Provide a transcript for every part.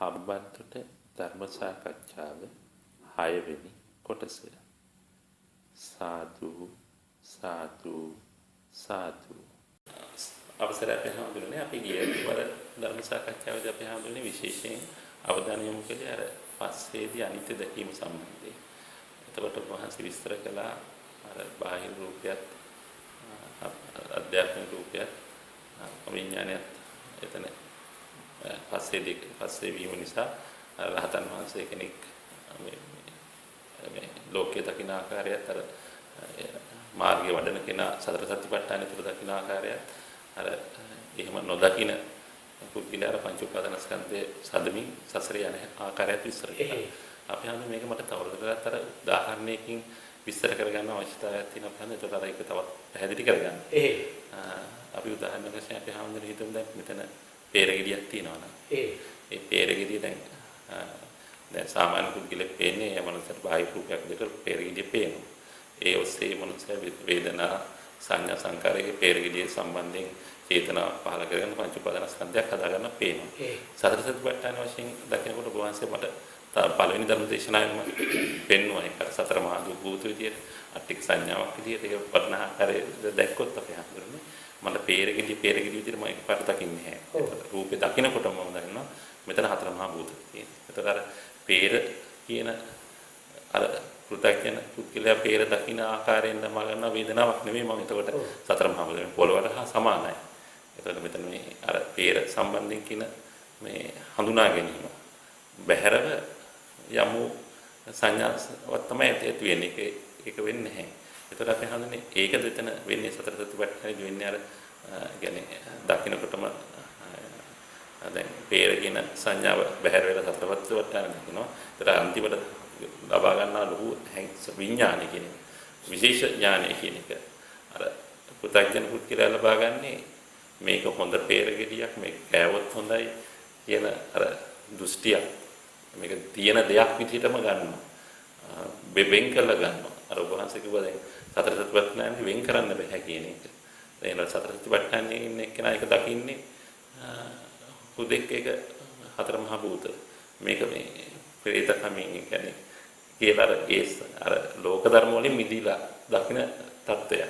හම්බන්තොට ධර්ම සාකච්ඡාව 6 වෙනි කොටස. සාදු සාදු සාදු. අවසරයි අපි හඳුනන්නේ අපි ගිය වර ධර්ම සාකච්ඡාවේදී අපි හඳුනන්නේ විශේෂයෙන් අවධානය යොමු කළේ අර පස්සේදී අනිත්‍ය දැකීම සම්බන්ධයෙන්. එතකොට වහන්සේ විස්තර කළා අර බාහිර රූපයත් අධ්‍යාත්මික රූපයත් විඥානයත් එතන පස්සේ වීම නිසා රහතන් වහන්සේ කෙනෙක් මේ ලෝකයේ දකින ආකාරයත් අර මාර්ගයේ වඩන කෙනා සතර සතිපට්ඨාන තුළ දකින ආකාරයත් අර එහෙම නොදකින පුද්ගලයාට පංච උපාදානස්කන්ධයේ සදමින් සසරේ යන ආකාරයත් විස්තර කළා. අපි හඳුන් මේක මට තවදුරටත් අර උදාහරණයකින් විස්තර කරගන්න අවශ්‍යතාවයක් තියෙනවා. අපි හඳුන් ඒකට අර ඒක තවත් පැහැදිලි කරගන්න. අපි උදාහරණයක් වශයෙන් අපි හඳුන් හිතමු දැන් මෙතන පෙරගෙඩියක් තියෙනවා නම් ඒ පෙරගෙඩිය දැන් සාමාන්‍ය පුද්ගලෙක් පේන්නේ ඒ මනසට බාහිර රූපයක් දෙක පෙරගෙඩිය පේනවා. ඒ ඔස්සේ මනස වේදනා සංඥා සංකාරයේ පෙරගෙඩිය සම්බන්ධයෙන් චේතනා පහල කරගෙන පංච උපාදානස්කන්ධයක් හදාගන්න පේනවා. සතර සතිපට්ඨාන වශයෙන් දකිනකොට ගෝවංශය මට පළවෙනි ධර්ම දේශනාවෙම පෙන්වුවා ඒක සතර මහා භූත විදියට අට්ටික සංඥාවක් විදියට ඒක වර්ණ ආකාරයේ දැක්කොත් අපි හඳුනන්නේ මට පෙරගෙඩිය විදියට මම එකපාරට දකින්නේ නැහැ. රූපේ දකිනකොටම මම දන්නවා මෙතන හතර මහා භූත තියෙනවා. ඒතර අර පෙර කියන අර පෘථග්ජන පුද්ගලයා පෙර දකින ආකාරයෙන් නම් ගන්න වේදනාවක් නෙමෙයි මම එතකොට සතර මහා භූත පොළවට හා සමානයි. එතකොට මෙතන මේ අර පෙර සම්බන්ධයෙන් කියන මේ හඳුනා ගැනීම බහැරව යමු සංඥාවක් තමයි ඇති වෙන්නේ. ඒක වෙන්නේ නැහැ. එතකොට අපි හඳුන්නේ ඒක දෙතන වෙන්නේ සතර සතිපට්ඨානෙදි වෙන්නේ අර يعني දකින්නකොටම දැන් පෙර කියන සංඥාව බහැර වෙලා සතර සතිපට්ඨානෙ දකින්නවා. ඒතර අන්තිමට ලබා ගන්නා ලොකු විඥානය කියන විශේෂ ඥානය කියන එක අර පුතග්ජන පුද්ගලයා ලබා ගන්නේ මේක හොඳ පෙරගෙඩියක් මේක කෑවොත් හොඳයි කියන අර දෘෂ්ටියක් මේක තියෙන දෙයක් විදිහටම ගන්නවා වෙන් කරලා ගන්නවා අර වහන්සේ කිව්වා දැන් සතර සතිපට්ඨානෙ වෙන් කරන්න බෑ කියන එක. දැන් සතර සතිපට්ඨානෙ ඉන්නේ කෙනා එක දකින්නේ හුදෙක් එක හතර මහා භූත මේක මේ ප්‍රේත කමින් කියන්නේ කියලා අර ලෝක ධර්ම වලින් මිදීලා දකින தত্ত্বය.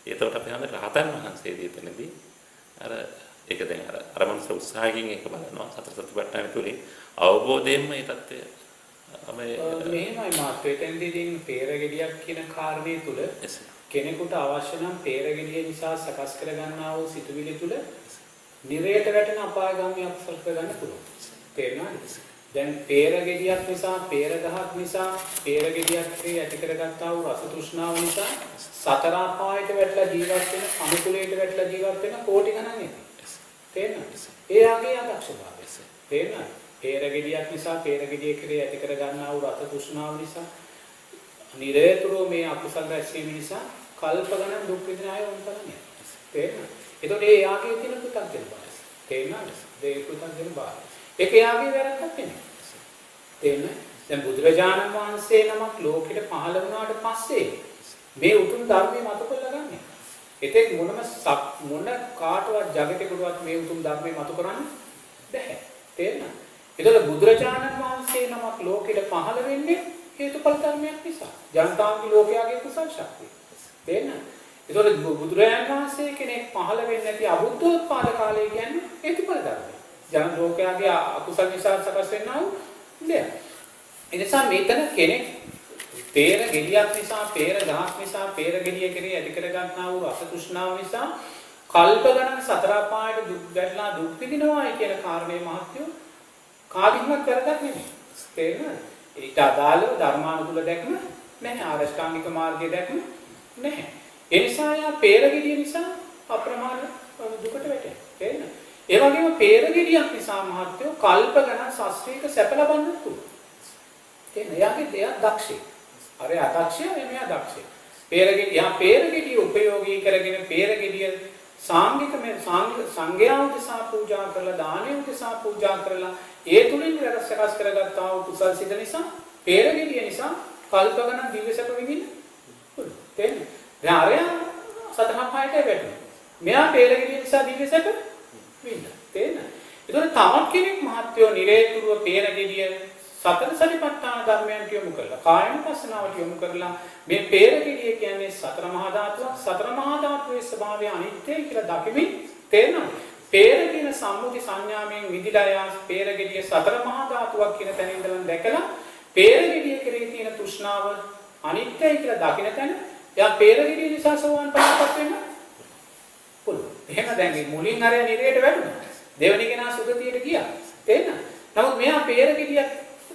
ඒකට අපි හඳ රහතන් වහන්සේ දෙතනදී අර ඒක දැන් අර මනස උත්සාහයෙන් ඒක බලනවා සතර සතිපට්ඨාන තුලින් අවබෝධයෙන්ම මේ தত্ত্বය මෙහෙමයි මාත්‍රෙතෙන්දී දින් පෙරගෙඩියක් කියන කාරණේ තුල කෙනෙකුට අවශ්‍ය නම් පෙරගෙඩිය නිසා සකස් කර ගන්නා වූ සිතුවිලි තුල නිරයට වැටෙන අපායගාමී අකුසල කරගන්න පුළුවන්. තේරෙනවද? දැන් පෙරගෙඩියක් නිසා පෙරගහක් නිසා පෙරගෙඩියක් ඇති කරගත්තා වූ රස තෘෂ්ණාව නිසා සතර අපායට වැටලා ජීවත් වෙන අනුකූලයට වැටලා ජීවත් වෙන කෝටි ගණන් ඇති. තේරෙනවද? එයාගේ අදක්ෂභාවය. තේරෙනවද? පෙරගෙඩියක් නිසා පෙරගෙඩිය කෙරේ ඇති කර ගන්නා වූ රස තෘෂ්ණාව නිසා නිරේතුරු මේ අකුසල රැස්වීම නිසා කල්ප ගණන් දුක් විඳින අය වුණා. තේරෙනවද? ඒතකොට ඒ යාගේ තියෙන පුතක් දෙනවා. තේරෙනවද? ඒ පුතක් දෙන බාහිර ඒක යාගේ වැරද්දක් නෙමෙයි. තේරෙනවද? දැන් බුදුරජාණන් වහන්සේ නමක් ලෝකෙට පහළ වුණාට පස්සේ මේ උතුම් ධර්මයේ මත කරලා ගන්න. ඒතෙක් මොන කාටවත් జగතේකටවත් මේ උතුම් ධර්මයේ මත කරන්න බැහැ. තේරෙනවද? ඒතකොට බුදුරජාණන් වහන්සේ නමක් ලෝකෙට පහළ වෙන්නේ හේතුඵල ධර්මයක් නිසා. ජනතාවගේ ලෝකයාගේ කුසල ශක්තිය. තේරෙනවද? ඒතකොට බුදුරජාණන් වහන්සේ කෙනෙක් පහළ වෙන්නේ නැති අබුද්ධෝත්පාද කාලය කියන්නේ හේතුඵල ධර්මයක්. ජන ලෝකයාගේ අකුසල නිසා සකස් වෙනා වූ දෙයක්. ඒ නිසා මෙතන කෙනෙක් පෙර ගෙඩියක් නිසා, පෙර ගහක් නිසා, පෙර ගෙඩිය කෙරේ ඇති කර ගන්නා වූ රස තෘෂ්ණාව නිසා කල්ප ගණන් සතර අපායට දුක් ගැටලා දුක් විඳිනවායි කියන කාරණේ මහත්යෝ කාදින්වත් කරගත් නෙමෙයි. තේරෙනවද? ඊට අදාළව ධර්මානුකූල දැක්ම නැහැ. ආරෂ්ඨාංගික මාර්ගය දැක්ම නැහැ. ඒ නිසා යා පෙර ගෙඩිය නිසා අප්‍රමාණ දුකට වැටෙනවා. තේරෙනවද? ඒ වගේම පෙරගෙඩියක් නිසා මහත්යෝ කල්ප ගණන් ශාස්ත්‍රීය සැප ලබන්නත් පුළුවන්. එයාගේ දෙයක් දක්ෂයි. අර අදක්ෂය එමෙයා දක්ෂයි. පෙරගෙඩිය උපයෝගී කරගෙන පෙරගෙඩිය සාංගික සංඝයා උදෙසා පූජා කරලා දානෙ උදෙසා පූජා කරලා ඒ තුලින් සකස් කරගත්තා වූ කුසල් සිත නිසා පෙරගෙඩිය නිසා කල්ප ගණන් දිව්‍ය සැප විඳින්න පුළුවන්. තේරෙනවද? දැන් අරයා සතහන් පහයට වැටෙනවා. මෙයා පෙරගෙඩිය නිසා දිව්‍ය සැප විඳින්න. තේරෙනවද? ඒතකොට තවත් කෙනෙක් මහත්යෝ නිරේතුරුව පේරගෙඩිය සතර සතිපට්ඨාන ධර්මයන්ට යොමු කරලා කායනුපස්සනාවට යොමු කරලා මේ පේරගෙඩිය කියන්නේ සතර මහා ධාතුවක්. සතර මහා ධාතුවේ ස්වභාවය අනිත්‍යයි කියලා දකිමින් තේරෙනවා. පේර කියන සම්මුති සංඥාවෙන් විදිලා යා පේරගෙඩිය සතර මහා ධාතුවක් කියන තැන ඉඳලා දැකලා පේරගෙඩිය කෙරෙහි තියෙන තෘෂ්ණාව අනිත්‍යයි කියලා දකින තැන යා පේරගෙඩිය නිසා සෝවාන් ඵලයටපත් වෙන්න පුළුවන්. එහෙම දැන් මේ මුලින් අර නිරේට වැටුණා. දෙවෙනි කෙනා සුගතියට ගියා. තේරෙනවද? නමුත් මෙයා පේරගෙඩියක්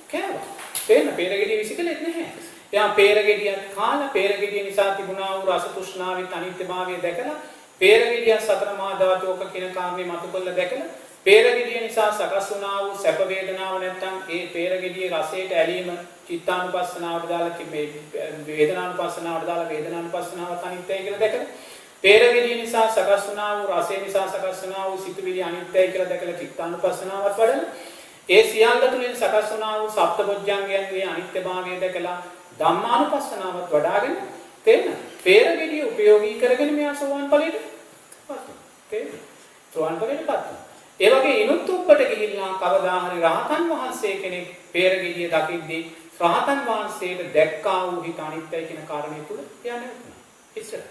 කෑවා. තේරෙනවද? පේරගෙඩිය විසිකලෙත් නැහැ. එයා පේරගෙඩියක් කාලා පේරගෙඩිය නිසා තිබුණා වූ රස තෘෂ්ණාවේ අනිත්‍යභාවය දැකලා පේරගෙඩිය සතර මහා ධාතුක කියන කාරණේ මතු කළ දැකලා පේරගෙඩිය නිසා සකස් වුණා වූ සැප වේදනාව නැත්තම් ඒ පේරගෙඩියේ රසයට ඇලීම චිත්තානුපස්සනාවට දාලා මේ වේදනානුපස්සනාවට දාලා වේදනානුපස්සනාව අනිත්‍යයි කියලා දැකලා පේරගෙඩිය නිසා සකස් වුණා වූ රසය නිසා සකස් වුණා වූ සිතුවිලි අනිත්‍යයි කියලා දැකලා චිත්තානුපස්සනාවත් වඩන ඒ සියල්ල තුළින් සකස් වුණා වූ සප්තබොධ්‍යංගයන්ගේ අනිත්‍යභාවය දැකලා ධම්මානුපස්සනාවත් වඩාගෙන තේරෙනවද? පේරගෙඩිය උපයෝගී කරගෙන මෙයා සෝවාන් ඵලයට පත් වෙනවා. තේරෙනවද? සෝවාන් ඵලයට පත් වෙනවා. ඒ වගේ ඉනුත් උප්පට ගිහිල්ලා කවදා හරි රහතන් වහන්සේ කෙනෙක් පේරගෙඩිය දකිද්දී රහතන් වහන්සේට දැක්කා වූ හිත අනිත්‍යයි කියන කාරණේ තුල එයා නැවතුණා. ඉස්සර.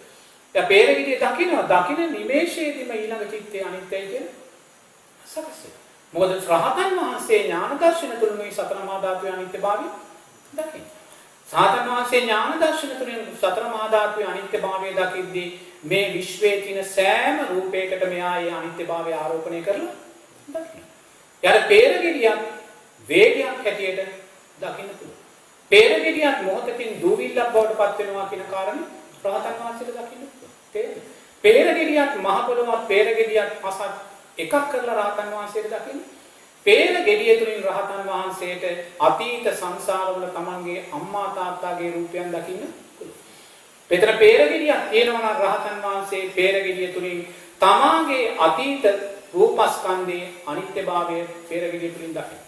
දැන් පේරගෙඩිය දකින්න නිමේෂයේදීම ඊළඟ චිත්තේ අනිත්‍යයි කියන සකස් වෙනවා. මොකද රහතන් වහන්සේ ඥාන දර්ශන තුල මේ සතර මහා ධාතුවේ අනිත්‍යභාවය දකින්න. සාතන් වහන්සේ ඥාන දර්ශන තුලින් සතර මහා ධාතුවේ අනිත්‍යභාවය දකිද්දී මේ විශ්වයේ තියෙන සෑම රූපයකට මෙයා ඒ අනිත්‍යභාවය ආරෝපණය කරලා දකින්න. යාර පේරගෙඩියක් වේගයක් හැටියට දකින්න පුළුවන්. පේරගෙඩියක් මොහොතකින් දූවිල්ලක් බවට පත් වෙනවා කියන කාරණේ රහතන් වහන්සේට දකින්න පුළුවන්. තේරෙනවද? පේරගෙඩියක් මහ පොළොවක් පේරගෙඩියක් පසක් එකක් කරලා රහතන් වහන්සේට දකින්න. පේරගෙඩිය තුලින් රහතන් වහන්සේට අතීත සංසාරවල තමන්ගේ අම්මා තාත්තාගේ රූපයන් දකින්න පුළුවන්. පෙතර පේරගෙඩියක් තියෙනවා නම් රහතන් වහන්සේ පේරගෙඩිය තුලින් තමාගේ අතීත රූපස්කන්ධයේ අනිත්‍යභාවය පේරගෙඩිය තුලින් දකින්න.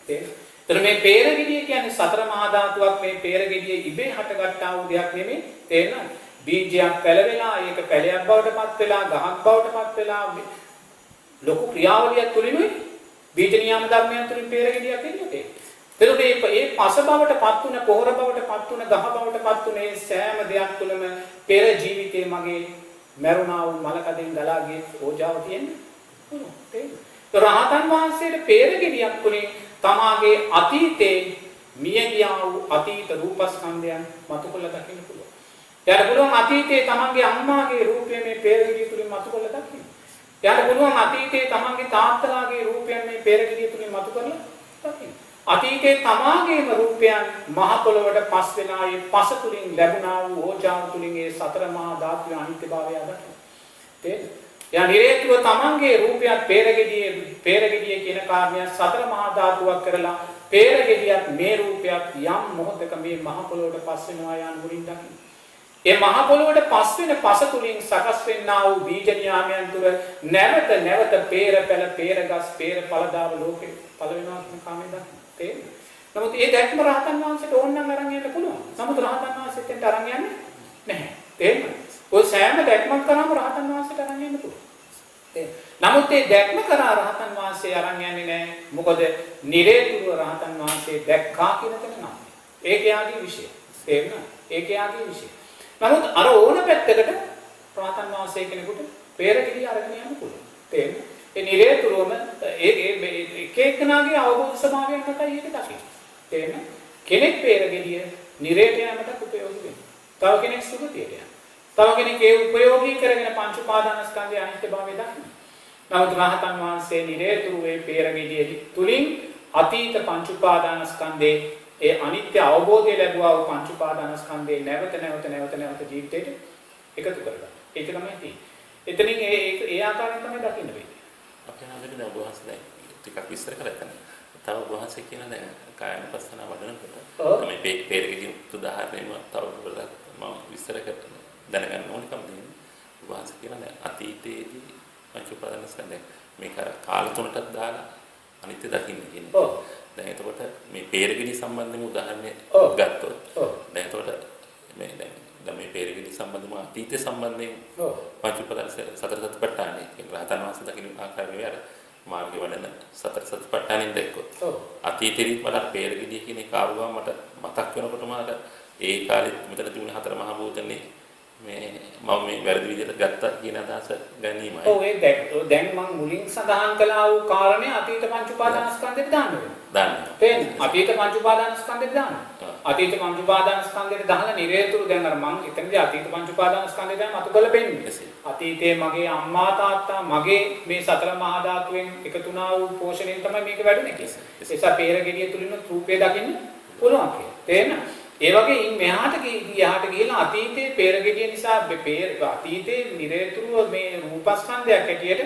තේරෙනවද? මේ පේරගෙඩිය කියන්නේ සතර මහා ධාතුවක්. මේ පේරගෙඩිය ඉබේ හටගත්තා වූ දෙයක් නෙමෙයි. තේරෙනවද? බීජයක් පැලවෙලා ඒක පැලයක් බවට පත් වෙලා ගහක් බවට පත් වෙලා ලොකු ක්‍රියාවලියක් තුලිනුයි බීජ නියම ධර්මයන් තුලින් පේරගෙඩියක් එන්නේ. එතකොට මේ පස බවට පත් වුණ පොහොර බවට පත් වුණ ගහ බවට පත් වුණ මේ සෑම දෙයක් තුළම පෙර ජීවිතේ මගේ මරුණා වූ මලකඩෙන් ගලා ගිය ඕජාව තියෙන්නේ. රහතන් වහන්සේට පේරගෙඩියක් තුලින් තමාගේ අතීතේ මිය ගියා වූ අතීත රූපස්කන්ධයන් මතු කළ දකින්න පුළුවන්. යාට පුළුවන් අතීතේ තමන්ගේ අම්මාගේ රූපය මේ පේරගෙඩිය තුලින් මතු කළ දකින්න. යාට පුළුවන් අතීතයේ තමන්ගේ තාත්තලාගේ රූපයන් මේ පෙරගිරිය තුලින් මතු කරලා දකින්න. අතීතයේ තමාගේම රූපයන් මහ පොළොවට පස් වෙනා ඒ පස තුලින් ලැබුණා වූ ඕජාව තුලින් ඒ සතර මහා ධාතුවේ අනිත්‍යභාවය දකින්න. තේරෙනවද? යා නිරේතුව තමන්ගේ රූපයත් පෙරගිරිය කියන කාරණය සතර මහා ධාතුවක් කරලා පෙරගිරියත් මේ රූපයත් යම් මොහොතක මේ මහ පොළොවට පස් වෙනවා යන මුලින් දකින්න. ඒ මහ පොළොවට පස් වෙන පස තුලින් සකස් වෙන්නා වූ බීජ න්යාමයන් තුර නැවත පේර පැල පේරගස් පේර පළදාව ලෝකේ පළ වෙනවා කියන කාමෙන් දකින්න. නමුත් ඒ දැක්ම රහතන් වහන්සේට ඕන නම් අරන් යන්න පුළුවන්. නමුත් රහතන් වහන්සේට අරන් යන්නේ නැහැ. තේරෙනවද? ඔය සෑම දැක්මක් කරාම රහතන් වහන්සේට අරන් යන්න පුළුවන්. නමුත් ඒ දැක්ම කරා රහතන් වහන්සේ අරන් යන්නේ නැහැ. මොකද නිරේතුරුව රහතන් වහන්සේ දැක්කා කියන තැන නම්. ඒක යාගේ විශේෂය. තේරෙනවද? ඒක යාගේ විශේෂය. නමුත් අර ඕන පැත්තකට රහතන් වහන්සේ කෙනෙකුට පෙරගිරිය අරගෙන යන්න පුළුවන්. තේරෙනවද? ඒ නිරේතුරුවම එක එකනාගේ අවබෝධ ස්වභාවයෙන් මතයි ඒක දකින්න. තේරෙනවද? කෙනෙක් පෙරගිරිය නිරේට යන්නට උපයෝගී වෙනවා. තව කෙනෙක් සුගතියට යනවා. තව කෙනෙක් ඒ උපයෝගී කරගෙන පංච උපාදානස්කන්ධයේ අනිත්‍යභාවය දකින්න. නමුත් රහතන් වහන්සේ නිරේතුරුවේ පෙරගිරිය තුලින් අතීත පංච උපාදානස්කන්ධයේ ඒ අනිත්‍ය අවබෝධය ලැබුවා වූ පංච උපාදානස්කන්ධේ නැවත ජීවිතේට එකතු කරගන්න. ඒක තමයි තියෙන්නේ. එතනින් ඒ ආකාරයෙන් තමයි දකින්න වෙන්නේ. අපේ හැමදේම දැන් වහන්සේ දැන් ටිකක් විස්තර කළා තමයි. තව වහන්සේ කියන දැන් කායනපස්සන වඩනකොට මේ පෙරගිරි උදාහරණයම තව පොඩ්ඩක් මම විස්තර කරන්න දැනගන්න ඕනකම තියෙනවා. වහන්සේ කියන දැන් අතීතයේදී පංච උපාදානස්කන්ධය මේක කාල තුනටත් දාලා අනිත්‍ය දකින්න කියන්නේ. දැන් එතකොට මේ පෙරගිරි සම්බන්ධව උදාහරණයක් ගත්තොත් දැන් එතකොට මේ පෙරගිරි සම්බන්ධව අතීතය සම්බන්ධයෙන් පංච උපාදාන සතර සතිපට්ඨානයේ රහතන් වහන්සේ දකින්න ආකාරය අර මාර්ගය වඩන සතර සතිපට්ඨානෙන් දැක්කොත්. ඔව්. අතීතෙදිත් මට පෙරගෙඩිය කියන එක ආව ගමන් මට මතක් වෙනකොටම අර ඒ කාලෙත් මෙතන තිබුණ හතර මහා භූතනේ මේ මම මේ වැරදි විදිහට ගත්තා කියන අදහස ගැනීමයි. ඔව් ඒ දැන් මම මුලින් සඳහන් කළා වූ කාරණේ අතීත පංච උපාදානස්කන්ධෙට දාන්න වෙනවා. දාන්න. තේන්නේ? අතීත පංච උපාදානස්කන්ධෙට දාන්න. අතීත පංච උපාදානස්කන්ධෙට දාලා නිරේතුරු දැන් අර මම එතනදී අතීත පංච උපාදානස්කන්ධය දැන් මතු කරලා පෙන්නන්නේ. අතීතයේ මගේ අම්මා තාත්තා මගේ මේ සතර මහා ධාතුවෙන් එකතු වුණා වූ පෝෂණයෙන් තමයි මේක වැඩුණේ. ඒසත් පෙරගෙඩිය තුලින් රූපය දකින්න පුළුවන් කියලා. තේරෙනවද? ඒ වගේ ඉන් මෙහාට ගියාට ගිහලා අතීතයේ පෙරගෙඩිය නිසා අතීතයේ නිරේතුරුව මේ රූපස්කන්ධයක් හැටියට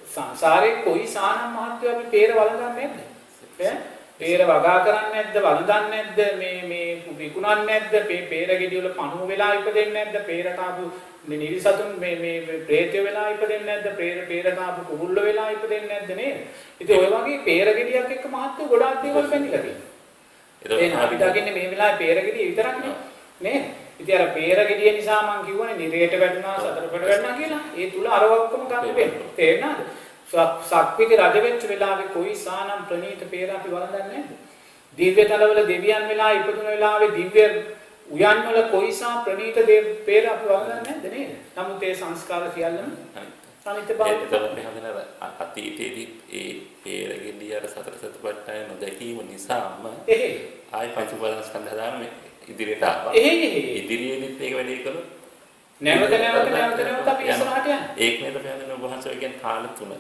සංසාරේ කොයි සානම් මහත්වය අපි පෙර වළඳන්නේ නැද්ද? පෙර වගා කරන්නේ නැද්ද? වළඳන්නේ නැද්ද? මේ විකුණන්නේ නැද්ද? පෙරගෙඩිය වල පණුව වෙලා ඉපදෙන්නේ නැද්ද? පෙරට ආපු නිරිසතුන් මේ ප්‍රේතය වෙලා ඉපදෙන්නේ නැද්ද? පෙරට ආපු කුරුල්ල වෙලා ඉපදෙන්නේ නැද්ද නේද? ඉතින් ඔය වගේ පෙරගෙඩියක් එක්ක මහත්වය ගොඩාක් දේවල් බැඳිලා තියෙනවා. ඒක අපි දකින්නේ මේ වෙලාවේ පෙරගෙඩිය විතරක් නේ. ඉතින් අර පෙරගෙඩිය නිසා මම කිව්වනේ නිරේට වැටුණා සතරපට වැටුණා කියලා. ඒ තුල අර ඔක්කොම ගන්න වෙනවා. තේරෙනවද? සක්විති රජ වෙච්ච වෙලාවේ කොයි සානම් ප්‍රණීත පෙර අපි වළඳන්නේ නැද්ද? දිව්‍ය තලවල දෙවියන් වෙලා ඉපදුන වෙලාවේ දිව්‍ය උයන් වල කොයිසා ප්‍රණීත පෙර අපි වළඳන්නේ නැද්ද නේද? නමුත් ඒ සංස්කාර සියල්ලම අනිත්‍ය භාවය අතීතයේදී ඒ පෙරගෙඩිය අර සතර සතිපට්ඨාන නොදැකීම නිසාම ආයි පංච උපාදානස්කන්ධ හදාන ඉදිරියට ආවා. ඉදිරියේදීත් ඒක වැඩි කළොත් නැවත අපි ඉස්සරහට යනවා. ඒක නේද පැහැදිලිව වහන්සේ කියන්නේ කාල තුන.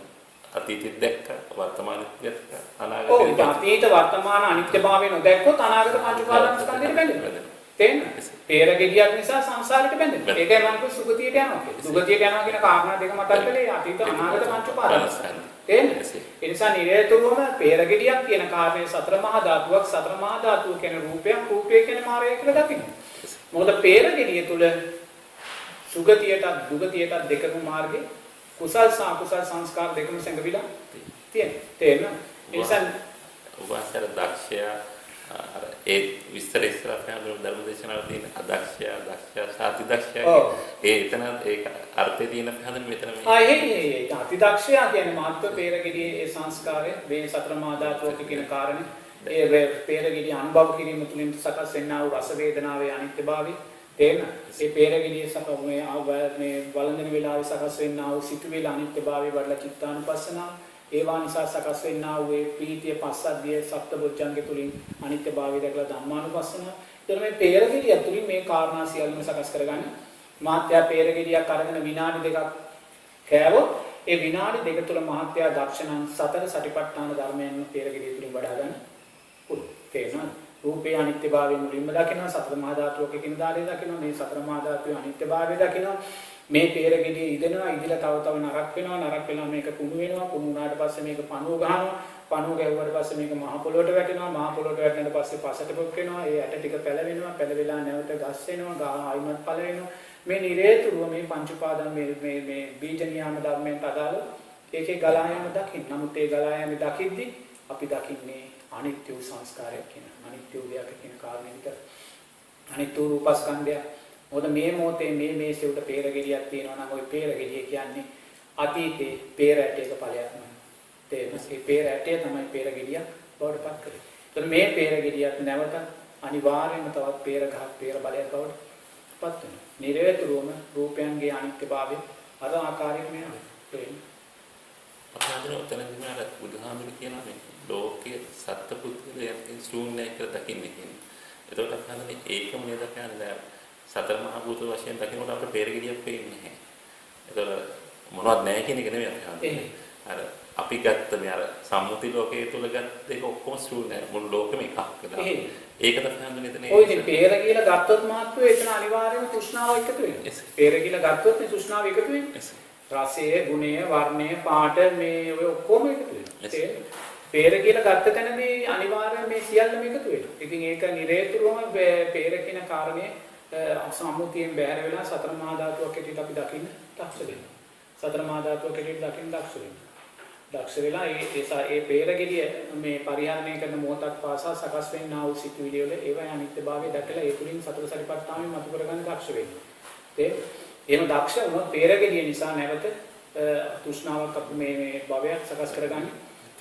අතීතෙත් දැක්ක, වර්තමානෙත් දැක්ක, අනාගතෙත් දැක්ක. ඔව් අතීත වර්තමාන අනිත්‍යභාවය නොදැක්කොත් අනාගත පංච උපාදානස්කන්ධෙට බැඳෙනවා. තේරෙනවද? පෙරගෙඩියක් නිසා සංසාරෙට බැඳෙනවා. ඒකයි මම කිව්වේ සුගතියට යනවා කියලා. සුගතියට යනවා කියන කාරණා දෙක මතක් කළේ අතීත අනාගත පංච උපාදානස්කන්ධ. තේරෙනවද? ඒ නිසා නිරේතුරුවම පෙරගෙඩියක් කියන කාරණේ සතර මහා ධාතුවක්, සතර මහා ධාතුව කියන රූපයක්, රූපය කියන මායය කියලා දකින්න. මොකද පෙරගෙඩිය තුල සුගතියටත් දුගතියටත් දෙකම මාර්ගේ කුසල් සහ අකුසල් සංස්කාර දෙකම සංගවිලා තියෙනවා. තේරෙනවද? ඒ නිසා උපාසර දක්ෂයා අර ඒ විස්තර ඉස්සර අපේ ධර්ම දේශනාවල තියෙන අදක්ෂයා, දක්ෂයා, සාතිදක්ෂයා ඒ එතන ඒක අර්ථය තියෙන පහදන මෙතන මේ අතිදක්ෂයා කියන්නේ මාත්‍ර පෙරගෙඩියේ ඒ සංස්කාරය මේ සතර මහා ධාතුක කියන කාරණේ ඒ පෙරගෙඩිය අනුභව කිරීම තුළින් සකස් වෙනා වූ රස වේදනාවේ අනිත්‍යභාවය තේන ඒ පෙරගෙඩිය සකස් මේ වළඳන වේලාවේ සකස් වෙනා වූ සිතුවිලි අනිත්‍යභාවය වඩලා චිත්තානුපස්සනාව ඒවා නිසා සකස් වෙනා වූ ඒ ප්‍රීතිය පස්සද්ධිය සප්තබොධ්ජංගේ තුලින් අනිත්‍යභාවය දැකලා ධම්මානුපස්සනාව. ඒතර මේ පෙරගෙඩිය තුලින් මේ කාරණා සියල්ලම සකස් කරගන්න මහත්යා පෙරගෙඩියක් අරගෙන විනාඩි දෙකක් කෑවොත් ඒ විනාඩි දෙක තුල මහත්යා දක්ෂණන් සතර සටිපට්ඨාන ධර්මයන් පෙරගෙඩිය තුලින් වඩා ගන්න පුළුවන්. තේරෙනවද? රූපේ අනිත්‍යභාවය මුලින්ම දකිනවා සතර මහා ධාතුක කියන දාලේ දකිනවා මේ සතර මහා ධාතුවේ අනිත්‍යභාවය දකිනවා මේ පෙරගෙඩිය ඉදෙනවා ඉදිලා තව නරක් වෙලා මේක කුණු වෙනවා කුණු වුණාට පස්සේ මේක පණුව පණුව ගැව්වට පස්සේ මේක මහ පොළොවට වැටෙනවා මහ පොළොවට වැටෙනාට පස්සේ පසට පොක් වෙනවා ඒ ඇට ටික පැලවෙලා නැවත ගස් වෙනවා ගහ ආයිමත් පළ වෙනවා මේ නිරේතුරුව මේ පංච උපාදාන මේ බීජ නියාම ධර්මයන්ට අදාළ ඒකේ ගලා යාම දකින්න. නමුත් ඒ ගලා යාම දකිද්දි අපි දකින්නේ අනිත්‍ය වූ සංස්කාරයක් කියන අනිත්‍ය වූ දෙයක් කියන කාරණේ විතර. අනිත්‍ය වූ රූපස්කන්ධය. මොකද මේ මොහොතේ මේ මේසෙට පෙරගෙඩියක් තියෙනවා නම් ওই පෙරගෙඩිය කියන්නේ අතීතේ පෙරැටයක ඵලයක් නෙවෙයි. තේරුණාද? ඒ පෙරැටය තමයි පෙරගෙඩිය බවට පත් කරේ. ඒතර මේ පෙරගෙඩියක් නැවත අනිවාර්යයෙන්ම තවත් පෙරගහක් පෙර බලයක් බවට පත් වෙනවා. නිරේතුරුවම රූපයන්ගේ අනිත්‍යභාවය අර ආකාරයෙන් වෙනවා. තේරුණාද? අපි අද උතනදී මාර බුදුහාමුදුරු කියනවා මේ ලෝකයේ සත්පුද්ගලයන් ශූන්‍යයි කියලා දකින්නේ කියන්නේ. ඒකට අපි හඳුනන්නේ ඒකම නේද කියන්නේ සතර මහා භූත වශයෙන් දකිනකොට අපිට පෙරගෙඩියක් පේන්නේ නැහැ. ඒතකොට මොනවද නැහැ කියන එක නෙමෙයි අපි හඳුනන්නේ. අර අපි ගත්ත මේ අර සම්මුති ලෝකයේ තුල ගත්ත එක ඔක්කොම ශූන්‍යයි. මුළු ලෝකෙම එකක් කියලා. ඒක තමයි හඳුනන්නේ එතන. ඔය ඉතින් පෙර කියලා ගත්තොත් මාත්‍රේ එතන අනිවාර්යයෙන්ම තෘෂ්ණාව එකතු වෙනවා. පෙර කියලා ගත්තොත් මේ තෘෂ්ණාව එකතු වෙනවා. රසය, ගුණය, වර්ණය, පාට මේ ඔය ඔක්කොම එකතු වෙනවා. පෙර කියලා ගත්ත තැනදී අනිවාර්යයෙන් මේ සියල්ලම එකතු වෙනවා. ඉතින් ඒක නිරේතුරුවම පෙර කියන කාරණේ සම්මුතියෙන් බැහැර වෙලා සතර මහා ධාතුවක් හැටියට අපි දකින්න දක්ෂ වෙනවා. සතර මහා ධාතුවක් හැටියට දකින්න දක්ෂ වෙනවා. දක්ෂ වෙලා ඒ පෙරගෙඩිය මේ පරිහරණය කරන මොහොතක් පාසා සකස් වෙන්නා වූ සිතුවිලි වල ඒවා අනිත්‍යභාවය දැකලා ඒ තුලින් සතර සරිපට්ඨානෙ මතු කරගන්න දක්ෂ වෙනවා. එහෙම දක්ෂ වුණොත් පෙරගෙඩිය නිසා නැවත තෘෂ්ණාවක් අපි මේ භවයක් සකස් කරගන්නේ.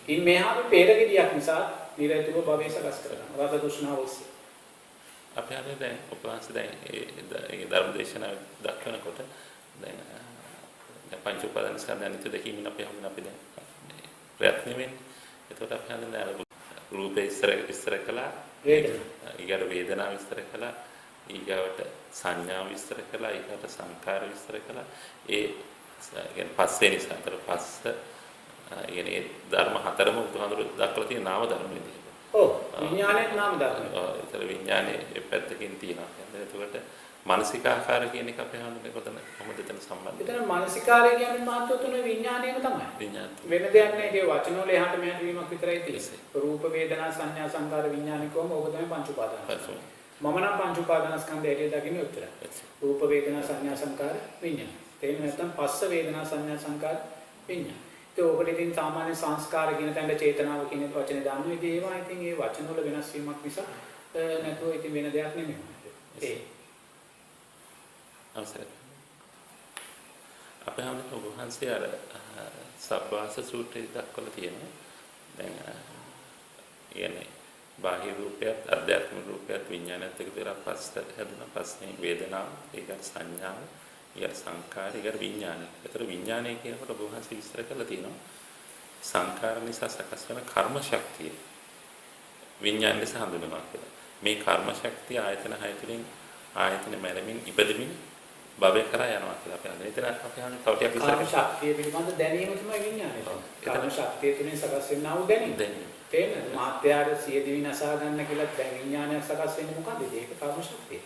ඉන් මෙහා අපි පෙරගෙඩියක් නිසා නිරතුරුව භවය සකස් කරගන්නවා. රාග තෘෂ්ණාව ඔස්සේ. අපි හරිය දැන් උපවාස දැන් ඒ ධර්ම දේශනාව දක්වනකොට දැන් පංච උපාදාන ස්කන්ධ අනිත්‍ය දැකීමෙන් අපි හඳුනන අපි දැන් ප්‍රයත්න වෙන්නේ. එතකොට අපි හඳුනන රූපේ ඉස්සර කළා, ඊගාට වේදනාව විස්තර කළා, ඊගාවට සංඥාව විස්තර කළා, ඊගාට සංකාර විස්තර කළා. ඒ කියන්නේ පස්සේ නිසා අතර පස්ස කියන්නේ ධර්ම හතරම උදාහරණ දක්වලා තියෙන නාම ධර්ම විදිහට. ඔව් විඥානයේ නාම ධර්ම. ඒතර විඥානයේ පැත්තකින් තියෙනවා. එතකොට මානසිකාකාර කියන එක අපේ හඳුනන්නේ කොහොමද එතන සම්බන්ධ? එතන මානසිකාරය කියන්නේ මහත්ව තුන විඥානයම තමයි. විඥාන. වෙන දෙයක් නෑ. ඒ වචන වල එහාට මෙහාට වීමක් විතරයි තියෙන්නේ. රූප වේදනා සංඥා සංකාර විඥාන කොහොම ඕක තමයි පංච උපාදාන. මම නම් පංච උපාදාන ස්කන්ධය ඇලිය දකින්නේ උත්තරයි. රූප වේදනා සංඥා සංකාර විඥාන. තේරෙන්නේ නැත්නම් පස්ස වේදනා සංඥා සංකාර විඥාන. ඒක ඔකට ඉතින් සාමාන්‍ය සංස්කාර කියන තැනට චේතනාව කියන වචනේ දානවා. ඉතින් ඒවා ඉතින් ඒ වචන වල වෙනස් වීමක් නිසා නැතුව ඉතින් වෙන දෙයක් නෙමෙයි. ඒ අවසරයි. අපේ හැමෝම වහන්සේ අර සබ්බාස සූත්‍රයේ දක්වලා තියෙනවා. දැන් කියන්නේ බාහිර රූපයත් අධ්‍යාත්මික රූපයත් විඥානයත් එක්ක දෙලා පස්ස හැදුනා. පස්සේ වේදනාව, ඒක සංඥාව, ඊට සංකාර, ඊට විඥානය. ඒතර විඥානය කියනකොට ඔබ වහන්සේ විස්තර කරලා තියෙනවා. සංකාර නිසා සකස් වෙන කර්ම ශක්තිය විඥාන නිසා හඳුනනවා කියලා. මේ කර්ම ශක්තිය ආයතන 6 තුලින් ආයතන මැරමින් ඉපදෙමින් භවය කරා යනවා කියලා අපි හඳුනන. එතන අපි හඳුනන තව ටිකක් ඉස්සරහ කර්ම ශක්තිය පිළිබඳ දැනීම තමයි විඥානය. කර්ම ශක්තිය තුලින් සකස් වෙනා වූ දැනීම. තේරෙනවද? මාත්‍යාර සිය දිවි නසා ගන්න කියලා දැන් විඥානයක් සකස් වෙන්නේ මොකද්ද? ඒක කර්ම ශක්තිය.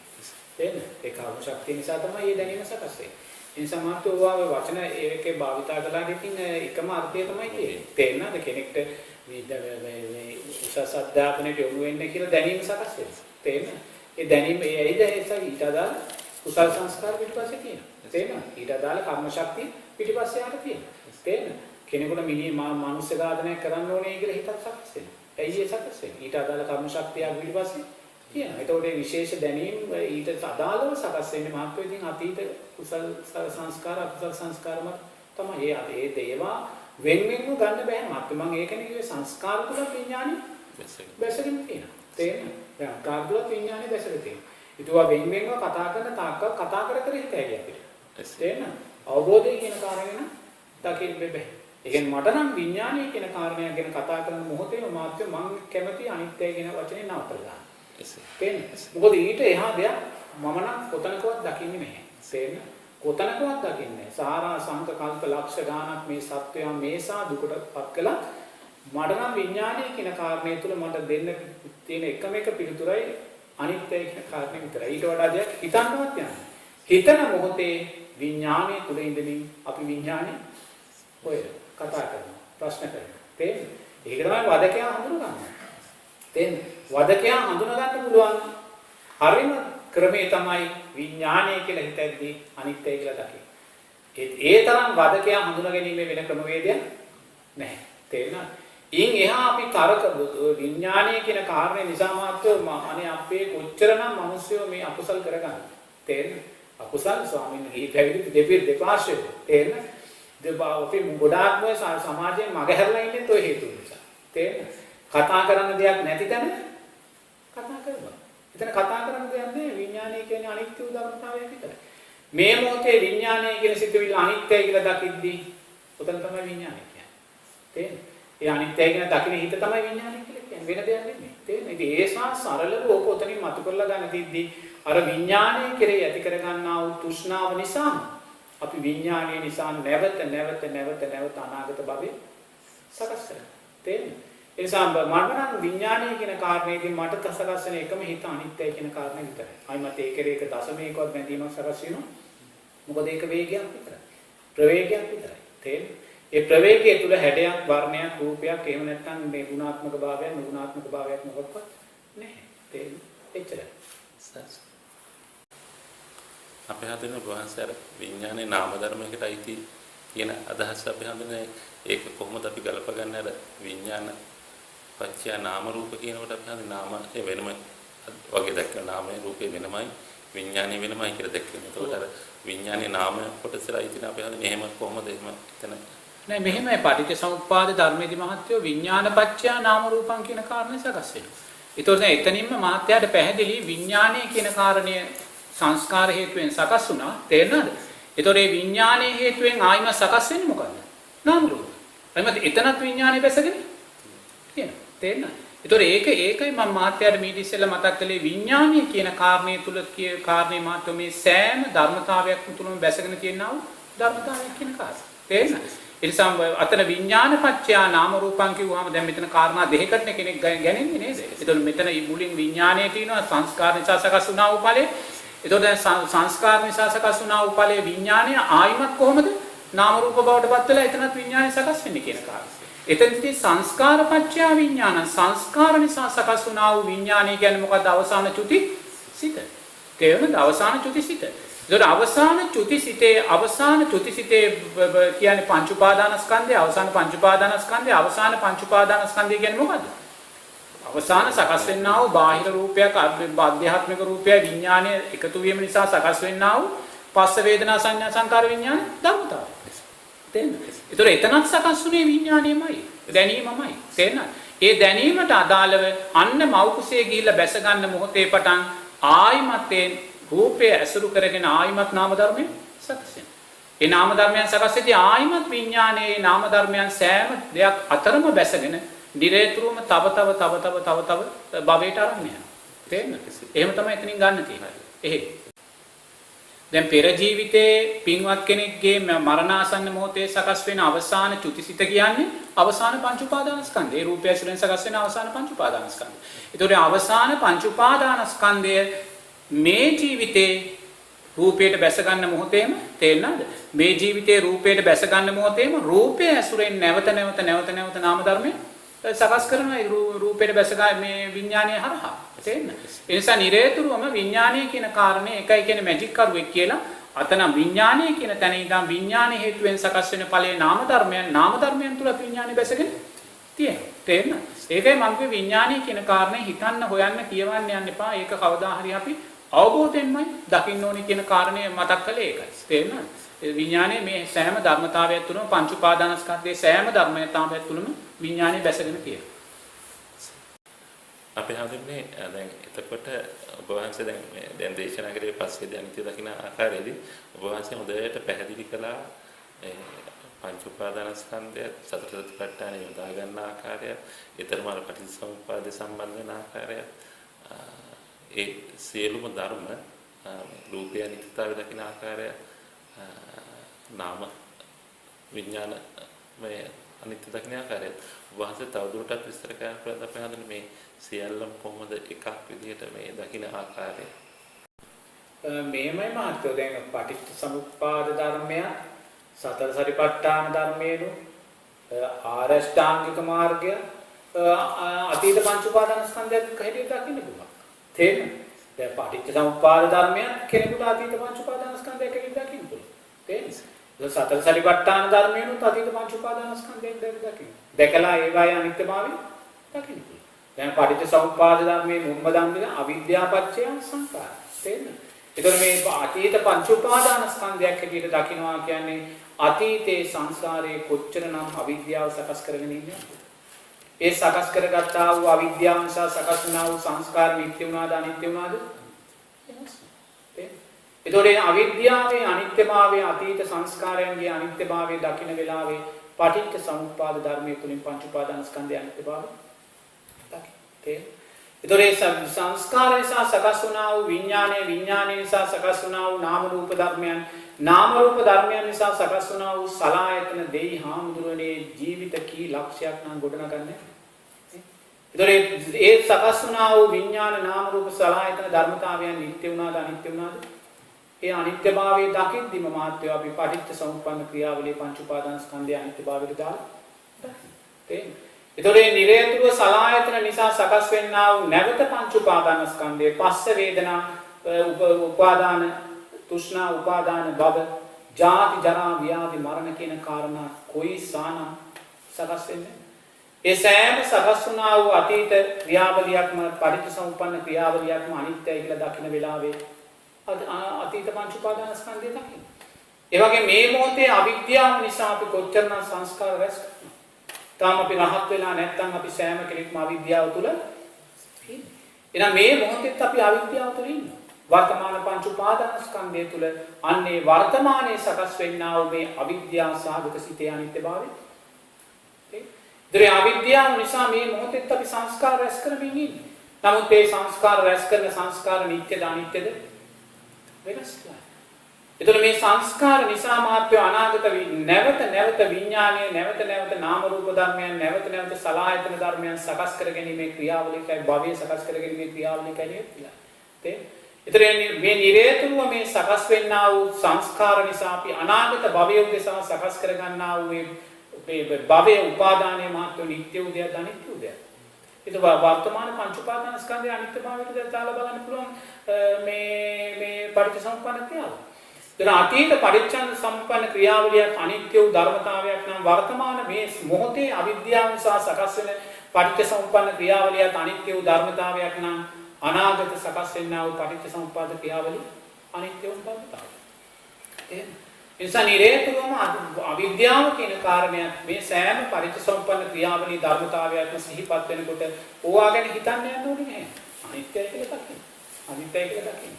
තේරෙනවද? ඒ කර්ම ශක්තිය නිසා තමයි මේ දැනීම සකස් වෙන්නේ. ඒ නිසා මාත්‍යෝවා වචන ඒකේ භාවිතා කළා දෙකින් එකම අර්ථය තමයි තියෙන්නේ. තේරෙනවද? කෙනෙක්ට මේ උසස් අධ්‍යාපනයට යොමු වෙන්න කියලා දැනීම සකස් වෙනවා. තේරෙනවද? ඒ දැනීම ඒ ඇයිද ඊට අදාළ කුසල සංස්කාර පිටිපස්සේ තියෙනවා. තේරෙනවද? ඊට අදාළ කර්ම ශක්තිය පිටිපස්සේ යට තියෙනවා. තේරෙනවද? කෙනෙකුට මානුෂ්‍ය ඝාතනයක් කරන්න ඕනේ කියලා හිතක් සකස් වෙනවා. ඇයි ඒ සකස් වෙන්නේ? ඊට අදාළ කර්ම ශක්තිය පිටිපස්සේ තියෙනවා. ඒතකොට මේ විශේෂ දැනීම් ඊට අදාළව සකස් වෙන්නේ මහත්වෝ ඉතින් අතීත කුසල සංස්කාර අකුසල සංස්කාරම තමයි. ඒ දේවා වෙන්වෙන්ව ගන්න බෑ මහත්වෝ. මම ඒකනේ කිව්වේ සංස්කාර තුල විඥානෙ බැසගෙන තියෙනවා. තේරෙනවද? දැන් කාර්යවත් විඥානෙ බැසගෙන තියෙනවා. ඊටවා වෙන්වෙන්ව කතා කරන තාක්ක කතා කර හිත ඇයි අපිට. තේරෙනවද? අවබෝධය කියන කාරණේ නම් දකින්න බෑ. ඒ කියන්නේ මට නම් විඥානය කියන කාරණයක් ගැන කතා කරන මොහොතේම මාත්‍ය මම කැමති අනිත්‍යය කියන වචනේ නවත්තලා දාන්න. තේරෙනවද? මොකද ඊට එහා දෙයක් මම නම් කොතනකවත් දකින්නේ නැහැ. තේරෙනවද? කොතනකවත් දකින්නේ නැහැ. සාරා සංක කල්ප ලක්ෂ ගානක් මේ සත්වයන් මේසා දුකටපත් කළා. මට නම් විඥානය කියන කාරණේ තුල මට දෙන්න තියෙන එකම එක පිළිතුරයි අනිත්‍යය කියන කාරණේ විතරයි. ඊට වඩා දෙයක් හිතන්නවත් යන්නේ. හිතන මොහොතේ විඥානයේ තුල ඉඳමින් අපි විඥානේ ඔය කතා කරනවා ප්‍රශ්න කරනවා. තේරෙනවද? ඒක තමයි වදකයා හඳුනගන්නේ. තේරෙනවද? වදකයා හඳුනා ගන්න පුළුවන් හරිම ක්‍රමේ තමයි විඥානය කියලා හිතද්දී අනිත්‍යය කියලා දකින්න. ඒ තරම් වදකයා හඳුනා ගැනීම වෙන ක්‍රමවේදයක් නැහැ. තේරෙනවද? ඉන් එහා අපි තරක විඥානය කියන කාරණේ නිසා මාත්‍රෝ අනේ අපේ කොච්චරනම් මිනිස්සු මේ අකුසල් කරගන්නේ. තේරෙනවද? අකුසල් ස්වාමීන් වහන්සේ පැවිදි දෙපාර්ශ්වය. තේරෙනවද? අපි ගොඩාක්ම සමාජයෙන් මගහැරලා ඉන්නේ toy හේතු නිසා. තේරෙනවද? කතා කරන්න දෙයක් නැති තැන කතා කරනවා. එතන කතා කරන්න දෙයක් නැහැ. විඥානය කියන්නේ අනිත්‍ය උදාහරණතාවයක් විතරයි. මේ මොහොතේ විඥානය කියන සිතුවිල්ල අනිත්‍යයි කියලා දකිද්දී උතන තමයි විඥානය කියන්නේ. තේරෙනවද? ඒ අනිත්‍යයි කියන දකින හිත තමයි විඥානය කියලා කියන්නේ. වෙන දෙයක් නෙමෙයි. තේරෙනවද? ඉතින් ඒසා සරලව ඕක උතනින් මතු කරලා ගන්න තියද්දී අර විඥානය කෙරෙහි ඇති කරගන්නා වූ තෘෂ්ණාව නිසා අපි විඥානය නිසා නැවත අනාගත භවයේ සකස් කරනවා. තේරෙනවද? ඒ නිසා මම විඥානය කියන කාරණේදී මට සකස් වෙන එකම හිත අනිත්‍යයි කියන කාරණේ විතරයි. අයිමත් ඒකේ එක දශමයකවත් බැඳීමක් සකස් වෙනවා. මොකද ඒක වේගයක් විතරයි. ප්‍රවේගයක් විතරයි. තේරෙනවද? ඒ ප්‍රවේගය තුල හැඩයක්, වර්ණයක්, රූපයක් එහෙම නැත්නම් මේ ගුණාත්මක භාවයක්, නුගුණාත්මක භාවයක් මොකක්වත් නැහැ. තේරෙනවද? එච්චරයි. අපේ හදින වහන්සේ විඥානයේ නාම ධර්මයකට අයිති කියන අදහස අපි හඳුනන්නේ ඒක කොහොමද අපි ගලපගන්නේ අර විඥාන පත්‍ය නාම රූප කියනකොට අපි හඳුනන්නේ නාම වෙනම වගේ දැක්කම නාමයේ රූපේ වෙනමයි විඥානය වෙනමයි කියලා දැක්කේ. එතකොට අර විඥානයේ නාම කොටසයි තියෙන අපේ හද මෙහෙම කොහොමද එහෙම එතන නෑ මෙහෙමයි පටිච්චසමුප්පාද ධර්මයේදී මහත්වෝ විඥානපච්චය නාම රූපං කියන කාරණේ සකස් වෙනවා. ඒතකොට දැන් එතනින්ම මහත්යාට පැහැදිලි විඥානය කියන කාරණය සංස්කාර හේතුවෙන් සකස් වුණා. තේරෙනවද? ඒතකොට මේ විඥානයේ හේතුවෙන් ආයිම සකස් වෙන්නේ මොකද්ද? නාම රූප. එතනත් විඥානය බැසගෙන තියෙනවා. තේරෙනවද? ඒතකොට ඒකයි මම මහත්යාට මීට ඉස්සෙල්ලා මතක් කළේ විඥානය කියන කාරණේ තුල කාරණේ මහත්වෝ මේ සෑම ධර්මතාවයක්ම තුලම බැසගෙන තියෙනවා ධර්මතාවයක් කියන කාරණේ. තේරෙනවද? එනිසා අතන විඥානපච්චය නාම රූපං කිව්වහම දැන් මෙතන කාරණා දෙකකට කෙනෙක් ගන්නේ නේද? ඒතකොට මෙතන මුලින් විඥානයේ තියෙනවා සංස්කාර නිසා සකස් වුණා වූ ඵලය. ඒතකොට දැන් සංස්කාර නිසා සකස් වුණා වූ ඵලයේ විඥානය ආයිමත් කොහොමද නාම රූප බවට පත් වෙලා එතනත් විඥානය සකස් වෙන්නේ කියන කාරණා. එතනදී සංස්කාරපච්චය විඥාන සංස්කාර නිසා සකස් වුණා වූ විඥානය කියන්නේ මොකද්ද? අවසාන චුති සිත. තේරෙනවද? අවසාන චුති සිත. ඒතකොට අවසාන චුතිසිතේ කියන්නේ පංච උපාදානස්කන්ධය අවසාන පංච උපාදානස්කන්ධය අවසාන පංච උපාදානස්කන්ධය කියන්නේ මොකද්ද? අවසාන සකස් වෙන්නා වූ බාහිර රූපයක් ආධ්‍යාත්මික රූපය විඥානය එකතු වීම නිසා සකස් වෙන්නා වූ පස්ස වේදනා සංඥා සංකාර විඥාන ධර්මතාවය. තේරෙනවද? ඒතකොට එතනත් සකස් වුණේ විඥානයමයි දැනීමමයි. තේරෙනවද? ඒ දැනීමට අදාළව අන්න මෞකුසේ ගිහිල්ලා බැස ගන්න මොහොතේ පටන් ආයිමත් රූපය ඇසුරු කරගෙන ආයිමත් නාම ධර්මයන් සකස් වෙනවා. ඒ නාම ධර්මයන් සකස් වෙදී ආයිමත් විඥානයේ නාම ධර්මයන් සෑම දෙයක් අතරම බැසගෙන නිරේතුරුවම තව භවයට අරන් යනවා. තේරෙනවද? එහෙම තමයි එතනින් ගන්න තියෙන්නේ. එහෙයි. දැන් පෙර ජීවිතේ පින්වත් කෙනෙක්ගේ මරණාසන්න මොහොතේ සකස් වෙන අවසාන චුතිසිත කියන්නේ අවසාන පංච උපාදානස්කන්ධය. ඒ රූපය ඇසුරෙන් සකස් වෙන අවසාන පංච උපාදානස්කන්ධය. ඒතකොට අවසාන පංච උපාදානස්කන්ධය මේ ජීවිතේ රූපයට බැස ගන්න මොහොතේම තේරෙනවද? මේ ජීවිතේ රූපයට බැස ගන්න මොහොතේම රූපය ඇසුරෙන් නැවත නාම ධර්මයේ සකස් කරනවා. ඒ රූපයට බැස ගන්න මේ විඥානය හරහා. තේරෙනවද? ඒ නිසා නිරේතුරුවම විඥානය කියන කාරණේ එකයි කියන්නේ මැජික් කරුවෙක් කියලා. අතන විඥානය කියන තැන ඉඳන් විඥාන හේතුවෙන් සකස් වෙන ඵලයේ නාම ධර්මයන් තුල විඥානය බැසගෙන තියෙනවා. තේරෙනවද? ඒකයි මම කිව්වේ විඥානය කියන කාරණේ හිතන්න හොයන්න කියවන්න යන්න එපා. ඒක කවදා හරි අපි අවබෝධයෙන්මයි දකින්න ඕනේ කියන කාරණය මතක් කළේ ඒකයි. තේරෙනවද? විඥානයේ මේ සෑම ධර්මතාවයක් තුළම පංච උපාදානස්කන්ධයේ සෑම ධර්මතාවයක් තුළම විඥානය බැසගෙන තියෙනවා. අපි හඳුන්නේ දැන් එතකොට ඔබ වහන්සේ දැන් දේශනා කරේ පස්සේ දැනිත දකින්න ආකාරයේදී ඔබ වහන්සේ හොඳට පැහැදිලි කළා පංච උපාදානස්කන්ධය සතර සතිපට්ඨාන යොදා ගන්න ආකාරය, ඊතරම පටිච්චසමුප්පාද සම්බන්ධ වෙන ආකාරය, ඒ සියලුම ධර්ම රූපය අනිත්‍යතාවය දකින ආකාරය, නාම විඥාන මේ අනිත්‍ය දකින ආකාරය වහන්සේ තවදුරටත් විස්තර කරලා අපි හඳුනන මේ සියල්ලම කොහොමද එකක් විදිහට මේ දකින ආකාරය. මේමයි මාත්‍යෝ දැන් පටිච්චසමුප්පාද ධර්මය සතර සතිපට්ඨාන ධර්මයේනු ආරෂ්ඨාංගික මාර්ගය අතීත පංච උපාදානස්කන්ධයක් හැටියට දකින්න පුළුවන්. තේරෙනවද? දැන් පටිච්චසමුප්පාද ධර්මයන් කෙනෙකුට අතීත පංච උපාදානස්කන්ධයක් හැටියට දකින්න පුළුවන්. තේරෙනවද? සතර සතිපට්ඨාන ධර්මයනුත් අතීත පංච උපාදානස්කන්ධයක් දකින්න. දැකලා ඒවායේ අනිත්‍යභාවය දකින්න පුළුවන්. දැන් පටිච්චසමුප්පාද ධර්මයේ මුල්ම ධම්මද අවිද්‍යාපච්චය සංඛාර. තේරෙනවද? ඒතර මේ අතීත පංච උපාදානස්කන්ධයක් හැටියට දකින්නවා කියන්නේ අතීතේ සංසාරයේ කොච්චරනම් අවිද්‍යාව සකස් කරගෙන ඉන්නේ. ඒ සකස් කරගත්තා වූ අවිද්‍යාව නිසා සකස් වුණා වූ සංස්කාර නිත්‍ය වුණාද අනිත්‍ය වුණාද? ඒතකොට මේ අවිද්‍යාවේ අනිත්‍යභාවය අතීත සංස්කාරයන්ගේ අනිත්‍යභාවය දකින්න වෙලාවේ පටිච්ච සමුප්පාද ධර්මයේ තුලින් පංච උපාදානස්කන්ධය අනිත්‍යභාවය දකින්න. ඒතකොට සංස්කාර නිසා සකස් වුණා වූ විඥානය නිසා සකස් වුණා වූ නාම රූප ධර්මයන් නිසා සකස් වුණා වූ සලආයතන දෙයි හාමුදුරනේ ජීවිත කී ලක්ෂයක් නම් ගොඩනගන්නේ. ඒතකොට ඒ සකස් වුණා වූ විඥාන නාම රූප සලආයතන ධර්මතාවයන් නිත්‍ය වුණාද අනිත්‍ය වුණාද? ඒ අනිත්‍යභාවයේ දකිද්දිම මාත්‍ය අපි පටිච්ච සමුප්පන්න ක්‍රියාවලියේ පංච උපාදානස්කන්ධය අනිත්‍යභාවයට දාලා තේරෙනවද? ඒතකොට මේ නිරේතුරුව සලආයතන නිසා සකස් වෙන්නා වූ නැවත පංච උපාදානස්කන්ධයේ පස්ස වේදනා උපාදාන තෘෂ්ණා උපාදාන භව ජාති ජරා ව්‍යාධි මරණ කියන කාරණා කොයිසානම් සකස් වෙන්නේ? ඒ සෑම සකස් වුණා වූ අතීත ක්‍රියාවලියක්ම පටිච්චසමුප්පන්න ක්‍රියාවලියක්ම අනිත්‍යයි කියලා දකින වෙලාවේ අතීත පංච උපාදානස්කන්ධය දකින්න. ඒ වගේ මේ මොහොතේ අවිද්‍යාව නිසා අපි කොච්චරනම් සංස්කාර රැස් කරනවා. තාම අපි රහත් වෙලා නැත්නම් අපි සෑම කෙනෙක්ම අවිද්‍යාව තුල ඉන්නේ. එහෙනම් මේ මොහොතේත් අපි අවිද්‍යාව තුල ඉන්නවා. වර්තමාන පංච උපාදානස්කන්ධය තුල අන්නේ වර්තමානයේ සකස් වෙන්නා වූ මේ අවිද්‍යාව සාගත සිතේ අනිත්‍යභාවය. ඒ අවිද්‍යාව නිසා මේ මොහොතේත් අපි සංස්කාර රැස් කරමින් ඉන්නේ. නමුත් මේ සංස්කාර රැස් කරන සංස්කාර නිට්ටයද අනිත්‍යද? වෙනස්ලා. එතකොට මේ සංස්කාර නිසා මාත්‍ය අනාගත නැවත විඥානයේ නැවත නාම රූප ධර්මයන් නැවත සලආයතන ධර්මයන් සකස් කර ගැනීමේ ක්‍රියාවලියයි භවයේ සකස් කර ගැනීමේ ක්‍රියාවලියයි කියලා. එතකොට මේ නිරේතුරුව මේ සකස් වෙන්නා වූ සංස්කාර නිසා අපි අනාගත භවයේ උදෙසා සකස් කර ගන්නා වූ මේ භවයේ උපාදානයේ මාත්‍ය නිට්ටය උදයක් අනිත්‍ය උදයක්. ඒක වර්තමාන පංච උපාදානස්කන්ධය අනිත්‍යභාවයට දාලා බලන්න පුළුවන් මේ පටිච්චසමුප්පන්න ක්‍රියාව. දැන් අතීත පරිච්ඡන්න සම්පන්න ක්‍රියාවලිය අනිත්‍ය වූ ධර්මතාවයක් නම් වර්තමාන මේ මොහොතේ අවිද්‍යාව නිසා සකස් වෙන පටිච්චසමුප්පන්න ක්‍රියාවලිය අනිත්‍ය වූ ධර්මතාවයක් නම් අනාගත සකස් වෙන්නා වූ පටිච්චසමුප්පාද ක්‍රියාවලිය අනිත්‍ය වූ ධර්මතාවය. ඒ නිසා නිරේතුරුවම අවිද්‍යාව කියන කාරණය මේ සෑම පරිච්ඡසමුප්පන්න ක්‍රියාවලිය ධර්මතාවයක්ම සිහිපත් වෙනකොට ඕවා ගැන හිතන්න යන්න ඕනේ නැහැ. අනිත්‍යයි කියලා දකින්න. අනිත්‍යයි කියලා දකින්න.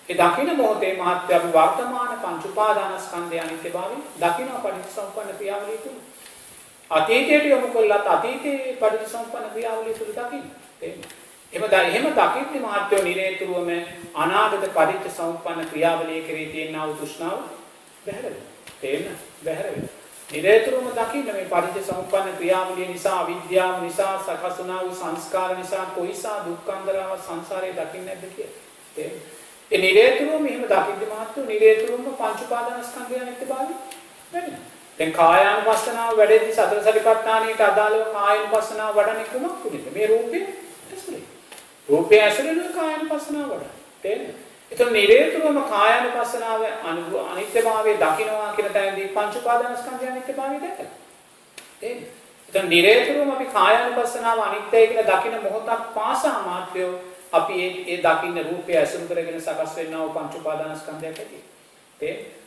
ඒ දකින්න මොහොතේ මහත්ය අපි වර්තමාන පංච උපාදානස්කන්ධය අනිත්‍යභාවය දකින්න පටිච්චසමුප්පන්න ක්‍රියාවලිය තුල. අතීතයට යොමු කළත් අතීතයේ පටිච්චසමුප්පන්න ක්‍රියාවලිය තුල දකින්න. එහෙම දකින්නේ මහත්ය නිරේතුරුවම අනාගත පටිච්චසමුප්පන්න ක්‍රියාවලිය කෙරෙහි තියෙනා වූ තෘෂ්ණාව බැහැර වෙනවා. තේන්න බැහැර වෙනවා. නිරේතුරුවම දකින්න මේ පටිච්චසමුප්පන්න ක්‍රියාවලිය නිසා අවිද්‍යාව නිසා සකස් වුණා වූ සංස්කාර නිසා කොයිසා දුක්ඛන්දරාව සංසාරේ දකින්නේ නැද්ද කියලා. තේන්න. ඒ නිරේතුරුවම එහෙම දකින්නේ මහත්ය නිරේතුරුවම පංච උපාදානස්කන්ධය අනිත්‍යභාවය වෙනවා. දැන් කායානුපස්සනාව වැඩෙද්දි සතර සතිපට්ඨානයට අදාළව කායානුපස්සනාව වඩන්නේ කුමක්ද? මේ රූපේ ඇසුරේ. රූපය ඇසුරේ කායානුපස්සනාව වඩන. තේරෙනවද? ඒතකොට නිරේතුරුවම කායානුපස්සනාව අනිත්‍යභාවය දකින්නවා කියන තැනදී පංච උපාදානස්කන්ධය අනිත්‍යභාවය දැකලා. තේරෙනවද? ඒතකොට නිරේතුරුවම අපි කායානුපස්සනාව අනිත්‍යයි කියලා දකින මොහොතක් පාසා මාත්‍රය අපි ඒ දකින්න රූපය ඇසුරු කරගෙන සකස් වෙනා වූ පංච උපාදානස්කන්ධයක් ඇති.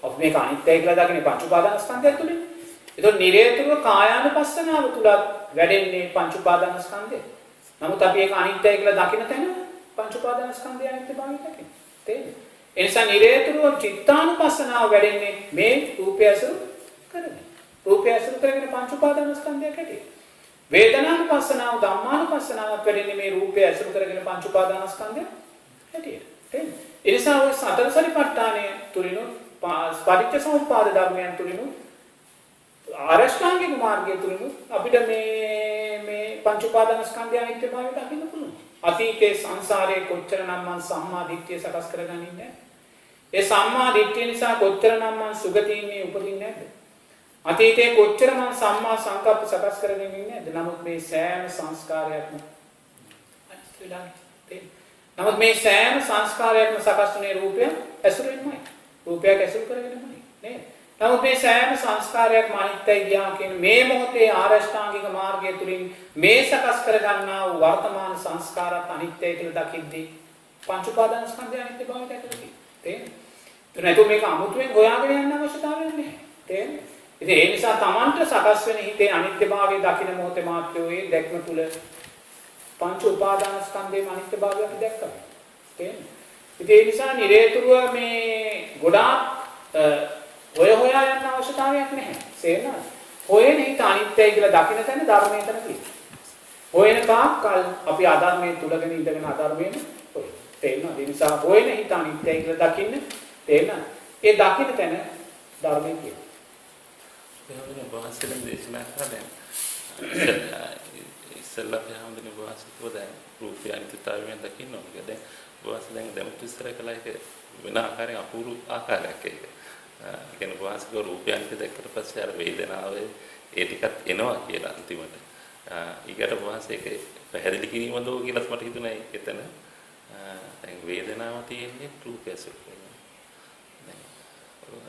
අපි මේක අනිත්‍යයි කියලා දකින්නේ පංච උපාදානස්කන්ධය තුලින්. ඒතකොට නිරේතුරුව කායානුපස්සනාව තුල වැඩෙන්නේ පංච උපාදානස්කන්ධය. නමුත් අපි ඒක අනිත්‍යයි කියලා දකින තැන පංච උපාදානස්කන්ධය අනිත්‍යභාවය දකින්න. තේරෙනවද? ඒ නිසා නිරේතුරුව චිත්තානුපස්සනාව වැඩෙන්නේ මේ රූපය ඇසුරු කරගෙන. රූපය ඇසුරු කරගෙන පංච උපාදානස්කන්ධයක් ඇති. වේදනානුපස්සනාව ධම්මානුපස්සනාව වැඩෙන්නේ මේ රූපය ඇසුරු කරගෙන පංච උපාදානස්කන්ධයක් ඇති. තේරෙනවද? ඒ නිසා ඔය සතර සතිපට්ඨානය තුලිනු පටිච්චසමුප්පාද ධර්මයන් තුලිනු ආරෂ්ඨාංගික මාර්ගය තුලිනු අපිට මේ පංච උපාදානස්කන්ධය අනිත්‍යභාවය දකින්න පුළුවන්. අතීතේ සංසාරයේ කොච්චරනම් මං සම්මා දිට්ඨිය සකස් කරගන්නේ නැහැ. ඒ සම්මා දිට්ඨිය නිසා කොච්චරනම් මං සුගතියින්නේ උපදින්නේ නැද්ද? අතීතේ කොච්චර මං සම්මා සංකප්ප සකස් කරගෙන ඉන්නේ නැද්ද? නමුත් මේ සෑම සංස්කාරයක්ම නමුත් මේ සෑම සංස්කාරයක්ම සකස් වුනේ රූපය ඇසුරින්මයි. රූපයක් ඇසුරු කරගෙනමයි නේද? නමුත් මේ සෑම සංස්කාරයක්ම අනිත්‍යයි ගියා කියන මේ මොහොතේ ආරෂ්ඨාංගික මාර්ගය තුලින් මේ සකස් කර ගන්නා වූ වර්තමාන සංස්කාරات අනිත්‍යයි කියලා දකිද්දී පංච උපාදානස්කන්ධය අනිත්‍යභාවය දැකලා තියෙනවා. තේරෙනවද? මේක අමුතුවෙන් හොයාගෙන යන්න අවශ්‍යතාවයක් නැහැ. තේරෙනවද? ඉතින් ඒ නිසා Tamanට සකස් වෙන හිතේ අනිත්‍යභාවය දකින මොහොතේ මාත්‍රයේ දැක්ම තුල පංච උපාදානස්කන්ධයේ අනිත්‍යභාවය අපි දැක්කා. තේරෙනවද? ඉතින් ඒ නිසා නිරේතුරුව මේ ගොඩාක් හොයා යන්න අවශ්‍යතාවයක් නැහැ. තේරෙනවද? හොයන හිත අනිත්‍යයි කියලා දකින තැන ධර්මයෙන් තමයි. හොයන තාක්කල් අපි අධර්මයේ තුලගෙන ඉඳගෙන අධර්මයෙන් හොයන. තේරෙනවද? ඒ නිසා හොයන හිත අනිත්‍යයි කියලා දකින්න තේරෙනවද? ඒ දකින තැන ධර්මයෙන් කියනවා. එහෙනම් වහන්සේලා දේශනා කරා ඉස්සෙල්ලා හැමදෙන වහන්සේකෝ දැන් රූපය අනිත්‍යතාවයෙන් දකින්න ඕනේ. දැන් වහන්සේ දැන් ඉස්සර කළා ඒක වෙන ආකාරයෙන් අපූර්ව ආකාරයක් ඒක. කියන්නේ වාසික රූපයන්ක දැක්කට පස්සේ අර වේදනාවේ ඒ ටිකත් එනවා කියලා අන්තිමට. ඊකට වාසික ඒක පැහැදිලි කිරීම දෝ කියලා මට හිතුණා ඒකෙතන. දැන් වේදනාව තියෙන්නේ රූපය ඇසුරු කරගෙන.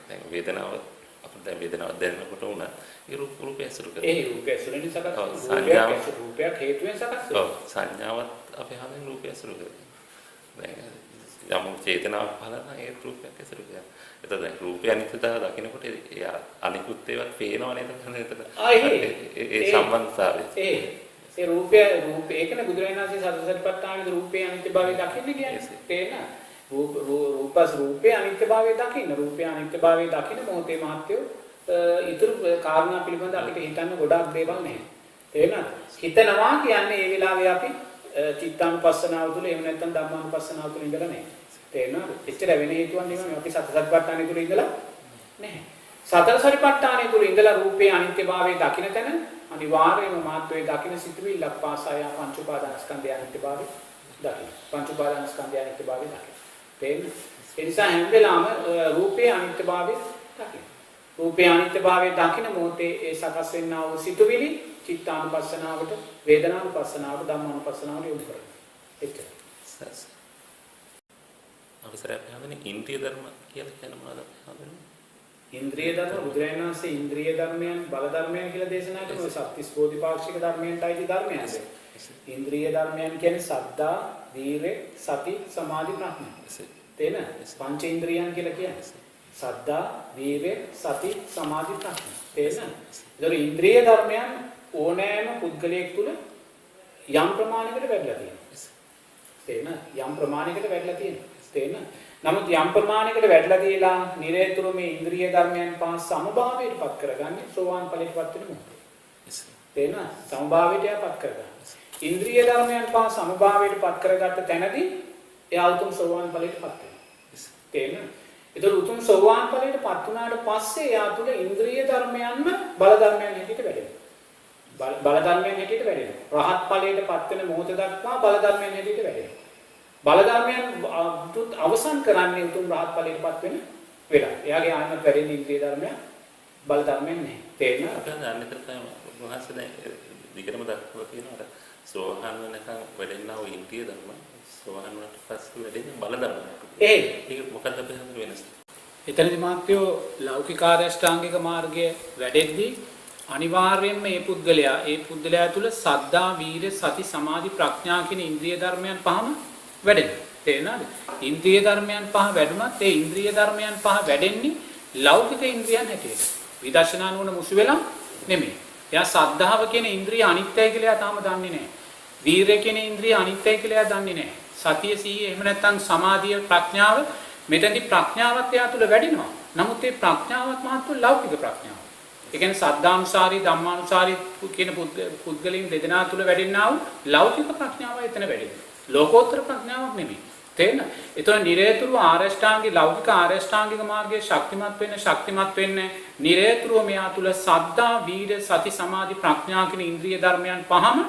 දැන් වේදනාව අපිට දැන් වේදනාව දැනෙනකොට උන ඒ රූපය ඇසුරු කරගෙන. ඒ රූපය ඇසුරුෙන් සකස් රූපයක් හේතුවෙන් සකස් වෙනවා. ඔව් සංඥාවත් අපේ හැමෙන් රූපය ඇසුරු කරගෙන. දැන් යම් චේතනාවක් පහළ නම් ඒ රූපයක් ඇසුරු කරනවා. එතකොට දැන් රූපය අනිත්‍යතාව දකිනකොට ඒ අනිකුත් ඒවාත් පේනව නේද? ඒ සම්බන්ධතාවය. ඒ රූපය ඒකනේ බුදුරජාණන් වහන්සේ සතරසතිපට්ඨානයේ රූපේ අනිත්‍යභාවය දකින්න කියන්නේ. තේරෙනවද? රූපේ අනිත්‍යභාවය දකින්න. රූපේ අනිත්‍යභාවය දකින්න මොහොතේ මහත්යෝ ඊතුරු කාරණා පිළිබඳ අපිට හිතන්න ගොඩාක් දේවල් නැහැ. තේරෙනවද? හිතනවා කියන්නේ ඒ වෙලාවේ අපි චිත්තානුපස්සනාව තුළ එහෙම නැත්නම් ධම්මානුපස්සනාව තුළ ඉඳලා නැහැ. තේරෙනවද? එච්චර වෙන හේතුවක් නෙමෙයි අපි සතරසතිපට්ඨානයේ තුළ ඉඳලා නැහැ. සතරසතිපට්ඨානයේ තුළ ඉඳලා රූපේ අනිත්‍යභාවය දකින්න තැන අනිවාර්යයෙන්ම මාත්‍රයේ දකින්න සිතුවිල්ලක් පාසාය පංච උපාදානස්කන්ධය අනිත්‍යභාවය දකින්න. පංච උපාදානස්කන්ධය අනිත්‍යභාවය දකින්න. තේරෙනවද? ඒ නිසා හැම වෙලාවම රූපේ අනිත්‍යභාවය දකින්න. රූපේ අනිත්‍යභාවය දකින්න මොහොතේ ඒ සකස් වෙන්නා වූ සිතුවිලි චිත්තානුපස්සනාවට, වේදනානුපස්සනාවට, ධම්මානුපස්සනාවට යොමු කරනවා. එච්චරයි. අවසරයක් ගන්න ඉන්ද්‍රිය ධර්ම කියලා කියන මොනවද හඳුනන්නේ? ඉන්ද්‍රිය ධර්ම බුදුරජාණන් වහන්සේ ඉන්ද්‍රිය ධර්මයන් බල ධර්මයන් කියලා දේශනා කරන ඔය සත්‍තිස් බෝධිපාක්ෂික ධර්මයන්ටයි ධර්මයන්. ඉන්ද්‍රිය ධර්මයන් කියන්නේ සද්ධා, වීර්ය, සති, සමාධි, ප්‍රඥා. තේන? පංච ඉන්ද්‍රියන් කියලා කියන්නේ. සද්ධා, වීර්ය, සති, සමාධි, ප්‍රඥා. තේන? ඒතර ඉන්ද්‍රිය ධර්මයන් ඕනෑම පුද්ගලයෙක් තුළ යම් ප්‍රමාණයකට වැඩිලා තියෙනවා. තේන? යම් ප්‍රමාණයකට වැඩිලා තියෙනවා. තේන? නමුත් යම් ප්‍රමාණයකට වැඩිලා තියලා නිරේතුරු මේ ඉන්ද්‍රිය ධර්මයන් පහ සමභාවයටපත් කරගන්නේ සෝවාන් ඵලයටපත් වෙන මොහොතේ. තේන? සමභාවයටපත් කරගන්න. ඉන්ද්‍රිය ධර්මයන් පහ සමභාවයටපත් කරගත්ත තැනදී එයා උතුම් සෝවාන් ඵලයටපත් වෙනවා. තේන? ඒතර උතුම් සෝවාන් ඵලයටපත් වුණාට පස්සේ එයා තුළ ඉන්ද්‍රිය ධර්මයන්ම බල ධර්මයන් හැටියට වැඩෙනවා. බල ධර්මයන් හැටියට වැඩෙනවා. රහත් ඵලයටපත් වෙන මොහොත දක්වා බල ධර්මයන් හැටියට වැඩෙනවා. බල ධර්මයන් අවසන් කරන්නේ උතුම් රහත් ඵලයටපත් වෙන වෙලාව. එයාගේ ආත්ම වැඩෙන ඉන්ද්‍රිය ධර්මයන් බල ධර්මයන් නැහැ. තේරෙනවද? අපෙන් අනිත් තමයි මොහොතේ දැන් විකරම දක්වලා තියෙනවා. සෝහන් වෙනකන් වැඩෙනා වූ ඉන්ද්‍රිය ධර්ම සෝහන් වුණාට පස්සේ වැඩෙන බල ධර්ම. ඒක මොකක්ද අපේ හඳුන වෙනස? එතනදී මාත්‍යෝ ලෞකිකාරෂ්ඨාංගික මාර්ගයේ වැඩෙද්දී අනිවාර්යයෙන්ම මේ පුද්ගලයා තුළ සද්ධා, වීර්ය, සති, සමාධි, ප්‍රඥා කියන ඉන්ද්‍රිය ධර්මයන් පහම වැඩෙනවා. තේරෙනවද? ඉන්ද්‍රිය ධර්මයන් පහ වැඩුණත් ඒ ඉන්ද්‍රිය ධර්මයන් පහ වැඩෙන්නේ ලෞකික ඉන්ද්‍රියන් හැටියට. විදර්ශනා නුවණ මුසු වෙලා නෙමෙයි. එයා සද්ධාව කියන ඉන්ද්‍රිය අනිත්‍යයි කියලා තාම දන්නේ නැහැ. වීර්ය කියන ඉන්ද්‍රිය අනිත්‍යයි කියලා දන්නේ නැහැ. සතිය, සීය, එහෙම නැත්නම් සමාධිය, ප්‍රඥාව මෙතෙන්දි ප්‍රඥාවත් එයා තුළ වැඩෙනවා. නමුත් ඒ ප්‍රඥාවත් මහත්ව ලෞකික ප්‍රඥාව. ඒ කියන්නේ සද්ධානුසාරී, ධම්මානුසාරී කියන පුද්ගලයන් දෙදෙනා තුළ වැඩෙනා වූ ලෞකික ප්‍රඥාව එතන වැඩෙනවා. ලෝකෝත්තර ප්‍රඥාවක් නෙමෙයි. තේරෙනවද? ඒතකොට නිරේතුරු ආරෂ්ඨාංගික ලෞකික ආරෂ්ඨාංගික මාර්ගයේ ශක්තිමත් වෙන්න නිරේතුරුව මෙයා තුල සද්ධා, වීර්ය, සති, සමාධි, ප්‍රඥා කියන ඉන්ද්‍රිය ධර්මයන් පහම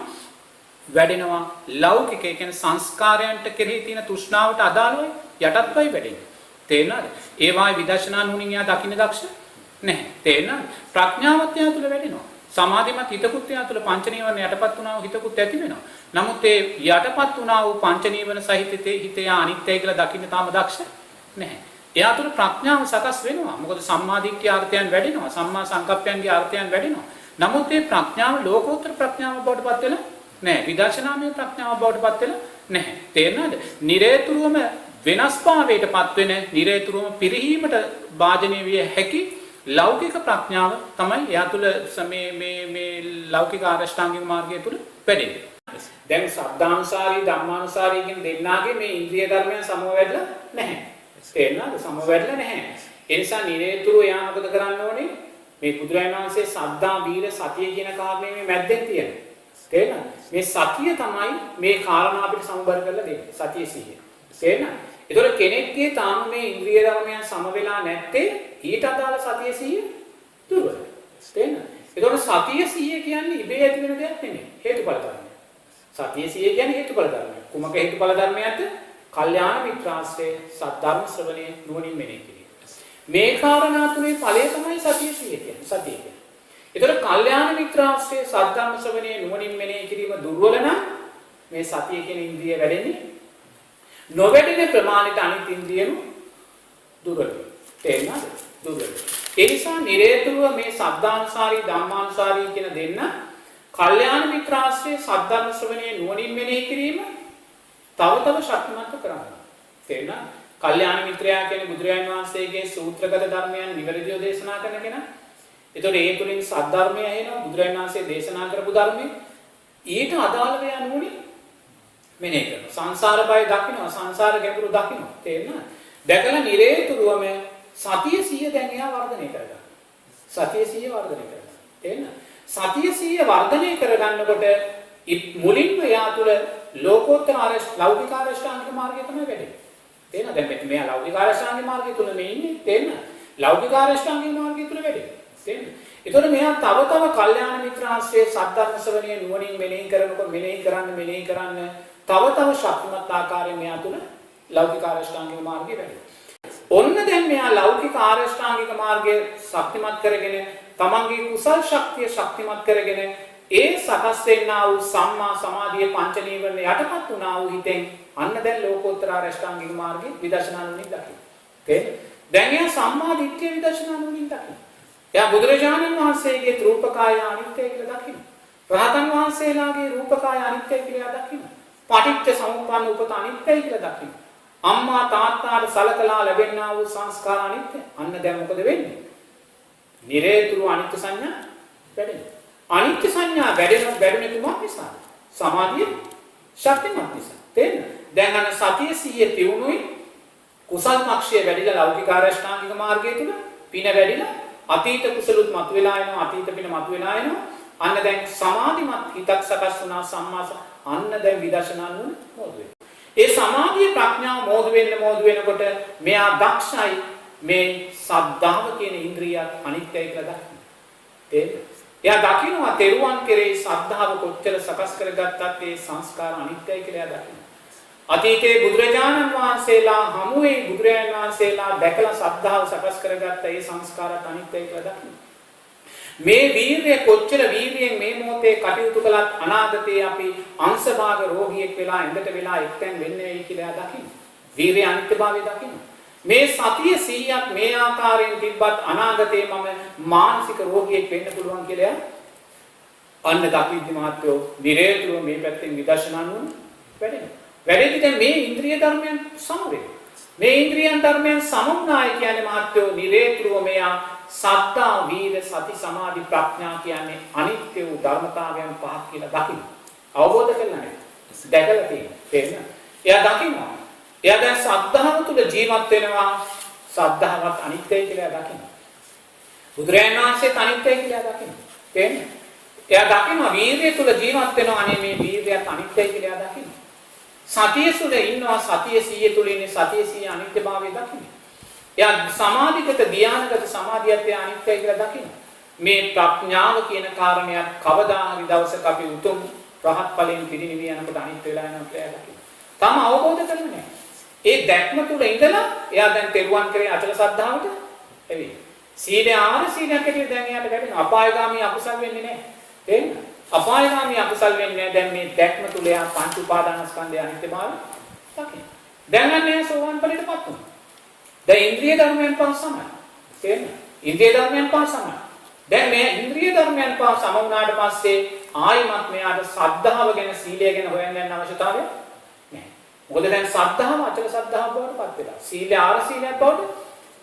වැඩෙනවා. ලෞකික ඒ කියන්නේ සංස්කාරයන්ට කෙරෙහි තියෙන තෘෂ්ණාවට අදාළවයි යටත්වයි වැඩෙන්නේ. තේරෙනවද? ඒවායි විදර්ශනා නුවණින් එයා දකින්න දක්ෂ නැහැ. තේරෙනවද? ප්‍රඥාවත් එයා තුල වැඩෙනවා. සමාධිමත් හිතකුත් එයා තුළ පංච නීවරණ යටපත් වුණා වූ හිතකුත් ඇති වෙනවා. නමුත් ඒ යටපත් වුණා වූ පංච නීවරණ සහිත හිතේ අනිත්‍යයි කියලා දකින්න තාම දක්ෂ නැහැ. එයා තුළ ප්‍රඥාව සකස් වෙනවා. මොකද සම්මාදිට්ඨිය අර්ථයන් වැඩෙනවා. සම්මා සංකප්පයන්ගේ අර්ථයන් වැඩෙනවා. නමුත් ඒ ප්‍රඥාව ලෝකෝත්තර ප්‍රඥාව බවට පත් වෙලා නැහැ. විදර්ශනාමය ප්‍රඥාව බවට පත් වෙලා නැහැ. තේරෙනවද? නිරේතුරුවම වෙනස්භාවයටපත් වෙන නිරේතුරුවම පිරිහීමට භාජනය විය හැකි ලෞකික ප්‍රඥාව තමයි එයා තුළ මේ ලෞකික ආරෂ්ඨාංගික මාර්ගය තුළ වැඩෙන්නේ. දැන් සද්ධානුසාරී, ධම්මානුසාරී කියන දෙන්නාගේ මේ ඉන්ද්‍රිය ධර්මයන් සමව වැඩලා නැහැ. තේරෙනවද? සමව වැඩලා නැහැ. ඒ නිසා නිරේතුරු එයා මොකද කරන්න ඕනේ? මේ බුදුරජාණන් වහන්සේ සද්ධා, වීර්ය, සතිය කියන කාරණේ මේ මැද්දෙන් තියෙනවා. තේරෙනවද? මේ සතිය තමයි මේ කාරණා අපිට සමබර කරලා දෙන්නේ. සතිය සිහිය. තේරෙනවද? ඒතකොට කෙනෙක්ගේ තාම මේ ඉන්ද්‍රිය ධර්මයන් සම වෙලා නැත්තේ ඊට අදාළ සතිය සිහිය දුර්වලයි. තේරෙනවද? ඒතකොට සතිය සිහිය කියන්නේ ඉබේ ඇති වෙන දෙයක් නෙමෙයි. හේතුඵල ධර්මයක්. සතිය සිහිය කියන්නේ හේතුඵල ධර්මයක්. කුමක හේතුඵල ධර්මයක්ද? කල්යාණ මිත්‍රාශ්‍රය, සද්ධර්ම ශ්‍රවණය, නුවණින් මෙනෙහි කිරීම. මේ කාරණා තුනේ ඵලය තමයි සතිය සිහිය කියන්නේ. සතිය කියන්නේ. ඒතකොට කල්යාණ මිත්‍රාශ්‍රය, සද්ධර්ම ශ්‍රවණය, නුවණින් මෙනෙහි කිරීම දුර්වල නම් මේ සතිය කියන ඉන්ද්‍රිය වැඩෙන්නේ නොවැඩෙන ප්‍රමාණයට අනිත් ඉන්ද්‍රියම දුර්වල. තේරුණාද? දුර්වල. ඒ නිසා නිරේතුරුව මේ සද්ධානුසාරී, ධම්මානුසාරී කියන දෙන්න කල්යාණ මිත්‍රාශ්‍රය, සද්ධර්ම ශ්‍රවණයේ නුවණින් මෙනෙහි කිරීම තව ශක්තිමත් කරනවා. තේරුණා? කල්යාණ මිත්‍රයා කියන්නේ බුදුරජාණන් වහන්සේගේ සූත්‍රගත ධර්මයන් නිවැරදිව දේශනා කරන කෙනා. ඒතකොට ඒ තුලින් සද්ධර්මය ඇහෙනවා බුදුරජාණන් වහන්සේ දේශනා කරපු ධර්මයේ ඊට අදාළ වේ යනුනේ මෙනේ කරනවා. සංසාර බය දකින්නවා, සංසාර ගැඹුරු දකින්නවා. තේරුණා? දැකලා නිරේතුරුවම සතිය 100 දැන් එයා වර්ධනය කරගන්නවා. සතිය 100 වර්ධනය කරගන්නවා. තේරුණා? සතිය 100 වර්ධනය කරගන්නකොට මුලින්ම එයා තුළ ලෝකෝත්තර ලෞකික ආරෂ්ඨාංගික මාර්ගය තමයි වැඩෙන්නේ. තේරෙනවද? දැන් මෙයා ලෞකික ආරෂ්ඨාංගික මාර්ගය තුල මේ ඉන්නේ. තේරෙනවද? ලෞකික ආරෂ්ඨාංගික මාර්ගය තුල වැඩෙන්නේ. තේරෙනවද? ඒතකොට මෙයා තව තව කල්යාණ මිත්‍රාශ්‍රයේ සද්ධර්ම ශ්‍රවණයේ නුවණින් මෙනෙහි කරනකොට මෙනෙහි කරන්න තව තව ශක්තිමත් ආකාරයෙන් මෙයා තුල ලෞකික ආරෂ්ඨාංගික මාර්ගය වැඩෙනවා. ඔන්න දැන් මෙයා ලෞකික ආරෂ්ඨාංගික මාර්ගය ශක්තිමත් කරගෙන තමන්ගේ කුසල් ශක්තිය ශක්තිමත් කරගෙන ඒ සකස් වෙන්නා වූ සම්මා සමාධිය පංච නීවරණ යටපත් වුණා වූ හිතෙන් අන්න දැන් ලෝකෝත්තර ආරෂ්ඨාංගික මාර්ගයේ විදර්ශනා නුවණින් දකින්න. තේරෙනවද? දැන් එයා සම්මා දිට්ඨිය විදර්ශනා නුවණින් දකින්න. එයා බුදුරජාණන් වහන්සේගේ රූපකාය අනිත්‍ය කියලා දකින්න. රහතන් වහන්සේලාගේ රූපකාය අනිත්‍ය කියලා දකින්න. පටිච්ච සමුප්පන්න උපත අනිත්‍යයි කියලා දකින්න. අම්මා තාත්තාට සලකලා ලැබෙනා වූ සංස්කාර අනිත්‍ය. අන්න දැන් මොකද වෙන්නේ? නිරේතුරු අනිත්‍ය සංඥා වැඩෙනවා. අනිත්‍ය සංඥා වැඩෙන කුමක් නිසා? සමාධිය ශක්තිමත් නිසා. තේරෙනවද? දැන් අන්න සතිය 100 තියුණුයි කුසල් පක්ෂයේ වැඩිලා ලෞකික ආරෂ්ඨාංගික මාර්ගය තුල පින වැඩිලා අතීත කුසලුත් මතුවලා එනවා අතීත පින මතුවලා එනවා. අන්න දැන් සමාධිමත් හිතක් සකස් වුණා සම්මාස අන්න දැන් විදර්ශනා නුවණ මොහොත වෙනවා. ඒ සමාධිය ප්‍රඥාව මොහොත වෙනකොට මෙයා දක්ෂයි මේ සද්ධාව කියන ඉන්ද්‍රියත් අනිත්‍යයි කියලා දකින්න. තේරෙනවද? එයා දකින්නවා තෙරුවන් කෙරෙහි ශ්‍රද්ධාව කොච්චර සකස් කරගත්තත් ඒ සංස්කාර අනිත්‍යයි කියලා එයා දකිනවා. අතීතයේ බුදුරජාණන් වහන්සේලා හමුවේ බුදුරජාණන් වහන්සේලා දැකලා ශ්‍රද්ධාව සකස් කරගත්ත ඒ සංස්කාරات අනිත්‍යයි කියලා දකිනවා. මේ වීර්යය කොච්චර වීර්යයෙන් මේ මොහොතේ කටයුතු කළත් අනාගතයේ අපි අංශභාග රෝගියෙක් වෙලා ඉඳට වෙලා එක්තෙන් වෙන්නේ වෙයි කියලා එයා දකිනවා. වීර්ය අනිත්‍යභාවය දකිනවා. මේ සතිය 100ක් මේ ආකාරයෙන් තිබ්බත් අනාගතේ මම මානසික රෝගියෙක් වෙන්න පුළුවන් කියලා අන්න දකිද්දි මාත්‍යෝ නිරේතුරුව මේ පැත්තෙන් විදර්ශනා නුවණ වැඩෙනවා. වැඩෙද්දි දැන් මේ ඉන්ද්‍රිය ධර්මයන් සම වෙනවා. මේ ඉන්ද්‍රියන් ධර්මයන් සම වුණායි කියන්නේ මාත්‍යෝ නිරේතුරුව මෙයා සත්තා වීර සති සමාධි ප්‍රඥා කියන්නේ අනිත්‍ය වූ ධර්මතාවයන් පහක් කියලා දකින්න. අවබෝධ කරගන්න. දැකලා තියෙනවා. එයා දකින්නවා. එයා දැන් සද්ධාව තුළ ජීවත් වෙනවා. සද්ධාවත් අනිත්‍යයි කියලා දකින්න. බුදුරජාණන් වහන්සේත් අනිත්‍යයි කියලා දකින්න. තේරෙනවද? එයා දකින්නවා වීර්යය තුළ ජීවත් වෙනවා. අනේ මේ වීර්යයත් අනිත්‍යයි කියලා දකින්න. සතිය තුළ ඉන්නවා. සතිය 100 තුළ ඉන්නේ සතිය 100 අනිත්‍යභාවය දකින්න. එයා සමාධිගත ධානයගත සමාධියත් එයා අනිත්‍යයි කියලා දකින්න. මේ ප්‍රඥාව කියන කාරණයක් කවදා හරි දවසක අපි උතුම් රහත් ඵලයෙන් පිරිනිවි යනකොට අනිත්‍ය වෙලා යනවා කියලා දකින්න. තාම අවබෝධ කරගන්න නැහැ. ඒ දැක්ම තුල ඉඳලා එයා දැන් තෙරුවන් කරේ අචල සද්ධාවට එවි. සීලේ ආර සීලයක් ඇටියට දැන් එයාට වැඩෙනවා. අපායගාමී අකුසල් වෙන්නේ නැහැ. තේරෙනවද? අපායගාමී අකුසල් වෙන්නේ නැහැ. දැන් මේ දැක්ම තුල එයා පංච උපාදානස්කන්ධය අනිත්‍යභාවය දකින්න. දැන් අන්නේ සෝවාන් ඵලයටපත් වුණා. දැන් ඉන්ද්‍රිය ධර්මයන් පහ සමයි. තේරෙනවද? ඉන්ද්‍රිය ධර්මයන් පහ සමයි. දැන් මේ ඉන්ද්‍රිය ධර්මයන් පහ සම වුණාට පස්සේ ආයිමත් මෙයාට සද්ධාව ගැන සීලය ගැන හොයන්න යන අවශ්‍යතාවය නැහැ. මොකද දැන් සද්ධාව අචල සද්ධාව බවට පත් වෙලා. සීලය ආර සීලයක් බවට.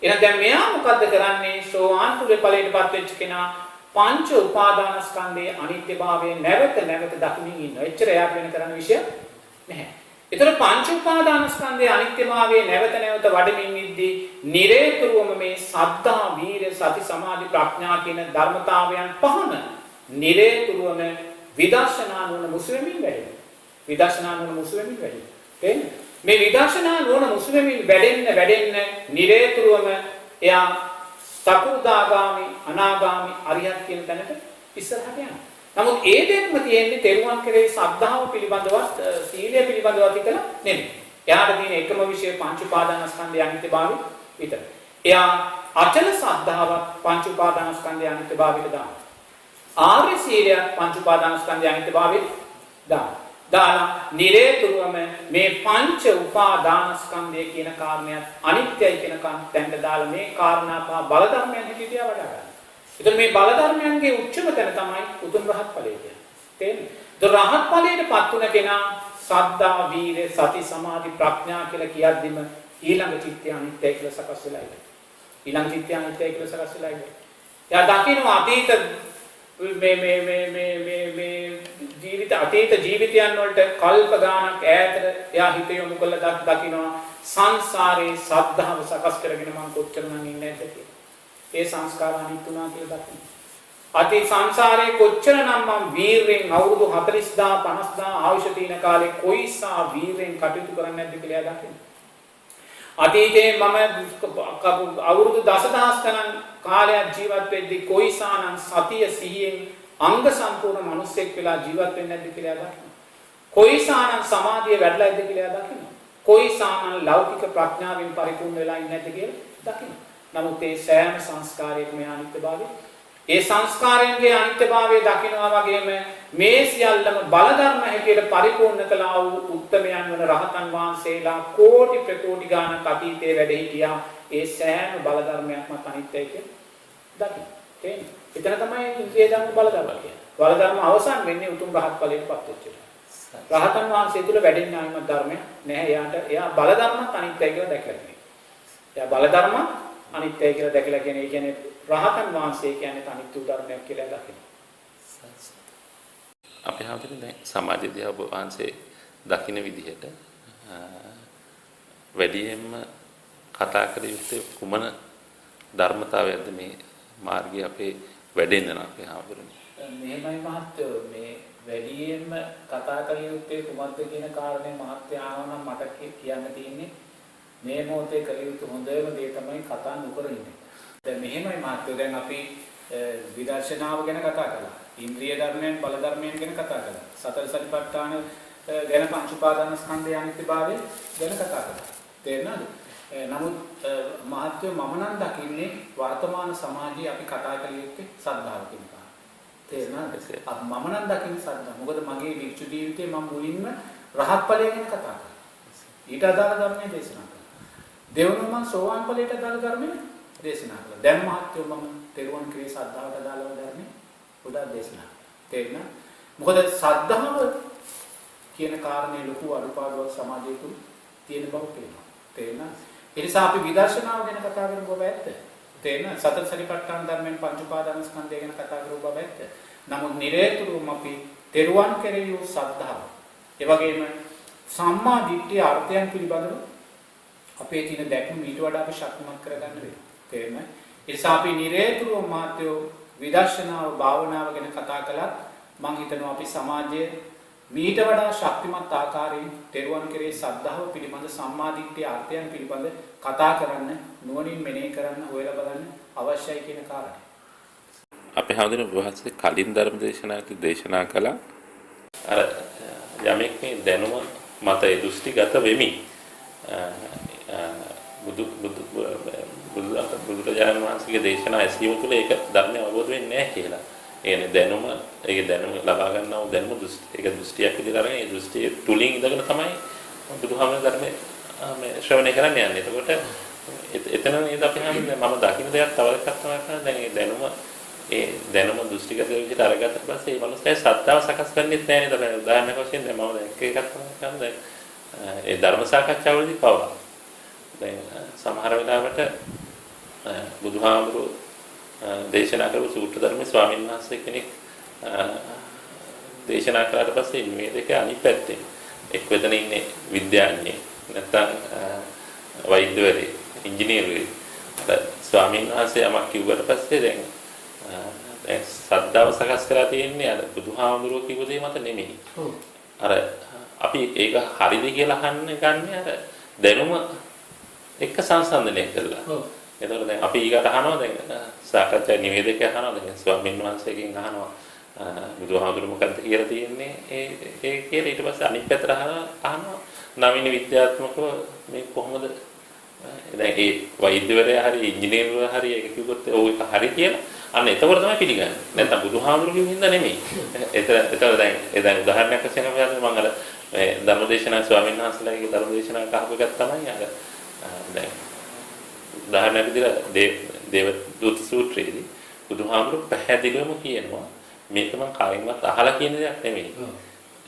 එහෙනම් දැන් මෙයා මොකද්ද කරන්නේ? සෝවාන් ඵලයටපත් වෙච්ච කෙනා පංච උපාදානස්කන්ධයේ අනිත්‍යභාවය නැවත දකිමින් ඉන්නවා. එච්චර එයාට වෙන කරන්න විශේෂ නැහැ. ඒතර පංච උපාදානස්කන්ධයේ අනිත්‍යභාවය නැවත වඩමින් ඉද්දී නිරේතුරුවම මේ සද්ධා වීර්ය සති සමාධි ප්‍රඥා කියන ධර්මතාවයන් පහම නිරේතුරුවම විදර්ශනා නුවණ මුසු වෙමින් වැඩෙනවා. විදර්ශනා නුවණ මුසු වෙමින් වැඩෙනවා. තේරෙනවද? මේ විදර්ශනා නුවණ මුසු වෙමින් වැඩෙන්න නිරේතුරුවම එයා සකුදාගාමි අනාගාමි අරියත් කියන තැනට ඉස්සරහට යනවා. නමුත් ඒ දෙකම තියෙන්නේ තෙරුවන් කෙරෙහි ශ්‍රද්ධාව පිළිබඳවත් සීලය පිළිබඳවත් විතර නෙමෙයි. එයාට තියෙන එකම විශේෂ පංච උපාදානස්කන්ධය අනිත්‍යභාවය විතරයි. එයා අචල ශ්‍රද්ධාවත් පංච උපාදානස්කන්ධය අනිත්‍යභාවයට දානවා. ආර්ය සීලය පංච උපාදානස්කන්ධය අනිත්‍යභාවයට දානවා. දාලා නිරේතුරුවම මේ පංච උපාදානස්කන්ධය කියන කාරණයක් අනිත්‍යයි කියන තැනට දාලා මේ කාරණා පහ බල ධර්මයන් හැටියට වඩා ගන්නවා. එතකොට මේ බල ධර්මයන්ගේ උච්චම තැන තමයි උතුම් රහත් ඵලය කියන්නේ. තේරෙනවද? රහත් ඵලයටපත් වුණ කෙනා සද්ධා, වීර්ය, සති, සමාධි, ප්‍රඥා කියලා කියද්දිම ඊළඟ චිත්තය අනිත්‍යයි කියලා සකස් වෙලා ඉන්නේ. ඊළඟ චිත්තය අනිත්‍යයි කියලා සකස් වෙලා ඉන්නේ. එයා දකින්න අතීත මේ ජීවිත අතීත ජීවිතයන් වලට කල්ප ගානක් ඈතට එයා හිත යොමු කරලා දකින්නවා සංසාරේ සද්ධාව සකස් කරගෙන මම කොච්චරනම් ඉන්නේ නැද්ද කියලා. ඒ සංස්කාර අනිත්‍යුණා කියලා දකින්න. අතී සංසාරේ කොච්චරනම් මම වීරයෙන් අවුරුදු 40000 50000 ආයුෂ තියෙන කාලේ කොයිසා වීරයෙන් කටයුතු කරන්නේ නැද්ද කියලා දකින්න. අතීතේ මම අවුරුදු දසදහස් ගණන් කාලයක් ජීවත් වෙද්දී කොයිසානම් සතිය සිහියෙන් අංග සම්පූර්ණ මිනිසෙක් වෙලා ජීවත් වෙන්නේ නැද්ද කියලා දකින්න. කොයිසානම් සමාධිය වැඩිලාද කියලා දකින්න. කොයිසානම් ලෞකික ප්‍රඥාවෙන් පරිපූර්ණ වෙලා ඉන්නේ නැද්ද කියලා දකින්න. නමුත් ඒ සෑම සංස්කාරයකම අනිත්‍යභාවය, ඒ සංස්කාරයන්ගේ අනිත්‍යභාවය දකිනවා වගේම මේ සියල්ලම බලධර්ම හැටියට පරිපූර්ණ කළා වූ උත්තමයන් වන රහතන් වහන්සේලා කෝටි ප්‍රකෝටි ගානක් අතීතයේ වැඩ හිටියා. ඒ සෑම බලධර්මයක්ම අනිත්‍යයි කියලා දකින්න. තේරෙනවද? එතන තමයි ඉන්ද්‍රිය ධර්ම බලධර්ම කියන්නේ. බලධර්ම අවසන් වෙන්නේ උතුම් රහත් ඵලයටපත් වෙච්ච එක. රහතන් වහන්සේ තුල වැඩෙන්නේ ආයිමත් ධර්මයක් නැහැ. එයා බලධර්මත් අනිත්‍යයි කියලා දැකලා තියෙනවා. එයා බලධර්ම අනිත්‍යයි කියලා දැකලා කියන්නේ රහතන් වහන්සේ කියන්නේ අනිත්‍ය ධර්මයක් කියලා දකින්න. අපි හාමුදුරනේ දැන් සමාජයේදී ඔබ වහන්සේ දකින්න විදිහට වැඩියෙන්ම කතා කර යුත්තේ කුමන ධර්මතාවයක්ද මේ මාර්ගය අපේ වැඩෙන්න නම් අපේ හාමුදුරනේ? මෙහෙමයි මහත්තයෝ, මේ වැඩියෙන්ම කතා කර යුත්තේ කුමක්ද කියන කාරණේ මහත්තයා ආවනම් මට කියන්න තියෙන්නේ මේ මොහොතේ කළ යුතු හොඳම දේ තමයි කතා නොකර ඉන්නේ. දැන් මෙහෙමයි මහත්තයෝ, දැන් අපි විදර්ශනාව ගැන කතා කළා. ඉන්ද්‍රිය ධර්මයන් බල ධර්මයන් ගැන කතා කළා. සතර සතිපට්ඨාන ගැන පංච උපාදාන ස්කන්ධය අනිත්‍යභාවය ගැන කතා කළා. තේරුණාද? නමුත් මහත්වෝ මම නම් දකින්නේ වර්තමාන සමාජයේ අපි කතා කළ යුත්තේ සද්ධාව කියන කාරණා. තේරුණාද? මම නම් දකින්නේ සද්ධා. මොකද මගේ වික්ෂු ජීවිතේ මම මුලින්ම රහත් ඵලය ගැන කතා කළා. ඊට අදාළ ධර්මයේ දේශනා කළා. දෙවනුව මම සෝවාන් ඵලයට අදාළ ධර්මයේ දේශනා කළා. දැන් මහත්වෝ මම තෙරුවන් ක්‍රියේ සද්ධාවට අදාළව ධර්මයේ උදා දේශනා. තේරුණා? මොකද සද්ධාව කියන කාරණේ ලොකු අනුපාඩුවක් සමාජය තුල තියෙන බව පේනවා. තේරුණා? ඒ නිසා අපි විදර්ශනාව ගැන කතා කරන බව ඇත්ත. තේරුණා? සතර සතිපට්ඨාන ධර්මයෙන් පංච උපාදාන ස්කන්ධය ගැන කතා කරන බව ඇත්ත. නමුත් නිරේතුරුවම අපි තෙරුවන් කෙරෙහි වූ සද්ධාව, ඒ වගේම සම්මා දිට්ඨිය අර්ථයන් පිළිබඳව අපේ තියෙන දැක්ම ඊට වඩා අපි ශක්තිමත් කරගන්න වෙනවා. තේරුණා? ඒ නිසා අපි නිරේතුරුවම මාත්‍යෝ විදර්ශනාව භාවනාව ගැන කතා කළා. මම හිතනවා අපි සමාජයේ මීට වඩා ශක්තිමත් ආකාරයෙන් තෙරුවන් කෙරේ සද්ධාව පිළිබඳ සම්මාදිට්ඨිය අර්ථයන් පිළිබඳ කතා කරන්න, නුවණින් මෙනෙහි කරන්න, හොයලා බලන්න අවශ්‍යයි කියන කාරණය. අපේ හඳුනන වහන්සේ කලින් ධර්ම දේශනාවකදී දේශනා කළා අර යමෙක් මේ දැනුම මත ඒ දෘෂ්ටිගත වෙමි බුදුරජාණන් වහන්සේගේ දේශනා ඇසීම තුළ ඒක ධර්මය අවබෝධ වෙන්නේ නැහැ කියලා. ඒ දැනුම ලබා ගන්නා වූ දැනුම ඒක දෘෂ්ටියක් විදිහට අරගෙන ඒ දෘෂ්ටිය තුලින් ඉඳගෙන තමයි බුදුහාමර ධර්මයේ මේ ශ්‍රවණය කරන්න යන්නේ. එතකොට එතන නේද අපි හන්නේ මම දකින්න දෙයක් තව එකක් තමයි කරන්නේ. දැන් ඒ දැනුම දෘෂ්ටිගත විදිහට අරගත්ත පස්සේ මේ මනුස්සයා සත්‍යව සකස් කරන්නේ නැහැ නේද? උදාහරණයක් වශයෙන් දැන් මම දැන් එකක් තමයි කරන්නේ. ඒ ධර්ම සාකච්ඡාවලදී පවා දැන් සමහර වෙලාවට බුදුහාමුදුරුවෝ දේශනා කරපු සූත්‍ර ධර්මයේ ස්වාමීන් වහන්සේ කෙනෙක් දේශනා කළාට පස්සේ මේ දෙක අනිත් පැත්තේ එක් වෙතන ඉන්නේ විද්‍යාඥයෙක් නැත්නම් වෛද්‍යවරයෙක් ඉංජිනේරුවෙක් ස්වාමීන් වහන්සේ යමක් කිව්වට පස්සේ දැන් සද්ධාව සකස් කරලා තියෙන්නේ අර බුදුහාමුදුරුවෝ කිව්ව දේ මත නෙමෙයි. අර අපි ඒක හරිද කියලා අහන්නේ ගන්න අර දැනුම එක්ක සංසන්දනය කරලා. එතකොට දැන් අපි ඊකට අහනවා දැන් සාකච්ඡා නිවේදකය අහනවා දැන් ස්වාමීන් වහන්සේගෙන් අහනවා බුදුහාමුදුරුවෝ මොකද්ද කියලා තියෙන්නේ ඒ කියලා ඊට පස්සේ අනිත් පැත්තට අහනවා නවීන විද්‍යාත්මකව මේ කොහොමද දැන් ඒ වෛද්‍යවරයා හරි ඉංජිනේරුවෝ හරි ඒක කිව්වොත් ඒක හරි කියලා අන්න එතකොට තමයි පිළිගන්නේ. නැත්නම් බුදුහාමුදුරුවෝ කිව්ව හින්දා නෙමෙයි. එතකොට දැන් උදාහරණයක් වශයෙන් අපි මම අර මේ ධර්මදේශනා ස්වාමීන් වහන්සේලාගේ ධර්මදේශනාවක් අහපු එකක් තමයි අර දැන් උදාහරණයක් විදිහට දේවදූත සූත්‍රයේදී බුදුහාමුදුරුවෝ පැහැදිලිවම කියනවා මේක මම කායින්වත් අහලා කියන දෙයක් නෙමෙයි.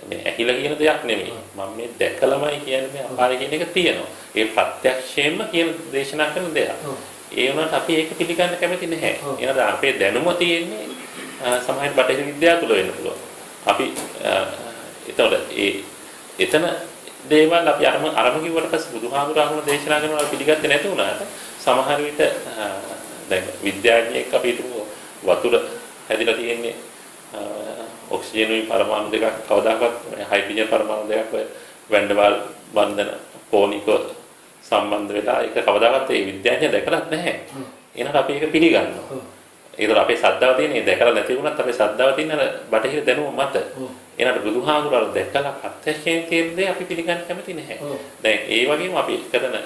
මේ ඇහිලා කියන දෙයක් නෙමෙයි. මම මේ දැකලාමයි කියන්නේ මේ අපාය කියන එක තියෙනවා. ඒ ප්‍රත්‍යක්ෂයෙන්ම කියන දේශනා කරන දෙයක්. ඒ වුණාට අපි ඒක පිළිගන්න කැමති නැහැ. එහෙනම් අපේ දැනුම තියෙන්නේ සමහර බටහිර විද්‍යාව තුළ වෙන්න පුළුවන්. අපි එතකොට එතන දේවල් අපි අරම කිව්වට පස්සේ බුදුහාමුදුරුවෝ දේශනා කරනවා පිළිගත්තේ නැති වුණාට සමහර විට දැන් විද්‍යාඥයෙක් අපි හිතමු වතුර හැදිලා තියෙන්නේ ඔක්සිජන් පරමාණු දෙකක් කවදාකවත් හයිඩ්‍රජන් පරමාණු දෙකක් වැන්ඩවාල් බන්ධන කෝනික සම්බන්ධ වෙලා ඒක කවදාකවත් ඒ විද්‍යාඥයා දැකලත් නැහැ. එහෙනම් අපි ඒක පිළිගන්නවා. ඒතර අපේ ශ්‍රද්ධාව තියෙන්නේ දැකලා නැති වුණත් අපේ ශ්‍රද්ධාව තියෙන අර බටහිර දැනුම මත. එහෙනම් බුදුහාමුදුරුවෝ දැකලා ප්‍රත්‍යක්ෂයෙන් කියන දේ අපි පිළිගන්න කැමති නැහැ. දැන් ඒ වගේම අපි කරන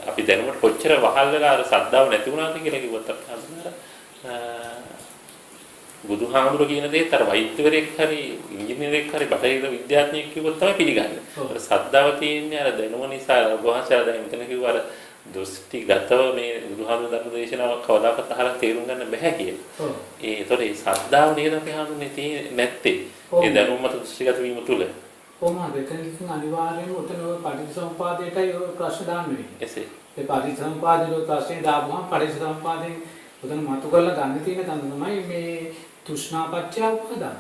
අපි දැනුමට කොච්චර වහල් වෙලා අර ශ්‍රද්ධාව නැති වුණාද කියලා කිව්වොත් අපි බුදුහාමුදුරුවෝ කියන දේත් අර වෛද්‍යවරයෙක් හරි ඉංජිනේරයෙක් හරි බටහිර විද්‍යාඥයෙක් කිව්වොත් තමයි පිළිගන්නේ. අර ශ්‍රද්ධාව තියෙන්නේ අර දැනුම නිසා වහන්සේලා දැන් මෙතන කිව්වා අර දෘෂ්ටිගතව මේ බුදුහාමුදුරුවෝ ධර්ම දේශනාව කවදාකවත් අහලා තේරුම් ගන්න බෑ කියලා. ඒතකොට ඒ ශ්‍රද්ධාව නේද අපි හඳුන්නේ නැත්තේ. ඒ දැනුම මත දෘෂ්ටිගත වීම තුල. කොහොමද එතනකින් අනිවාර්යයෙන්ම උතන ඔය පටිච්චසමුපාදයටයි ඔය ප්‍රශ්න දාන්න වෙන්නේ. එසේ. ඒ පටිච්චසමුපාදේ ප්‍රශ්නේ දාපුවම පටිච්චසමුපාදෙන් උතන මතු කරලා ගන්න තියෙන තැන තමයි මේ තෘෂ්ණාපච්චය උපාදාන.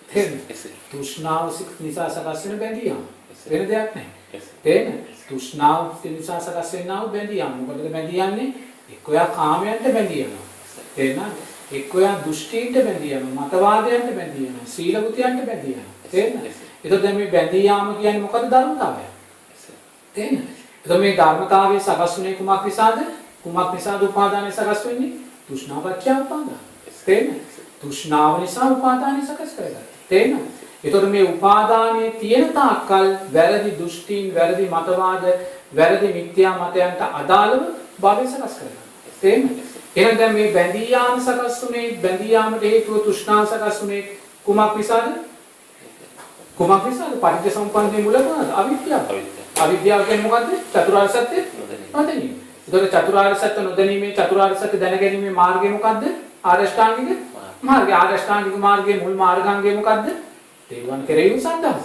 තේරෙනවද? තෘෂ්ණාව නිසා සකස් වෙන බැඳීම. වෙන දෙයක් නැහැ. තේරෙනවද? තෘෂ්ණාව නිසා සකස් වෙනා වූ බැඳීම. මොකටද බැඳියන්නේ? එක්කෝ කාමයන්ට බැඳියනවා. තේරෙනවද? එක්කෝ දෘෂ්ටීන්ට බැඳියනවා. මතවාදයන්ට බැඳියනවා. සීලවෘතියන්ට බැඳියනවා. තේරෙනවද? එතකොට දැන් මේ බැඳී යාම කියන්නේ මොකද ධර්මතාවය? තේරෙනවද? එතකොට මේ ධර්මතාවයේ සකස් වුනේ කුමක් නිසාද? කුමක් නිසාද උපාදානය සකස් වෙන්නේ? තෘෂ්ණාපච්චය උපාදාන. තේරෙනවද? තෘෂ්ණාව නිසා උපාදානය සකස් කරගත්තා. තේරෙනවද? ඒතකොට මේ උපාදානයේ තියෙන තාක්කල් වැරදි දෘෂ්ටීන්, වැරදි මතවාද, වැරදි මිත්‍යා මතයන්ට අදාළව භවය සකස් කරගන්නවා. තේරෙනවද? එහෙනම් දැන් මේ බැඳී යාම සකස් වුනේ, බැඳී යාමට හේතුව තෘෂ්ණාව සකස් වුනේ කුමක් නිසාද? කුමක් නිසාද? පටිච්චසමුප්පන්නයේ මුල මොනවාද? අවිද්‍යාව. අවිද්‍යාව කියන්නේ මොකද්ද? චතුරාර්ය සත්‍ය නොදැනීම. ඒතකොට චතුරාර්ය සත්‍ය නොදැනීමේ චතුරාර්ය සත්‍ය දැනගැනීමේ මාර්ගය මොකද්ද? ආරෂ්ඨාංගික මාර්ගය. ආරෂ්ඨාංගික මාර්ගයේ මුල් මාර්ගාංගය මොකද්ද? තෙරුවන් කෙරෙහි වූ ශ්‍රද්ධාව.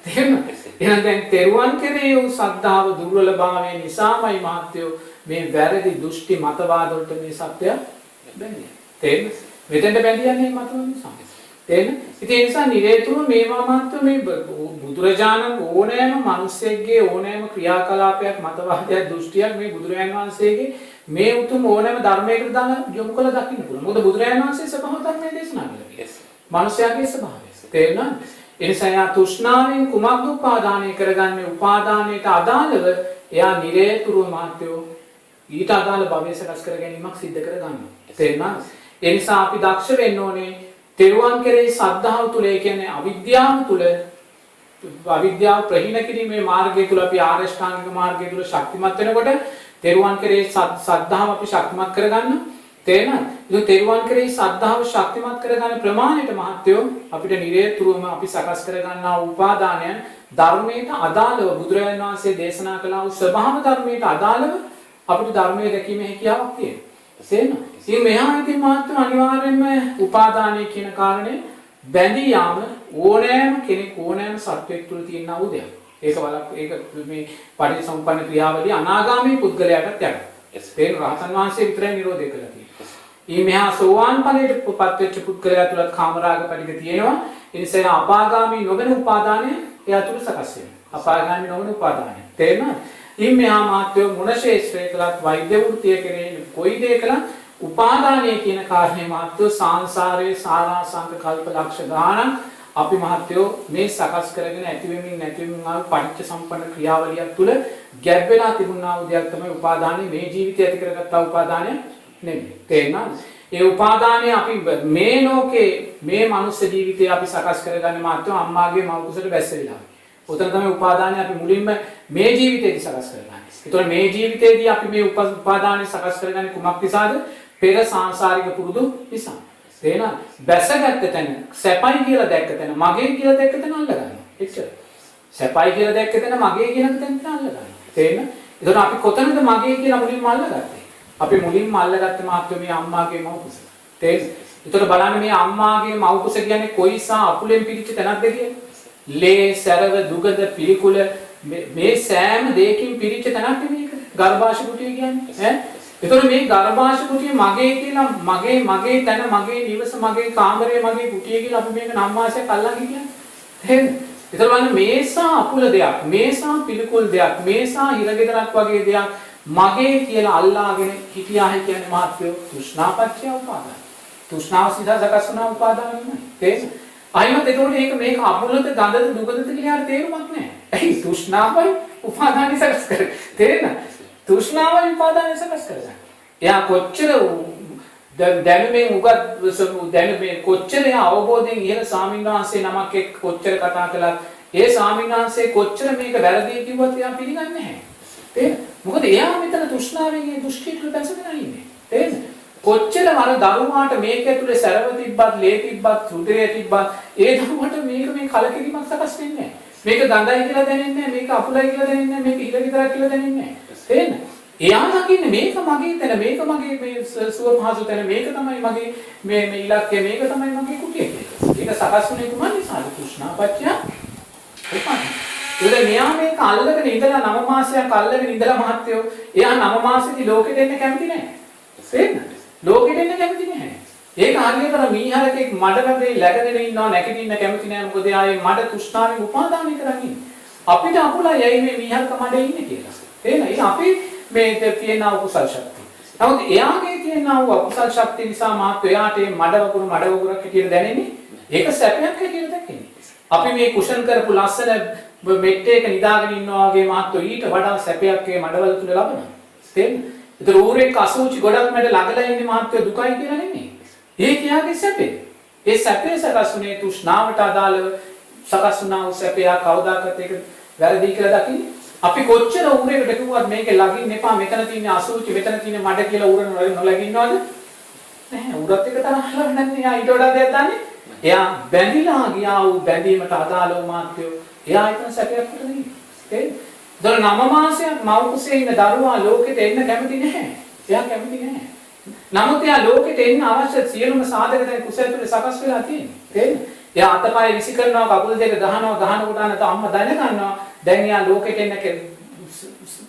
තේරුණාද? එහෙනම් දැන් තෙරුවන් කෙරෙහි වූ ශ්‍රද්ධාව දුර්වලභාවය නිසාමයි මහත්යෝ මේ වැරදි දෘෂ්ටි මතවාද වලට මේ සත්‍ය බැඳිය. තේරෙනවද? මෙතෙන්ට බැඳියන්නේ මතවාද නිසා. තේරෙනවද? ඉතින් ඒ නිසා නිරේතුරු මේවා මහත්යෝ මේ බුදුරජාණන් ඕනෑම මිනිසෙක්ගේ ඕනෑම ක්‍රියාකලාපයක් මතවාදයක් දෘෂ්ටියක් මේ බුදුරජාණන් වහන්සේගේ මේ උතුම් ඕනෑම ධර්මයකට දාලා යොමු කළ දකින්න පුළුවන්. මොකද බුදුරජාණන් වහන්සේ ස්වභාව ධර්මයේ දේශනා කළා. මනුෂ්‍යයාගේ ස්වභාවය. තේරෙනවද? ඒ නිසා යා තෘෂ්ණාවෙන් කුමක්ද උපාදානය කරගන්නේ? උපාදානයට අදාළව එයා නිරේතුරුව මහත්යෝ ඊට අදාළ භවය සකස් කර ගැනීමක් සිද්ධ කර ගන්නවා. තේරෙනවද? ඒ නිසා අපි දක්ෂ වෙන්න ඕනේ තෙරුවන් කෙරෙහි ශ්‍රද්ධාව තුල, ඒ කියන්නේ අවිද්‍යාව තුල, අවිද්‍යාව ප්‍රහීන කිරීමේ මාර්ගය තුල අපි ආරෂ්ඨාංගික මාර්ගය තුල ශක්තිමත් වෙනකොට තෙරුවන් කෙරෙහි ශ්‍රද්ධාව අපි ශක්තිමත් කරගන්නවා. තේරෙනවද? ඒක තෙරුවන් කෙරෙහි ශ්‍රද්ධාව ශක්තිමත් කරගන්න ප්‍රමාණයට මහත්යෝ අපිට නිරේතුරුවම අපි සකස් කරගන්නා උපාදානයන් ධර්මයට අදාළව බුදුරජාණන් වහන්සේ දේශනා කළා වූ ස්වභාව ධර්මයට අදාළව අපිට ධර්මයේ දැකීමේ හැකියාවක් තියෙනවා. තේරෙනවද? ඉතින් මෙහා ඉතින් මහත්යෝ අනිවාර්යයෙන්ම උපාදානය කියන කාරණේ බැඳී යාම ඕනෑම කෙනෙක් ඕනෑම සත්වෙක් තුළ තියෙනා වූ දෙයක්. ඒක මේ පටිච්චසමුප්පන්න ක්‍රියාවලිය අනාගාමී පුද්ගලයාටත් යනවා. තේන රහතන් වහන්සේ විතරයි නිරෝධය කළා තියෙන්නේ. ඊ මෙහා සෝවාන් ඵලයට පත් වෙච්ච පුද්ගලයා තුලත් කාමරාග පරිග තියෙනවා. ඒ නිසා අපාගාමී නොවන උපාදානය එයා තුල සකස් වෙනවා. අපාගාමී නොවන උපාදානය. තේරෙනවද? ඊ මෙහා මාත්‍යෝ මොන ශේෂ්ත්‍රය කළත් වෛද්‍ය වෘත්තිය කෙරේ කොයි දේ කළත් උපාදානය කියන කාරණේ මාත්‍යෝ සංසාරයේ සාරාංශක කල්ප ලක්ෂ ගාණක් අපි මහත්යෝ මේ සකස් කරගෙන ඇති වෙමින් නැති වෙමින් ආව පටිච්ච සම්පන්න ක්‍රියාවලියක් තුල ගැබ් වෙලා තිබුණා වූ දෙයක් තමයි උපාදානය. මේ ජීවිතය ඇති කරගත්තා උපාදානය නෙමෙයි. තේරෙනවද? ඒ උපාදානය අපි මේ ලෝකේ මේ මනුස්ස ජීවිතය අපි සකස් කරගන්නේ මහත්යෝ අම්මාගේ මව කුසට බැස්සෙලා. උතන තමයි උපාදානය අපි මුලින්ම මේ ජීවිතේදී සකස් කරගන්නේ. ඒතකොට මේ ජීවිතේදී අපි මේ උපාදානය සකස් කරගන්නේ කුමක් නිසාද? පෙර සංසාරික පුරුදු නිසා. තේරෙනවද? බැසගත්ත තැන, සැපයි කියලා දැක්ක තැන, මගේ කියලා දැක්ක තැන අල්ල ගන්නවා. එච්චර. සැපයි කියලා දැක්ක තැන, මගේ කියන තැන අල්ල ගන්නවා. තේරෙනවද? ඒතකොට අපි කොතනද මගේ කියලා මුලින්ම අල්ලගත්තේ? අපි මුලින්ම අල්ලගත්තේ මාත්‍ය මේ අම්මාගේ මව කුස. තේරෙනවද? ඒතකොට බලන්න මේ අම්මාගේ මව කුස කියන්නේ කොයිසා අපුලෙන් පිටිච්ච තැනක්ද කියන්නේ? ලේ සැරව දුගඳ පිළිකුල මේ සෑම දෙයකින් පිරිච්ච තැනක් මේක ගර්භාෂ කුටිය කියන්නේ ඈ. ඒතකොට මේ ගර්භාෂ කුටිය මගේ කියලා මගේ තැන මගේ නිවස මගේ කාමරය මගේ කුටිය කියලා අපි මේක නම් වාසයක් අල්ලන් කියන්නේ. එහෙනම් ඒතකොට බලන්න මේසා අපුල දෙයක් මේසා පිළිකුල් දෙයක් මේසා හිරගෙදරක් වගේ දෙයක් මගේ කියලා අල්ලාගෙන හිටියා කියන්නේ මහත්වෝ තෘෂ්ණාපච්චය උපාදාන. තෘෂ්ණාව සිතා සකස් වුණා උපාදාන නෙමෙයි. තේරෙනවද? අයිමත් ඒතකොට මේක අපුලද ගඳද දුගඳද කියලා තේරුමක් නැහැ. ඇයි තෘෂ්ණාවයි උපාදානයි සකස් කරේ. තේරෙනවද? තෘෂ්ණාවයි උපාදානයි සකස් කරගන්න. එයා කොච්චර දැනුමෙන් උගත් දැනුමෙන් කොච්චර අවබෝධයෙන් ඉහළ ස්වාමීන් වහන්සේ නමක් එක්ක කොච්චර කතා කළත් ඒ ස්වාමීන් වහන්සේ කොච්චර මේක වැරදි කිව්වත් එයා පිළිගන්නේ නැහැ. තේරෙනවද? මොකද එයා මෙතන තෘෂ්ණාවෙන් ඒ දෘෂ්ටියට බැසගෙන ඉන්නේ. තේරෙනවද? කොච්චර වර දරුවාට මේක ඇතුලේ සරව තිබ්බත් ලේ තිබ්බත් රුධිරය තිබ්බත් ඒ දරුවාට මේ කලකිරීමක් සකස් වෙන්නේ නැහැ. මේක ගඳයි කියලා දැනෙන්නේ නැහැ. මේක අපුලයි කියලා දැනෙන්නේ නැහැ. මේක හිර විතරක් කියලා දැනෙන්නේ නැහැ. තේරෙනවද? එයා දකින්නේ මේක මගේ තැන මේක මගේ මේ සුව පහසු තැන මේක තමයි මගේ මේ ඉලක්කය මේක තමයි මගේ කුටිය කියලා. ඒක සකස් වුණේ කුමන් නිසාද? තෘෂ්ණාපච්චය උපාදාන. ඒකද මෙයා මේක අල්ලගෙන ඉඳලා 9 මාසයක් අල්ලගෙන ඉඳලා මහත්යෝ එයා 9 මාසෙදි ලෝකෙට එන්න කැමති නැහැ. තේරෙනවද? ලෝකෙට එන්න කැමති නැහැ. ඒක හරියට මීහරකෙක් මඩ වැවේ läගගෙන ඉන්නවා නැගිටින්න කැමති නැහැ. මොකද එයා මඩ තෘෂ්ණාවෙන් උපාදානය කරන්නේ. අපිට අපුලයි ඇයි මේ මීහරක මඩේ ඉන්නේ කියලා. තේරෙනවද? අපි මේ තියෙන අකුසල් ශක්තිය. නමුත් එයාගේ තියෙන අකුසල් ශක්තිය නිසා මාත් එයාට මේ මඩ වගුරක් හැටියට දැනෙන්නේ. ඒක සැපයක් හැටියට දැක්කේ. අපි මේ කුෂන් කරපු ලස්සන මෙට්ටේක නිදාගෙන ඉන්නවා වගේ මාත් ඊට වඩා සැපයක් මේ මඩවල තුල ලබනවා. තේරෙනවද? ඒතර ඌරේක අසුචි ගොඩක් මැද ළඟලා ඉන්නේ මාත් දුකයි කියලා නෙමෙයි. ඒ කියාගේ සැපේ. ඒ සැපේ සකස් වුණේ තෘෂ්ණාවට අදාළව සකස් වුණා වූ සැපේ කවදාකවත් ඒක වැරදි කියලා දකින්නේ. අපි කොච්චර ඌරේකට කිව්වත් මේක ලගින්න එපා මෙතන තියෙන අසුචි මෙතන තියෙන මඩ කියලා ඌර නොලගින්නවද? නැහැ ඌරත් එක තරහලා නැන්නේ. එයා ඊට වඩා දෙයක් දන්නේ. එයා බැඳිලා ගියා වූ බැඳීමට අදාළව මාත්‍යෝ එයා හිතන සැපයක් හිතන්නේ. තේරෙනවද? දොර 9 මාසයක් මව් කුසේ ඉන්න දරුවා ලෝකෙට එන්න කැමති නැහැ. එයා කැමති නැහැ. නමුත් එයා ලෝකෙට එන්න අවශ්‍ය සියලුම සාධක දැන් කුසේ ඇතුලේ සකස් වෙලා තියෙනවා. තේරෙනවද? එයා අතපය විසි කරනවා කකුල් දෙක ගහනකොට නැත්නම් අම්මා දැන ගන්නවා. දැන් එයා ලෝකෙට එන්න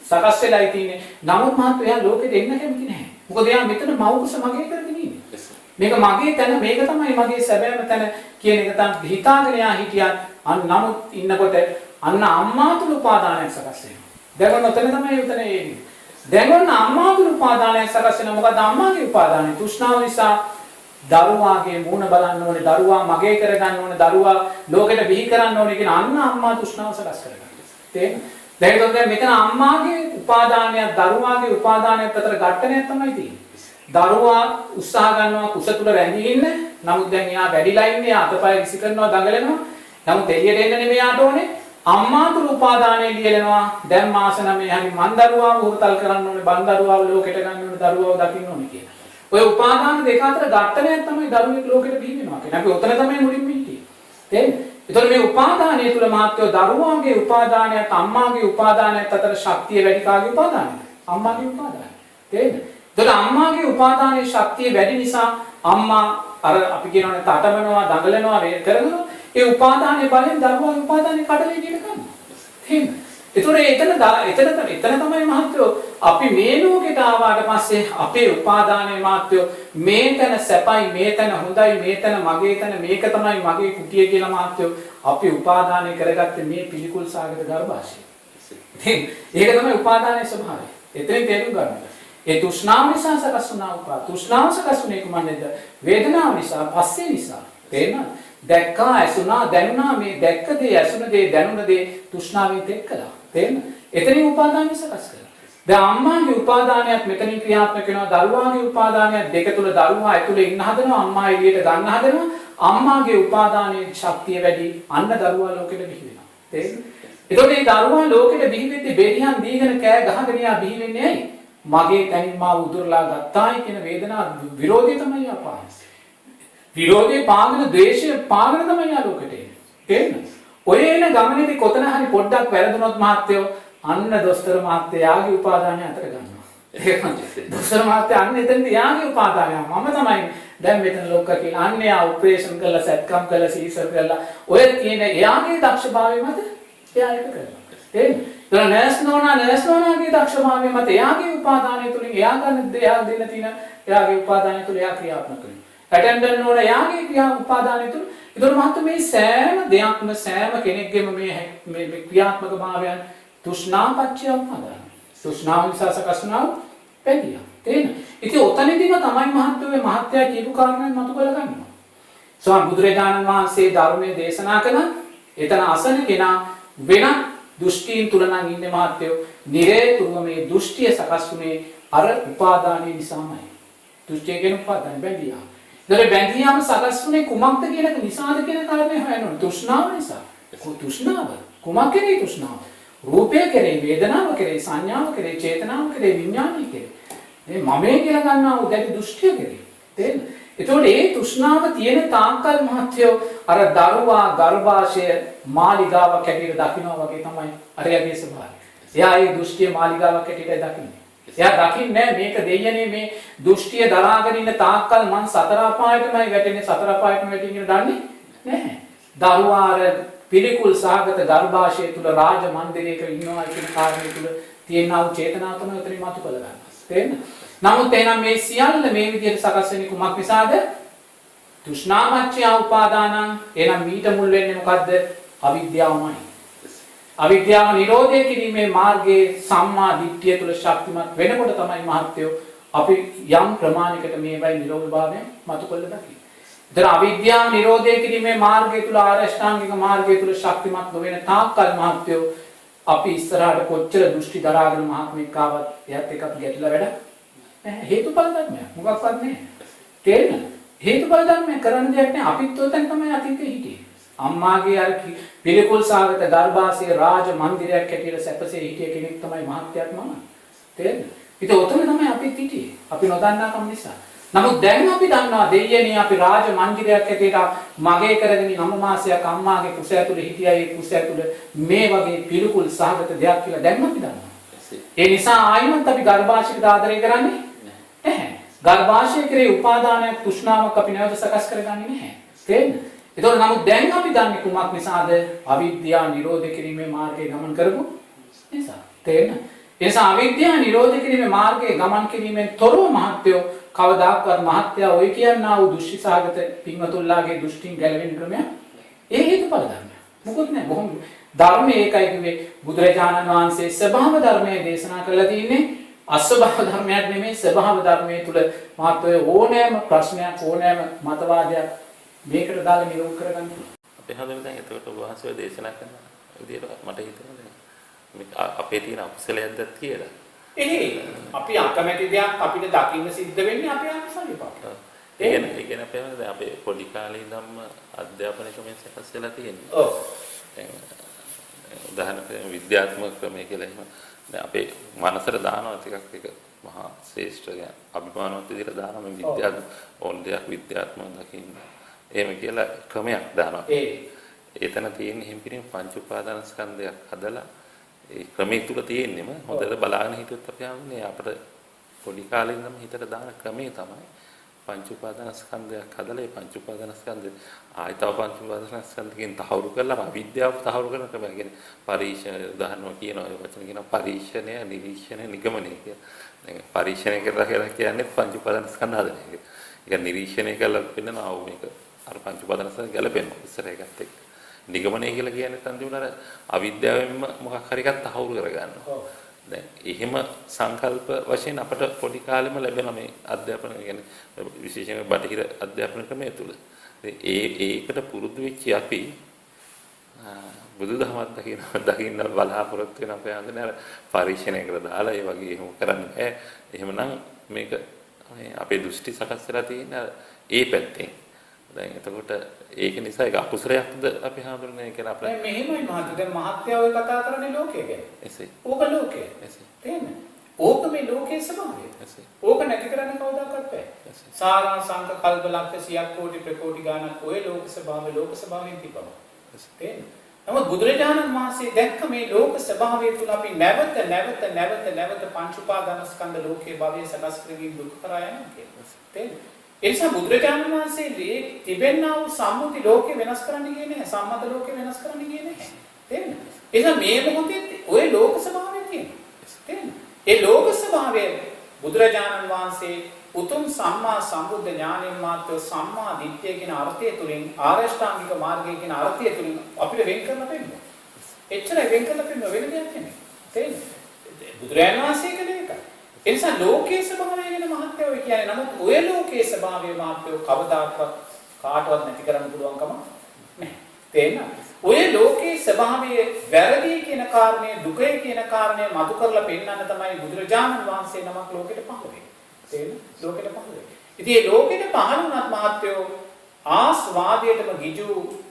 සකස් වෙලායි තියෙන්නේ. නමුත් මහත් එයා ලෝකෙට එන්න කැමති නැහැ. මොකද එයා මෙතන මව් කුස මගේ කරගෙන ඉන්නේ. මේක මගේ තැන මේක තමයි මගේ සැබෑම තැන කියන එක තමයි හිතාගෙන එයා හිටියත් නමුත් ඉන්නකොට අන්න අම්මා තුල උපාදානයක් සකස් වෙනවා. දැන් ඔතන තමයි උතන එන්නේ. දැන් ඔන්න අම්මා තුල උපාදානයක් සකස් වෙනවා. මොකද අම්මාගේ උපාදානය තෘෂ්ණාව නිසා දරුවාගේ මූණ බලන්න ඕනේ, දරුවා මගේ කරගන්න ඕනේ, දරුවා ලෝකෙට බිහි කරන්න ඕනේ කියන අන්න අම්මා තෘෂ්ණාව සකස් කරගන්නවා. තේරෙනවද? දැන් මෙතන අම්මාගේ උපාදානයක් දරුවාගේ උපාදානයක් අතර ඝට්ටනයක් තමයි තියෙන්නේ. දරුවා උත්සාහ ගන්නවා කුස තුල රැඳී ඉන්න. නමුත් දැන් එයා වැඩිලා ඉන්නේ. අතපය විසි කරනවා දඟලනවා. නමුත් එළියට එන්න නෙමෙයි යාට ඕනේ. අම්මා තුල උපාදානය ලියලනවා. දැන් මාස 9 හරි මන් දරුවාව උරුතල් කරන්න ඕනේ. බන් දරුවාව ලෝකෙට ගන්න ඕනේ. දරුවාව දකින්න ඕනේ කියලා. ඔය උපාදාන දෙක අතර ඝට්ටනයක් තමයි දරුවෙක් ලෝකෙට බිහි වෙනවා කියන්නේ. අපි උතන තමයි මුලින්ම හිටියේ. තේරෙනවද? ඒතකොට මේ උපාදානය තුල මහත්වෝ දරුවාගේ උපාදානයත් අම්මාගේ උපාදානයත් අතර ශක්තිය වැඩි කාගේ උපාදානයද? අම්මාගේ උපාදානය. තේරෙනවද? ඒතකොට අම්මාගේ උපාදානයේ ශක්තිය වැඩි නිසා අම්මා අර අපි කියනවානේ තටමනවා දඟලනවා වේ කරනවා. ඒ උපාදානයේ බලෙන් දරුවාගේ උපාදානයේ කඩලේ කියන ගන්නවා. තේරෙනවද? ඒතකොට එතන තමයි මහත්වෝ අපි මේ ලෝකෙට ආවාට පස්සේ අපේ උපාදානයේ මහත්වෝ මේතන සැපයි මේතන හොඳයි මේතන මගේ තන මේක තමයි මගේ කුටිය කියලා මහත්වෝ අපි උපාදානය කරගත්තේ මේ පිළිකුල් සාගත ගර්භාෂය. ඒක තමයි උපාදානයේ ස්වභාවය. එතෙන් තේරුම් ගන්න. ඒ තෘෂ්ණාව නිසා සකස් වුණා තෘෂ්ණාව සකස් වුණේ කොහොමද? වේදනාව නිසා, පස්සේ නිසා. තේරෙනවද? දැක්කා, ඇසුණා, දැනුණා මේ දැක්ක දේ, ඇසුණ දේ, දැනුණ දේ තෘෂ්ණාවෙන් තෙක්කලා. තේරෙනවද? එතනින් උපාදානය සකස් කරනවා. දැන් අම්මාගේ උපාදානයත් මෙතනින් ක්‍රියාත්මක වෙනවා. දරුවාගේ උපාදානයත් දෙක තුල දරුවා ඇතුලේ ඉන්න හදනවා, අම්මා එළියට ගන්න හදනවා. අම්මාගේ උපාදානයේ ශක්තිය වැඩි, අන්න දරුවා ලෝකෙට බිහි වෙනවා. තේරෙනවද? එතකොට මේ දරුවා ලෝකෙට බිහි වෙද්දී බෙරිහන් දීගෙන කෑ ගහගෙන යා බිහි වෙන්නේ ඇයි? මගේ තනින් මා උදුරලා ගත්තායි කියන වේදනාව විරෝධය තමයි අපාය. විරෝධේ පාගන ද්වේෂය පාගන තමයි යා ලෝකෙට එන්නේ. තේරෙනවද? ඔය එන ගමනේදී කොතන හරි පොඩ්ඩක් වැරදුනොත් මහත්තයෝ අන්න දොස්තර මහත්තයාගේ උපාදානය අතර ගන්නවා. තේරෙනවද? දොස්තර මහත්තයා අන්න එතනදී යාගේ උපාදානය මම තමයි දැන් මෙතන ලොක්ක කියලා අන්නේ ඔපරේෂන් කරලා සැත්කම් කරලා සීසර් කරලා ඔය තියෙන එයාගේ දක්ෂභාවය මත එයා ඒක කරනවා. තේරෙනවද? ඒතර නර්ස් නෝනාගේ දක්ෂභාවය මත එයාගේ උපාදානය තුලින් එයා ගන්න දෙයක් දෙන්න තියෙන එයාගේ උපාදානය තුල එයා ක්‍රියාත්මක කරනවා. ඇටෙන්ඩන්ට් නෝනා එයාගේ උපාදානය තුල ඒතර මහත්ම මේ සෑම දෙයක්ම සෑම කෙනෙක්ගේම මේ ක්‍රියාත්මක භාවයන් තෘෂ්ණාපච්චය උපාදාන. තෘෂ්ණාව නිසා සකස් වුණා පැතිය. තේරෙනවද? ඉතින් ඔතනදීම තමයි මහත්ය කියපු කාරණේ මතු කරගන්නවා. ස්වාමි බුදුරජාණන් වහන්සේ ධර්මයේ දේශනා කළා. එතන අසන කෙනා වෙනත් දෘෂ්ටීන් තුල නම් ඉන්නේ මහත්යෝ. නිරේතුරුව මේ දෘෂ්ටිය සකස් වුණේ අර උපාදානය නිසාමයි. දෘෂ්ටිය කියන උපාදාන බැඳියා. ඒතර බැඳියාම සකස් වුණේ කුමක්ද කියන එක නිසාද කියන කාරණේ හොයනවා. තෘෂ්ණාව නිසා. තෘෂ්ණාව. කුමක් කෙරේ තෘෂ්ණාව? රූපය කෙරේ, වේදනාව කෙරේ, සංඥාව කෙරේ, චේතනාව කෙරේ, විඥානය කෙරේ. මේ මමේ කියලා ගන්නා උදැති දෘෂ්ටිය කෙරේ. තේරෙනවද? ඒතකොට මේ තෘෂ්ණාව තියෙන තාක්කල් මහත්යෝ අර දරුවා ගර්භාෂය මාලිගාවක් හැටියට දකිනවා වගේ තමයි අරයාගේ ස්වභාවය. එයා ඒ දෘෂ්ටිය මාලිගාවක් හැටියට දකින්නේ. එයා දකින්නේ මේක දෙයනේ මේ දෘෂ්ටිය දරාගෙන ඉන්න තාක්කල් මං සතර අපායටමයි වැටෙන්නේ සතර අපායටම වැටෙන්නේ දන්නේ නැහැ. දරුවා අර පිළිකුල් සහගත ගර්භාෂය තුල රාජ මන්දිරයක ඉන්නවා කියන කාරණේ තුල තියෙනා වූ චේතනාව තමයි උතරින් මතු කළ ගන්න. තේරෙනවද? නමුත් එහෙනම් මේ සියල්ල මේ විදිහට සකස් වෙන්නේ කුමක් නිසාද? තෘෂ්ණාමච්ඡය උපාදානං. එහෙනම් මීට මුල් වෙන්නේ මොකද්ද? අවිද්‍යාවමයි. අවිද්‍යාව නිරෝධය කිරීමේ මාර්ගයේ සම්මා දිට්ඨිය තුල ශක්තිමත් වෙනකොට තමයි මහත්යෝ අපි යම් ප්‍රමාණයකට මේවයි නිරෝධභාවය මතු කළ දකින්නේ. ඒතර අවිද්‍යාව නිරෝධය කිරීමේ මාර්ගය තුල ආරෂ්ඨාංගික මාර්ගය තුල ශක්තිමත් නොවන තාක්කල් මහත්යෝ අපි ඉස්සරහට කොච්චර දෘෂ්ටි දරාගෙන මහත්මෙක් ආවත් එයත් එක්ක අපි ගැටලා වැඩ නැහැ. හේතුඵල ධර්මයක් මොකක්වත් නැහැ. තේරෙනවද? හේතුඵල ධර්මයක් කරන්න දෙයක් නැහැ. අපිත් උතෙන් තමයි අතීතේ හිටියේ. අම්මාගේ අර පිළිකුල් සාගත ගර්භාෂයේ රාජ මන්දිරයක් හැටියට සැපසේ හිටිය කෙනෙක් තමයි මහත්යත් මම. තේරෙනවද? ඉතින් ඔතන තමයි අපිත් හිටියේ. අපි නොදන්නාකම නිසා. නමුත් දැන් අපි දන්නවා දෙයියනේ අපි රාජ මන්දිරයක් හැටියට මගේ කරගෙන 9 මාසයක් අම්මාගේ කුස ඇතුලේ හිටියා. ඒ කුස ඇතුලේ මේ වගේ පිළිකුල් සහගත දෙයක් කියලා දැන් අපි දන්නවා. ඒ නිසා ආයිමත් අපි ගර්භාෂයට ආදරය කරන්නේ නැහැ. ගර්භාෂය කෙරේ උපාදානයක් තෘෂ්ණාවක් අපි නැවත සකස් කරගන්නේ නැහැ. තේරෙනවද? ඒතකොට නමුත් දැන් අපි දන්නේ කුමක් නිසාද? අවිද්‍යාව නිරෝධ කිරීමේ මාර්ගයේ ගමන් කරමු නිසා. තේරෙනවද? ඒ නිසා අවිද්‍යාව නිරෝධ කිරීමේ මාර්ගයේ ගමන් කිරීමෙන් තොරව මහත්යෝ කවදාකවත් මහත්යා ඔය කියනා වූ දෘෂ්ටි සාගත පින්වතුන්ලාගේ දෘෂ්ටින් ගැලවෙන්න ක්‍රමය ඒ හේතුඵල ධර්මය. මොකොත් නෑ. බොහොම ධර්මයේ ඒකයි කිව්වේ බුදුරජාණන් වහන්සේ ස්වභාව ධර්මයේ දේශනා කරලා තියෙන්නේ අස්වභාව ධර්මයක් නෙමෙයි ස්වභාව ධර්මයේ තුල මහත්වයේ ඕනෑම ප්‍රශ්නයක් ඕනෑම මතවාදයක් මේකට දාලා නිරෝධ කරගන්න පුළුවන්. අපි හඳුනන දැන් එතකොට වහන්සේ දේශනා කරන විදිහට මට හිතෙනවා මේ අපේ තියෙන අකුසලයක්ද කියලා. අපි අකමැති දෙයක් අපිට දකින්න සිද්ධ වෙන්නේ අපේ අකුසල විපාක. ඒ කියන්නේ අපේ දැන් අපේ පොඩි කාලේ ඉඳන්ම අධ්‍යාපන ක්‍රමයෙන් සකස් වෙලා තියෙනවා. ඔව්. දැන් උදාහරණයක් විද්‍යාත්මක ක්‍රමය කියලා එහෙම දැන් අපේ මනසට දානවා ටිකක් එක මහා ශ්‍රේෂ්ඨ අභිමානවත් විදිහට දානවා මේ විද්‍යාත්මක ඕන දෙයක් විද්‍යාත්මක දකින්න. එහෙම කියලා ක්‍රමයක් දානවා. එතන තියෙන හිම්පිරින් පංච උපාදාන ස්කන්ධයක් හදලා ඒ ක්‍රමයේ තුල තියෙන්නේම හොඳට බලාගෙන හිටියොත් අපි හන්නේ අපිට පොඩි කාලේ ඉඳන්ම හිතට දාන ක්‍රමේ තමයි පංච උපාදාන ස්කන්ධයක් හදලා ඒ පංච උපාදාන ස්කන්ධ ආයතව පංච උපාදාන ස්කන්ධකින් තහවුරු කරලා අවිද්‍යාව තහවුරු කරන ක්‍රමය කියන්නේ පරීක්ෂණ උදාහරණ කියනවා ඒ වචන කියනවා පරීක්ෂණය නිරීක්ෂණය නිගමනය කියලා. දැන් පරීක්ෂණය කරලා කියන්නේ පංච උපාදාන ස්කන්ධ හදන එක. ඒක නිරීක්ෂණය කළා වෙනවා මේක අර පංච උපාදාන ස්කන්ධ ගැලපෙනවා ඉස්සර එකත් එක්ක. නිගමනය කියලා කියන්නේ තන්දිමුන අර අවිද්‍යාවෙන්ම මොකක් හරි එකක් තහවුරු කරගන්නවා. දැන් එහෙම සංකල්ප වශයෙන් අපට පොඩි කාලෙම ලැබෙන මේ අධ්‍යාපන කියන්නේ විශේෂයෙන්ම බටහිර අධ්‍යාපන ක්‍රමය තුල. ඒකට පුරුදු වෙච්ච අපි බුදුදහමත් දකින්න බලාපොරොත්තු වෙන අපේ අඳින අර පරීක්ෂණයකට දාලා ඒ වගේ එහෙම කරන්න බෑ. එහෙමනම් මේක අපේ දෘෂ්ටි සකස් වෙලා තියෙන ඒ පැත්තෙන්. දැන් එතකොට ඒක නිසා ඒක අකුසලයක්ද අපි හඳුනන්නේ කියලා අපිට. දැන් මෙහෙමයි මහත්තයා. දැන් මහත්තයා ඔය කතා කරන්නේ ලෝකය ගැන. එසේ. ඕක ලෝකය. එසේ. තේරෙනවද? ඕක මේ ලෝකයේ ස්වභාවය. එසේ. ඕක නැති කරන්න කවදාකවත් බෑ. එසේ. සාරා සංක කල්ප ලක්ෂ 100ක් කෝටි ප්‍රකෝටි ගානක් ඔය ලෝක ස්වභාවයෙන් තිබව. එසේ. තේරෙනවද? නමුත් බුදුරජාණන් වහන්සේ දැක්ක මේ ලෝක ස්වභාවය තුල අපි නැවත පංච උපාදාන ස්කන්ධ ලෝකයේ භවයේ සකස් කරගෙන දුක් කරා යනවා කියලා. තේරෙනවද? ඒ නිසා බුදුරජාණන් වහන්සේ තිබෙනා වූ සම්මුති ලෝකේ වෙනස් කරන්න ගියේ නැහැ. සම්මත ලෝකේ වෙනස් කරන්න ගියේ නැහැ. තේරෙනවද? ඒ නිසා මේ මොහොතේ ওই ලෝක ස්වභාවය තියෙනවා. තේරෙනවද? ඒ ලෝක ස්වභාවය බුදුරජාණන් වහන්සේ උතුම් සම්මා සම්බුද්ධ ඥානයෙන් මාත්‍ය සම්මා දිට්ඨිය කියන අර්ථය තුලින් ආරෂ්ඨාංගික මාර්ගය කියන අර්ථය තුලින් අපිට වෙන් කරලා පෙන්නනවා. එච්චරයි වෙන් කරලා පෙන්නන වෙන දෙයක් නෙමෙයි. තේරෙනවද? බුදුරජාණන් වහන්සේ කියන්නේ ඒකයි. ඒ නිසා ලෝකයේ ස්වභාවය ගැන මහත්යෝ කියන්නේ නමුත් ඔය ලෝකයේ ස්වභාවය මහත්යෝ කවදාකවත් කාටවත් නැති කරන්න පුළුවන් කම නැහැ. තේරෙනවද? ඔය ලෝකයේ ස්වභාවය වැරදි කියන කාරණය දුකයි කියන කාරණය මතු කරලා පෙන්වන්න තමයි බුදුරජාණන් වහන්සේ නමක් ලෝකෙට පහළ වෙන්නේ. තේරෙනවද? ලෝකෙට පහළ වෙන්නේ. ඉතින් මේ ලෝකෙට පහළ වුණත් මහත්යෝ ආස්වාදයටම ගිජු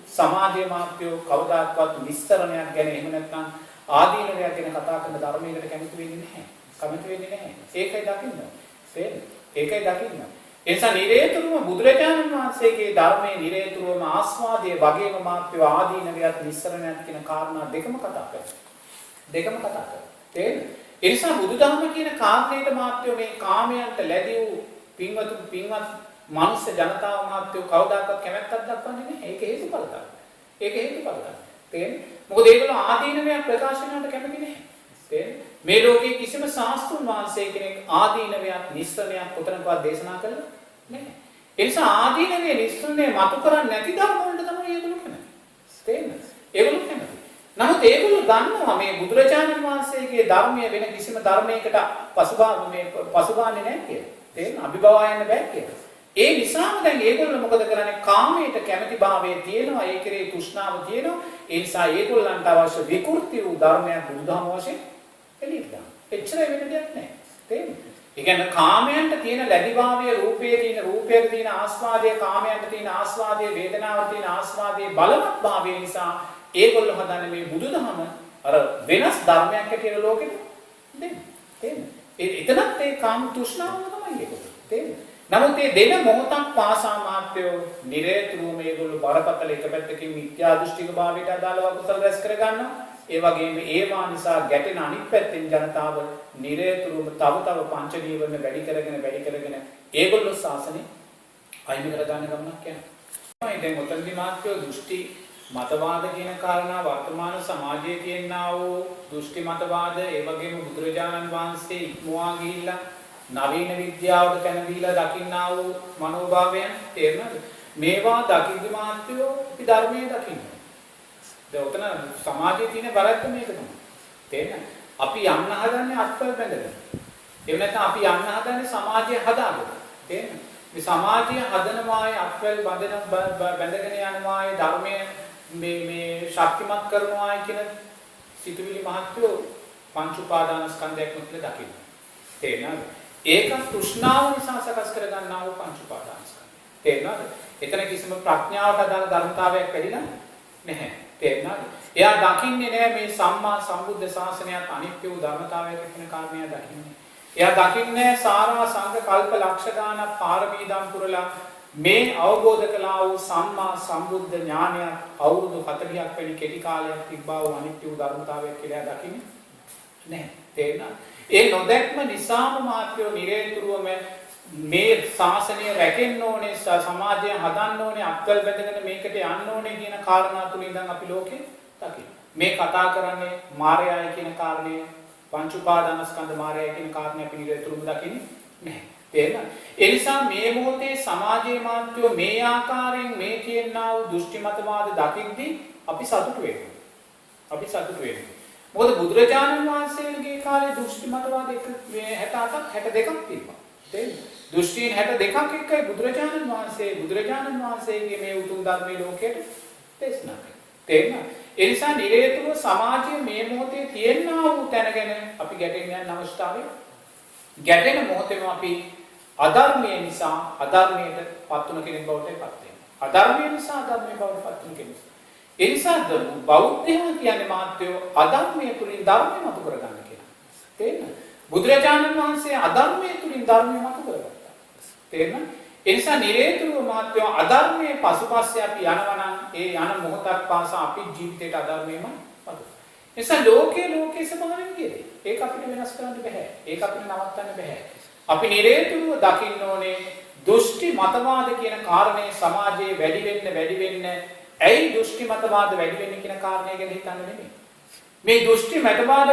සමාධිය මහත්යෝ කවදාකවත් විස්තරණයක් ගැන එහෙම නැත්නම් ආදීනවයක් ගැන කතා කරන ධර්මයකට කැමති වෙන්නේ නැහැ. කැමති වෙන්නේ නැහැ. ඒකයි දකින්න. තේරෙනවද? ඒකයි දකින්න. ඒ නිසා නිරේතුරුම බුදුරජාණන් වහන්සේගේ ධර්මයේ නිරේතුරුම ආස්වාදයේ වගේම මාත්‍ය ආදීනවයක් නිස්සරණයක් කියන කාරණා දෙකම කතා කරනවා. දෙකම කතා කරනවා. තේරෙනවද? ඒ නිසා බුදුදහම කියන කාර්යයට මාත්‍ය මේ කාමයන්ට ලැබී වූ පින්වත් මනුෂ්‍ය ජනතාව මාත්‍ය කවදාකවත් කැමැත්තක් දක්වන්නේ නැහැ. ඒක හේතුඵල ධර්ම. ඒක හේතුඵල ධර්ම. තේරෙනවද? මොකද ඒගොල්ලෝ ආදීනවයක් ප්‍රකාශනයට කැමති නැහැ. තේරෙනවද? මේ ලෝකයේ කිසිම ශාස්ත්‍රුන් වහන්සේ කෙනෙක් ආදීනවයක් නිස්සරණයක් කොතනකවත් දේශනා කළා නැහැ. ඒ නිසා ආදීනවේ නිස්සරණය මතු කරන්නේ නැති ධර්ම වලට තමයි ඒගොල්ලෝ කැමති. තේරෙනවද? ඒගොල්ලෝ කැමති. නමුත් ඒගොල්ලෝ දන්නවා මේ බුදුරජාණන් වහන්සේගේ ධර්මයේ වෙන කිසිම ධර්මයකට පසුබාන්නේ නැහැ කියලා. තේරෙනවද? අභිභවායන්න බෑ කියලා. ඒ නිසාම දැන් ඒගොල්ලෝ මොකද කරන්නේ? කාමයට කැමැති භාවයේ තියෙනවා, ඒ කෙරේ තෘෂ්ණාව තියෙනවා. ඒ නිසා ඒගොල්ලන්ට අවශ්‍ය විකෘති වූ ධර්මයක් බුදුදහම වශයෙන් එළියට දාන්න. එච්චරයි වෙන දෙයක් නැහැ. තේරෙනවද? ඒ කියන්නේ කාමයන්ට තියෙන ලැබිභාවය, රූපයේ තියෙන රූපයේ තියෙන ආස්වාදය, කාමයන්ට තියෙන ආස්වාදය, වේදනාවට තියෙන ආස්වාදයේ බලවත් භාවය නිසා ඒගොල්ලෝ හදන්නේ මේ බුදුදහම අර වෙනස් ධර්මයක් හැටියට ලෝකෙට දෙන්න. තේරෙනවද? එතනත් ඒ කාම තෘෂ්ණාව තමයි ඒකෝ. තේරෙනවද? නමුත් මේ දෙන මොහොතක් පාසා මාත්‍යෝ නිරේතුරුම මේගොල්ලෝ බරපතල එක පැත්තකින් මිත්‍යා දෘෂ්ටික භාවයට අදාළව කුසල රැස් කර ගන්නවා. ඒ වගේම ඒවා නිසා ගැටෙන අනිත් පැත්තෙන් ජනතාව නිරේතුරුම තව පංච නීවරණ වැඩි කරගෙන ඒගොල්ලෝ ශාසනය අයින් කර ගන්න ගමනක් යනවා. දැන් ඔතනදී මාත්‍යෝ දෘෂ්ටි මතවාද කියන කාරණා වර්තමාන සමාජයේ තියෙනා වූ දෘෂ්ටි මතවාද ඒ වගේම බුදුරජාණන් වහන්සේ ඉක්මවා ගිහිල්ලා නවීන විද්‍යාවට තැන දීලා දකින්නා වූ මනෝභාවයන් තේරෙනවද? මේවා දකිද්දි මාත්‍යෝ අපි ධර්මයේ දකින්න. දැන් උතන සමාජයේ තියෙන වැරද්ද මේක තමයි. තේරෙනවද? අපි යන්න හදන්නේ අත්පල් බැඳගෙන. එහෙම නැත්නම් අපි යන්න හදන්නේ සමාජය හදාගෙන. තේරෙනවද? මේ සමාජය හදනවායේ අත්පල් බැඳගෙන යනවායේ ධර්මයේ මේ ශක්තිමත් කරනවායි කියන සිතුවිලි මහත්වෝ පංච උපාදානස්කන්ධයක් මුත්‍ල දකින්න. තේරෙනවද? ඒක තෘෂ්ණාව නිසා සකස් කර ගන්නා වූ පංච උපාදානස්කන්ධය. තේරෙනවද? එතන කිසිම ප්‍රඥාවට අදාළ ධර්මතාවයක් වැඩිලා නැහැ. තේරෙනවද? එයා දකින්නේ නැහැ මේ සම්මා සම්බුද්ධ ශාසනයත් අනිත්‍ය වූ ධර්මතාවයක් කියන කාරණය දකින්නේ. එයා දකින්නේ සාරා සංඝ කල්ප ලක්ෂ ගානක් පාරමී දම් පුරලා මේ අවබෝධ කළා වූ සම්මා සම්බුද්ධ ඥානය අවුරුදු 40ක් වැනි කෙටි කාලයක් තිබ්බා වූ අනිත්‍ය වූ ධර්මතාවයක් කියලා දකින්නේ නැහැ. තේරෙනවද? ඒ නොදැක්ම නිසාම මාත්‍යෝ නිරේතුරුවම මේ ශාසනය රැකෙන්න ඕනේ, සමාජය හදන්න ඕනේ, අත්වල බැඳගෙන මේකට යන්න ඕනේ කියන කාරණා තුලින් ඉඳන් අපි ලෝකේ දකින්න. මේ කතා කරන්නේ මායයයි කියන කාරණය, පංච උපාදානස්කන්ධ මායයයි කියන කාරණේ අපි නිරේතුරුවම දකින්නේ නැහැ. තේරෙනවද? ඒ නිසා මේ මොහොතේ සමාජයේ මාත්‍යෝ මේ ආකාරයෙන් මේ කියනා වූ දෘෂ්ටි මතවාද දකිද්දී අපි සතුටු වෙනවා. අපි සතුටු වෙනවා. මොකද බුදුරජාණන් වහන්සේගේ කාලේ දෘෂ්ටි මතවාද 68ක් 62ක් තිබ්බා. තේරෙනවද? දෘෂ්ටීන් 62ක් එක්කයි බුදුරජාණන් වහන්සේගේ මේ උතුම් ධර්මයේ ලෝකයට දේශනා කළේ. තේරෙනවද? ඒ නිසා නිරේතුව සමාජයේ මේ මොහොතේ තියෙනා වූ තැන ගැන අපි ගැටෙන්න යන අවස්ථාවේ ගැටෙන මොහොතේම අපි අධර්මයේ නිසා අධර්මයට පත් වුණ කෙනෙක් බවට පත් වෙනවා. අධර්මයේ නිසා අධර්මයේ බවට පත් වුණ කෙනෙක්. ඒ නිසා බෞද්ධයෝ කියන්නේ මාත්‍යෝ අධර්මයේ තුලින් ධර්මය මතු කරගන්න කියලා. තේරෙනවද? බුදුරජාණන් වහන්සේ අධර්මයේ තුලින් ධර්මය මතු කරගත්තා. තේරෙනවද? ඒ නිසා නිරේතුරුව මාත්‍යෝ අධර්මයේ පසුපස්සේ අපි යනවා නම් ඒ යන මොහොතක් පාසා අපි ජීවිතේට අධර්මයම මතු. ඒ නිසා ලෝකයේ ස්වභාවයෙන් කියන්නේ. ඒක අපිට වෙනස් කරන්න බෑ. ඒක අපිට නවත්තන්න බෑ. අපි නිරේතුරුව දකින්න ඕනේ දෘෂ්ටි මතවාද කියන කාරණේ සමාජයේ වැඩි වෙන්න ඇයි දෘෂ්ටි මතවාද වැඩි වෙන්නේ කියන කාරණේ ගැන හිතන්න නෙමෙයි. මේ දෘෂ්ටි මතවාද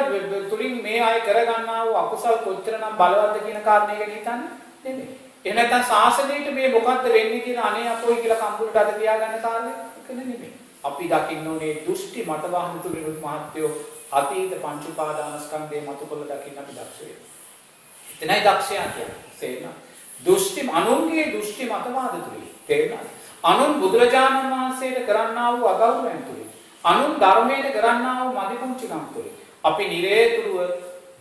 තුලින් මේ අය කරගන්නා වූ අකුසල් කොච්චරනම් බලවත්ද කියන කාරණේ ගැන හිතන්න නෙමෙයි. එහෙම නැත්නම් සාසනයට මේ මොකද්ද වෙන්නේ කියලා අනේ අපෝයි කියලා කම්පුලට අද තියාගන්න කාරණේ නෙමෙයි. අපි දකින්න ඕනේ දෘෂ්ටි මතවාද තුලින් මහත්යෝ අතීත පංච උපාදානස්කන්ධේ මතු කොල්ල දකින්න අපි දක්ෂ වෙනවා. එතනයි දක්ෂයා කියන්නේ. තේරෙනවද? දෘෂ්ටි අනුන්ගේ දෘෂ්ටි මතවාද තුලින් තේරෙනවද? අනුන් බුදුරජාණන් වහන්සේට කරන්නා වූ අගෞරවයන් තුලින් අනුන් ධර්මයට කරන්නා වූ මදිපුංචිකම් තුලින් අපි නිරේතුරුව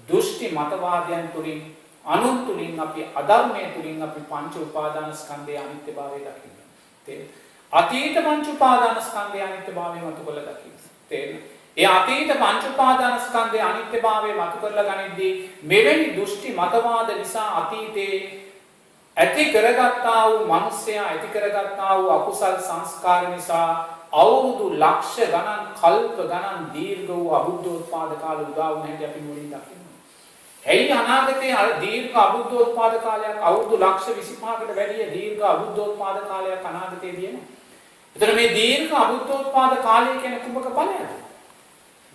දෘෂ්ටි මතවාදයන් තුලින් අනුන් තුලින් අපි අධර්මයේ තුලින් අපි පංච උපාදානස්කන්ධයේ අනිත්‍යභාවය දකින්න. තේරෙනවද? අතීත පංච උපාදානස්කන්ධයේ අනිත්‍යභාවය මතු කොල්ල දකින්න. තේරෙනවද? ඒ අතීත පංච උපාදානස්කන්ධයේ අනිත්‍යභාවය මතු කරලා ගනිද්දී මෙවැනි දෘෂ්ටි මතවාද නිසා අතීතේ ඇති කරගත්තා වූ මිනිසයා ඇති කරගත්තා වූ අකුසල් සංස්කාර නිසා අවුරුදු ලක්ෂ ගණන් කල්ප ගණන් දීර්ඝ වූ අබුද්ධෝත්පාද කාල උදා වුණ හැටි අපි මුලින් දකිනවා. එයි අනාගතයේ දීර්ඝ අබුද්ධෝත්පාද කාලයක් අවුරුදු ලක්ෂ 25කට වැඩිය දීර්ඝ අබුද්ධෝත්පාද කාලයක් අනාගතයේ තියෙනවා. එතන මේ දීර්ඝ අබුද්ධෝත්පාද කාලය කියන්නේ කුමක ඵලයක්ද?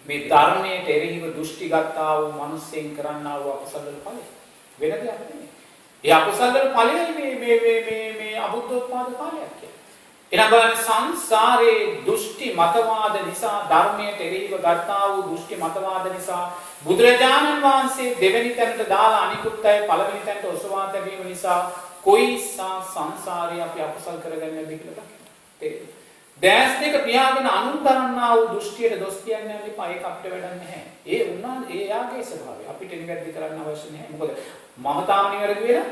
මේ ධර්මයට එරෙහිව දෘෂ්ටි ගත්තා වූ මිනිසෙන් කරන්නා වූ අකුසල වල ඵලය. වෙන දෙයක් නෙමෙයි. ඒ අකුසල වල ඵලයයි මේ අබුද්ධෝත්පාද කාලයක් කියන්නේ. එනම් බලන්න සංසාරේ දෘෂ්ටි මතවාද නිසා ධර්මයට එරෙහිව ගත්තා වූ දෘෂ්ටි මතවාද නිසා බුදුරජාණන් වහන්සේ දෙවෙනි තැනට දාලා අනිකුත් අය පළවෙනි තැනට ඔසවා තැබීම නිසා කොයිසා සංසාරේ අපි අකුසල් කරගන්නද කියලා දකින්න. දැස් දෙක පියාගෙන අනුන් තරන්නා වූ දෘෂ්ටියට දොස් කියන්නේ නැහැ. ඒක අපිට වැඩක් නැහැ. ඒ උනා ඒ යාගේ ස්වභාවය. අපිට නිවැරදි කරන්න අවශ්‍ය නැහැ. මොකද මම තාම නිවැරදි වෙලා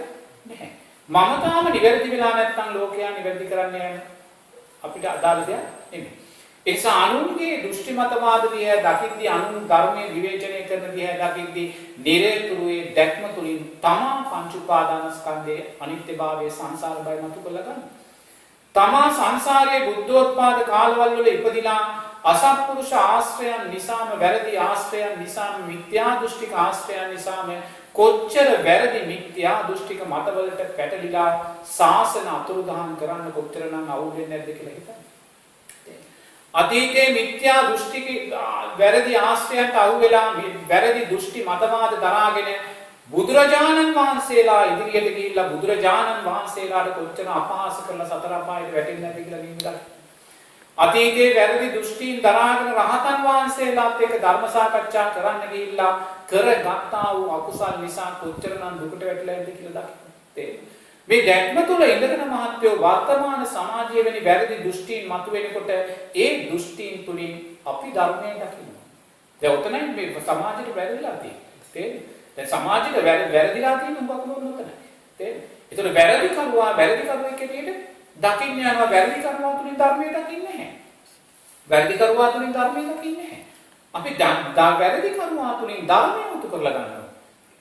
නැහැ. මම තාම නිවැරදි වෙලා නැත්නම් ලෝකයා නිවැරදි කරන්නේ අපිට අදාළ දෙයක් නෙමෙයි. ඒ නිසා අනුන්ගේ දෘෂ්ටි මතවාද දිහා දකිද්දී අනුන් ධර්මයේ විවේචනය කරන දිහා දකිද්දී නිරේතුරුවේ දැක්ම තුලින් තමා පංච උපාදානස්කන්ධයේ අනිත්‍යභාවයේ සංසාර බය මතු කරලා ගන්න. තමා සංසාරයේ බුද්ධෝත්පාද කාලවල වල ඉපදිලා අසත්පුරුෂ ආශ්‍රයන් නිසාම වැරදි ආශ්‍රයන් නිසාම මිත්‍යා දෘෂ්ටික ආශ්‍රයන් නිසාම කොච්චර වැරදි මිත්‍යා දෘෂ්ටික මතවලට පැටලිලා සාසන අතුරුදහන් කරන්න කොච්චරනම් අවුල් වෙන්නේ නැද්ද කියලා හිතන්න. අතීතයේ මිත්‍යා දෘෂ්ටික වැරදි ආශ්‍රයන්ට අහු වෙලා වැරදි දෘෂ්ටි මතවාද දරාගෙන බුදුරජාණන් වහන්සේලා ඉදිරියට ගිහිල්ලා බුදුරජාණන් වහන්සේලාට කොච්චර අපහාස කරලා සතර අපායට වැටෙන්නේ නැද්ද කියලා නිමිදක්. අතීතයේ වැරදි දෘෂ්ටීන් දරාගෙන රහතන් වහන්සේලාත් එක්ක ධර්ම සාකච්ඡා කරන්න ගිහිල්ලා කරගත්තා වූ අකුසල් නිසා කොච්චරනම් දුකට වැටිලා ඉඳ කියලා දකින්න. මේ දැක්ම තුළ ඉඳගෙන මහත්වෝ වර්තමාන සමාජයේ වෙනි වැරදි දෘෂ්ටීන් මතුවෙනකොට ඒ දෘෂ්ටීන් තුලින් අපි ධර්මයෙන් දකිනවා. දැන් උතනයි මේ සමාජයට වැරදිලා තියෙන්නේ. දැන් සමාජයට වැරදිලා තියෙන උඹ කොහොමද උතන? තේරෙනවද? ඒතර වැරදි කරුවෙක් හැටියට දකින්න යනවා වැරදි කරුවා තුලින් ධර්මය දකින්නේ නැහැ. වැරදි කරුවා තුලින් ධර්මය දකින්නේ නැහැ. අපි වැරදි කරුවා තුලින් ධර්මය මතු කරලා ගන්නවා.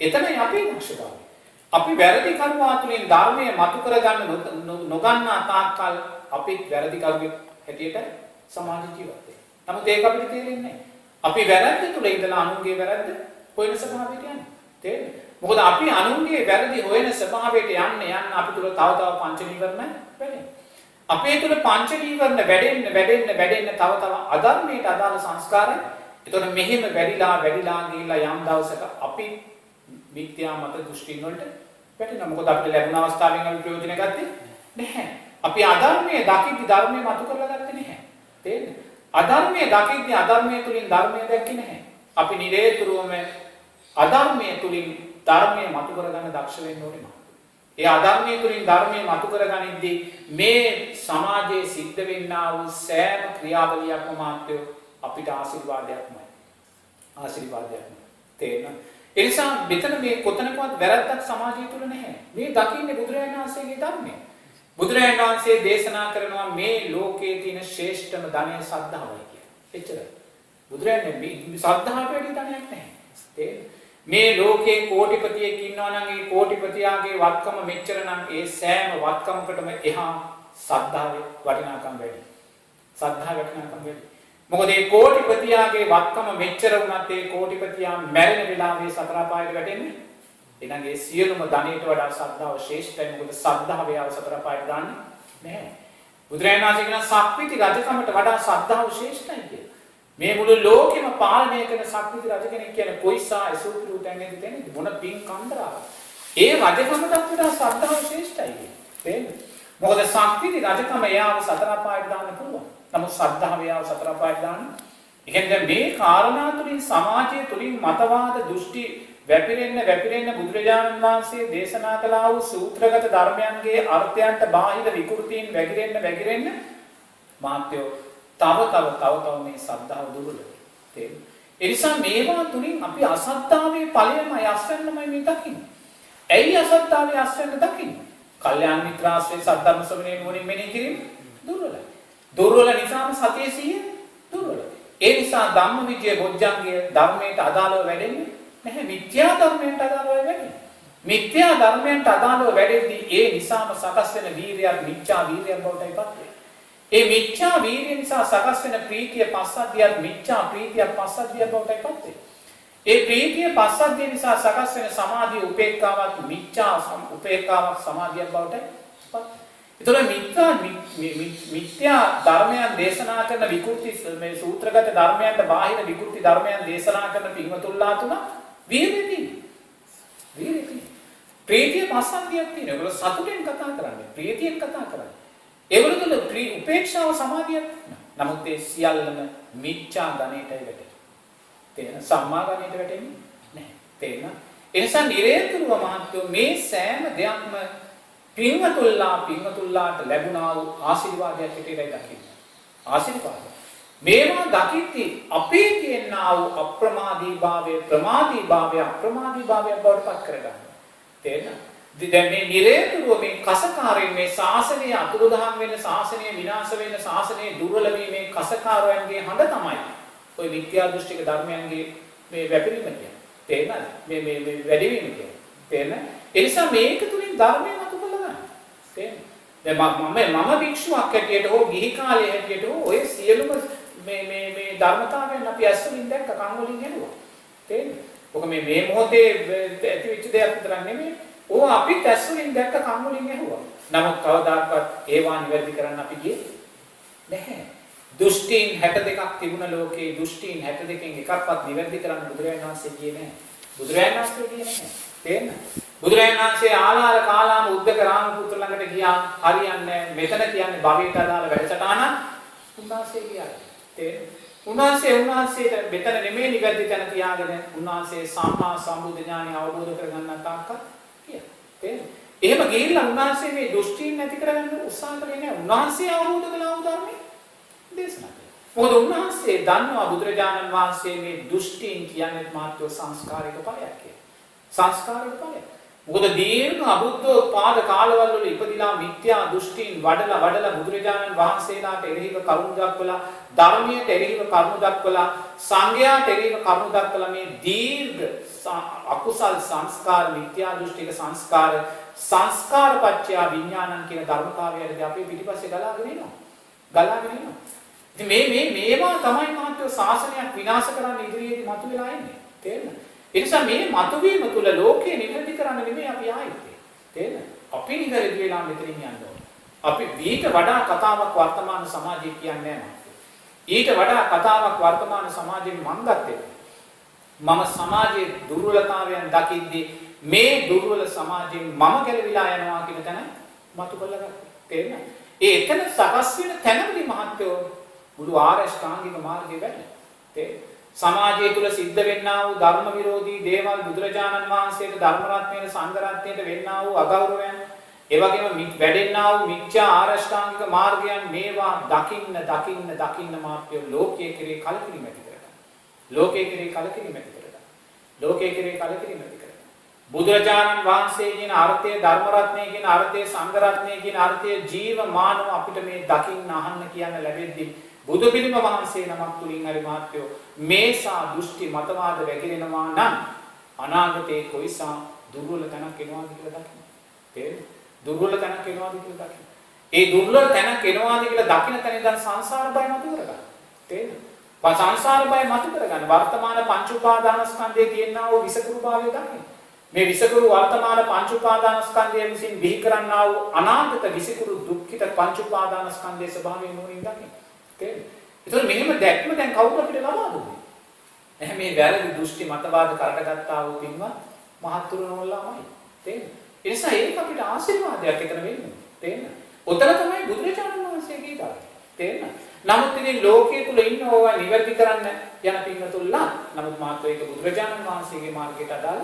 එතනයි අපේ දක්ෂතාවය. අපි වැරදි කරුවා තුලින් ධර්මය මතු කරගන්න නොගන්නා තාක්කල් අපි වැරදි කරුවෙක් හැටියට සමාජ ජීවත් වෙනවා. නමුත් ඒක අපිට තේරෙන්නේ නැහැ. අපි වැරද්ද තුල ඉඳලා අනුන්ගේ වැරද්ද හොයන ස්වභාවයට යනවා. තේරෙනවද? මොකද අපි අනුන්ගේ වැරදි හොයන ස්වභාවයට යන්න අපි තුල තව පංච නීවරණ වැඩෙනවා. අපේ තුල පංච නීවරණ වැඩෙන්න තව අධර්මයට අදාළ සංස්කාරය. ඒතකොට මෙහෙම වැඩිලා ගිහිල්ලා යම් දවසක අපි මිත්‍යා මත දෘෂ්ටි වලට වැටෙනවා. මොකද අපිට ලැබුණ අවස්ථාවෙන් අපි ප්‍රයෝජන ගත්තේ නැහැ. අපි අධර්මයේ දකිද්දි ධර්මයේ මතු කරලා ගත්තේ නැහැ. තේරෙනවද? අධර්මයේ දකිද්දි අධර්මයේ තුලින් ධර්මයේ දැක්කේ නැහැ. අපි නිරේතුරුවම අධර්මයේ තුලින් ධර්මයේ මතු කරගන්න දක්ෂ වෙන්න ඕනේ. ඒ අධර්මයේ තුලින් ධර්මයේ මතු කරගනිද්දී මේ සමාජයේ සිද්ධ වෙන්නා වූ සෑම ක්‍රියාවලියක්ම මාත්‍යෝ අපිට ආශිර්වාදයක්මයි. තේරෙනවද? ඒ නිසා මෙතන මේ කොතනකවත් වැරද්දක් සමාජය තුල නැහැ. මේ දකින්නේ බුදුරජාණන් වහන්සේගේ ධර්මය. බුදුරජාණන් වහන්සේ දේශනා කරනවා මේ ලෝකයේ තියෙන ශ්‍රේෂ්ඨම ධනය ශ්‍රද්ධාවයි කියලා. එච්චරයි. බුදුරජාණන් මේ ශ්‍රද්ධාවට වැඩි ධනයක් නැහැ. තේරෙනවද? මේ ලෝකේ කෝටිපතියෙක් ඉන්නවා නම් ඒ කෝටිපතියාගේ වත්කම මෙච්චර නම් ඒ සෑම වත්කමකටම එහා ශ්‍රද්ධාවේ වටිනාකම් වැඩි. මොකද මේ කෝටිපතියාගේ වත්කම මෙච්චර වුණත් ඒ කෝටිපතියා මැරෙන වෙලාවේ සතර පායට වැටෙන්නේ එහෙනම් ඒ සියලුම ධනෙට වඩා ශ්‍රද්ධාව ශ්‍රේෂ්ඨයි. මොකද ශ්‍රද්ධාවේ ආව සතර පායට දාන්නේ නැහැ. බුදුරජාණන් වහන්සේ කියන සක්විති රජකමට වඩා ශ්‍රද්ධාව ශ්‍රේෂ්ඨයි කියලා. මේ මුළු ලෝකෙම පාලනය කරන සක්විති රජ කෙනෙක් කියන්නේ කොයිසා එසෝපිරු තැන්නේද තැන්නේද මොන පින් කන්දරාව. ඒ රජකමටත් වඩා ශ්‍රද්ධාව ශ්‍රේෂ්ඨයි කියන්නේ. තේරෙනවද? මොකද සක්විති රජකම යාව සතර පායට දාන්න පුළුවන්. නමුත් ශ්‍රද්ධාව යාව සතර පායට දාන්න. ඒ කියන්නේ මේ කාරණා තුලින් සමාජය තුලින් මතවාද දෘෂ්ටි වැපිරෙන්න බුදුරජාණන් වහන්සේ දේශනා කළා වූ සූත්‍රගත ධර්මයන්ගේ අර්ථයන්ට බාහිර විකෘතීන් වැగిරෙන්න මාත්‍යෝ තව මේ ශ්‍රද්ධාව දුර්වලයි. තේරෙනවද? ඒ නිසා මේවා තුලින් අපි අසද්ධාවේ ඵලයමයි අස්වැන්නමයි මේ දකින්නේ. ඇයි අසද්ධාවේ අස්වැන්න දකින්නේ? කල්යාණ මිත්‍රාශ්‍රේ සද්ධර්ම ශ්‍රවණේ නුවණින් මෙනෙහි කිරීම දුර්වලයි. දුර්වල නිසාම සතිය සිහිය දුර්වලයි. ඒ නිසා ධම්මවිජය බොජ්ජංගය ධර්මයට අදාළව වැඩෙන්නේ නැහැ. මිත්‍යා ධර්මයට අදාළව වැඩෙන්නේ. මිත්‍යා ධර්මයට අදාළව වැඩෙද්දී ඒ නිසාම සකස් වෙන වීරියක් මිච්ඡා වීරියක් බවටයි පත් වෙන්නේ. ඒ මිච්ඡා වීරිය නිසා සකස් වෙන ප්‍රීතිය පස්සද්ධියක් මිච්ඡා ප්‍රීතියක් පස්සද්ධියක් බවටයි පත් වෙන්නේ. ඒ ප්‍රීතිය පස්සද්ධිය නිසා සකස් වෙන සමාධිය උපේක්ඛාවක් මිච්ඡා උපේක්ඛාවක් සමාධියක් බවටයි පත්. ඒතකොට මිත්‍යා ධර්මයන් දේශනා කරන විකෘති මේ සූත්‍රගත ධර්මයන්ට බාහිර විකෘති ධර්මයන් දේශනා කරන පින්වතුන්ලා තුන වීරියදී. ප්‍රීතිය පස්සද්ධියක් තියෙනවා. ඒගොල්ලෝ සතුටෙන් කතා කරන්නේ. ප්‍රීතියෙන් කතා කරන්නේ. ඒගොල්ලෝ තුල උපේක්ෂාව සමාධියක් නමුත් ඒ සියල්ලම මිච්ඡා ධනෙටයි වැටෙන්නේ. තේරෙන සම්මා ධනෙට වැටෙන්නේ නැහැ. තේරෙන? ඒ නිසා නිරේතුරුව මහත්වෝ මේ සෑම දෙයක්ම පින්වතුන්ලාට ලැබුණා වූ ආශිර්වාදයක් හැටියටයි දකින්නේ. ආශිර්වාද. මේවා දකිද්දී අපේ තියෙනා වූ අප්‍රමාදීභාවය ප්‍රමාදීභාවය අප්‍රමාදීභාවය බවට පත් කරගන්නවා. තේරෙනවද? දැන් මේ නිරේතුරුව මේ කසකාරයෙන් මේ ශාසනය අතුරුදහන් වෙන ශාසනය විනාශ වෙන ශාසනය දුර්වල වීමේ කසකාරයන්ගේ හඬ තමයි ඔය විද්‍යා දෘෂ්ටික ධර්මයන්ගේ මේ වැපිරීම කියන්නේ. තේරෙනවද? මේ වැඩිවීම කියන්නේ. තේරෙනවද? ඒ නිසා මේක තුලින් ධර්මය මතු කරගන්න. තේරෙනවද? දැන් මම භික්ෂුවක් හැටියට හෝ ගිහි කාලේ හැටියට හෝ ඔය සියලුම මේ ධර්මතාවයන් අපි ඇස්වලින් දැක්ක කන් වලින් ඇහුවා. තේරෙනවද? ඔක මේ මොහොතේ ඇතිවෙච්ච දෙයක් විතරක් නෙමෙයි. ඕ අපි ඇස්වලින් දැක්ක කන් වලින් ඇහුවා. නමුත් කවදාකවත් ඒවා නිවැරදි කරන්න අපි ගියේ නැහැ. දුෂ්ටීන් 62ක් තිබුණ ලෝකේ දුෂ්ටීන් 62කින් එකක්වත් නිවැරදි කරන්න බුදුරජාණන් වහන්සේ ගියේ නැහැ. බුදුරජාණන් වහන්සේ ගියේ නැහැ. තේරෙනවද? බුදුරජාණන් වහන්සේ ආලාර කාලාම උද්දක රාමපුත්‍ර ළඟට ගියා. හරියන්නේ මෙතන කියන්නේ භවයට අදාළ වැඩසටහන උන්වහන්සේ ගියා. තේරෙනවද? උන්වහන්සේට මෙතන නෙමෙයි නිවැරදි තැන තියාගෙන උන්වහන්සේ සම්මා සම්බුද්ධ ඥානය අවබෝධ කරගන්න තාක්ක ගියා. තේරෙනවද? එහෙම ගිහිල්ලා උන්වහන්සේ මේ දුෂ්ටීන් නැති කරගන්න උත්සාහ කරේ නැහැ. උන්වහන්සේ අවබෝධ කළා වූ ධර්මයේ දේශනා කළා. මොකද උන්වහන්සේ දන්නවා බුදුරජාණන් වහන්සේ මේ දුෂ්ටීන් කියන්නේ මාත්‍ය සංස්කාරික ඵලයක් කියලා. සංස්කාරික ඵලයක්. මොකද දීර්ඝ අබුද්ධෝත්පාද කාලවල වල ඉපදිලා මිත්‍යා දෘෂ්ටීන් වඩලා බුදුරජාණන් වහන්සේලාට එරෙහිව කරුණු දක්වලා ධර්මයට එරෙහිව කරුණු දක්වලා සංඝයාට එරෙහිව කරුණු දක්වලා මේ දීර්ඝ අකුසල් සංස්කාර මිත්‍යා දෘෂ්ටික සංස්කාර පත්‍ය විඥානං කියන ධර්මතාවයටදී අපි පිටිපස්සේ ගලාගෙන එනවා. ඉතින් මේවා තමයි මහත්ව ශාසනයක් විනාශ කරන්න ඉදිරියේදී මතුවලා ඉන්නේ. තේරෙනවද? ඒ නිසා මේ මතුවීම තුළ ලෝකේ නිවැරදි කරන්න නෙමෙයි අපි ආයේ. තේරෙනවද? අපි නිවැරදි වෙලා මෙතනින් යන්න ඕනේ. අපි ඊට වඩා කතාවක් වර්තමාන සමාජයේ කියන්නේ නැහැ. ඊට වඩා කතාවක් වර්තමාන සමාජයෙන් මම ගත්තේ. මම සමාජයේ දුර්වලතාවයන් දකිද්දී මේ දුර්වල සමාජයෙන් මම ගැලවිලා යනවා කියන තැන මතු කරලා ගත්තා. තේරෙනවද? ඒ එතන සකස් වෙන තැනදී මහත්වෝ බුදු ආරෂ්ඨාංගික මාර්ගයේ වැඩ. තේරෙනවද? සමාජය තුල සිද්ධ වෙන්නා වූ ධර්ම විරෝධී දේවල් බුදුරජාණන් වහන්සේට ධර්ම රත්නයේ සංඝ රත්නයට වෙන්නා වූ අගෞරවයන් ඒ වගේම වැඩෙන්නා වූ මිත්‍යා ආරෂ්ඨාංගික මාර්ගයන් මේවා දකින්න මාත්‍ය ලෝකයේ කෙරේ කලකිරීම ඇති කරගන්න. ලෝකයේ කෙරේ කලකිරීම ඇති කරගන්න. ලෝකයේ කෙරේ කලකිරීම ඇති කරගන්න. බුදුරජාණන් වහන්සේ කියන අර්ථය ධර්ම රත්නයේ කියන අර්ථය සංඝ රත්නයේ කියන අර්ථය ජීවමානව අපිට මේ දකින්න අහන්න කියන්න ලැබෙද්දී බුදු පිළිම වහන්සේ නමක් තුලින් හරි මහත්වෝ මේසා දෘෂ්ටි මතවාද වැగిරෙනවා නම් අනාගතේ කොයිසා දුර්වල තැනක් එනවාද කියලා දකින්න. තේරෙනවද? දුර්වල තැනක් එනවාද කියලා දකින්න. ඒ දුර්වල තැනක් එනවාද කියලා දකින්න තැන ඉඳන් සංසාර බය මතු කරගන්න. තේරෙනවද? සංසාර බය මතු කරගන්න වර්තමාන පංච උපාදානස්කන්ධයේ තියෙනා වූ විසකුරු භාවය දකින්න. මේ විසකුරු වර්තමාන පංච උපාදානස්කන්ධය විසින් බිහි කරන්නා වූ අනාගත විසකුරු දුක්ඛිත පංච උපාදානස්කන්ධයේ ස්වභාවය නුවණින් දකින්න. තේරෙනවද? ඒතකොට මෙහෙම දැක්ම දැන් කවුද අපිට ලබා දුන්නේ? එහෙනම් මේ වැරදි දෘෂ්ටි මතවාද කරටගත්තා වූ පින්වත් මහත්තුරු නෝල්ලාමයි. තේරෙනවද? ඒ නිසා ඒක අපිට ආශිර්වාදයක් එතන වෙන්නේ. තේරෙනවද? උතන තමයි බුදුරජාණන් වහන්සේගේ දාන. තේරෙනවද? නමුත් ඉතින් ලෝකයේ තුල ඉන්නෝවා නිවැරදි කරන්න යන පින්වතුන්ලා නමුත් මාත් ඒක බුදුරජාණන් වහන්සේගේ මාර්ගයට අදාළ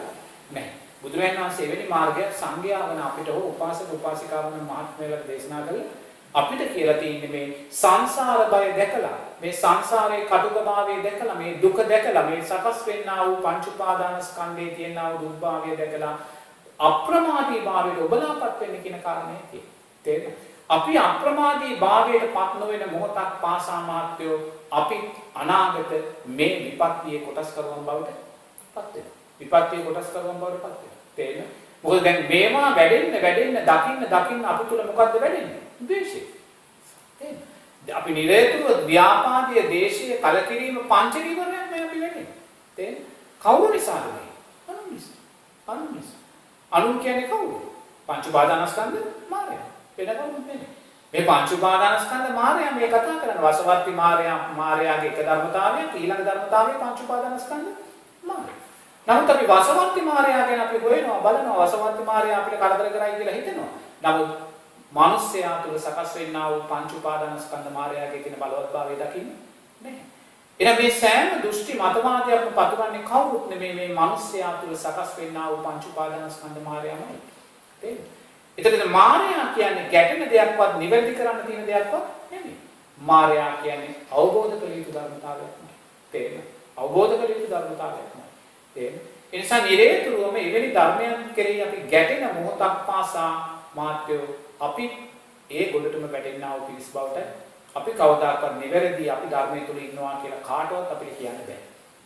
නැහැ. බුදුරජාණන් වහන්සේ එවැනි මාර්ගයක් සංඝයාවන අපිට හෝ උපාසක උපාසිකාවන මහත්මයලා දේශනා කළේ අපිට කියලා තියෙන්නේ මේ සංසාර බය දැකලා මේ සංසාරයේ කටුකභාවය දැකලා මේ දුක දැකලා මේ සකස් වෙන්නා වූ පංච උපාදානස්කන්ධයේ තියෙනා වූ දුක්භාවය දැකලා අප්‍රමාදී භාවයට ඔබලාපත් වෙන්න කියන කාරණේ තියෙනවා. අපි අප්‍රමාදී භාවයට පත් නොවන මොහොතක් පාසා මාත්‍යෝ අපි අනාගත මේ විපත්තියේ කොටස් කරන බවට පත් වෙනවා. විපත්තියේ කොටස් කරන බවට පත් වෙනවා. තේරෙනවද? මොකද දැන් මේවා වැඩෙන්න දකින්න අපි තුල මොකද්ද වැඩෙන්නේ? ද්වේෂය. තේරෙනවද? අපි නිරේතුරුව ව්‍යාපාදයේ දේශයේ කලකිරීම පංච නීවරණයක් මේ අපි වැඩෙන්නේ. තේරෙනවද? කවුරු නිසාද මේ? අනුන් නිසා. අනුන් කියන්නේ කවුද? පංච උපාදානස්කන්ධ මායя. වෙන කවුරුත් නෙමෙයි. මේ පංච උපාදානස්කන්ධ මායя මේ කතා කරන්නේ වසවර්ති මායяගේ එක ධර්මතාවයක් ඊළඟ ධර්මතාවය පංච උපාදානස්කන්ධ මායя. නමුත් අපි වසවර්ති මායя ගැන අපි හොයනවා බලනවා වසවර්ති මායя අපිට කරදර කරයි කියලා හිතෙනවා. නමුත් මිනිස්යා තුළ සකස් වෙන්නා වූ පංච උපාදානස්කන්ධ මායяගේ කියන බලවත්භාවය දකින්නේ නැහැ. එහෙනම් මේ සෑම දෘෂ්ටි මතවාදයක්ම පතුරන්නේ කවුරුත් නෙමෙයි මේ මිනිස්යා තුළ සකස් වෙන්නා වූ පංච උපාදානස්කන්ධ මායяමයි. තේරෙනවද? එතකොට මායя කියන්නේ ගැටෙන දෙයක්වත් නිවැරදි කරන්න තියෙන දෙයක්වත් නෙමෙයි. මායя කියන්නේ අවබෝධ කළ යුතු ධර්මතාවයක්මයි. තේරෙනවද? අවබෝධ කළ යුතු ධර්මතාවයක්මයි. තේරෙනවද? ඒ නිසා නිරේතුරුවම එවැනි ධර්මයන් කෙරෙහි අපි ගැටෙන මොහොතක් පාසා මාත්‍යෝ අපි ඒ ගොඩටම වැටෙන්නා වූ පිරිස් බවට අපි කවදාකවත් නිවැරදි අපි ධර්මයේ තුල ඉන්නවා කියලා කාටවත් අපිට කියන්න බෑ.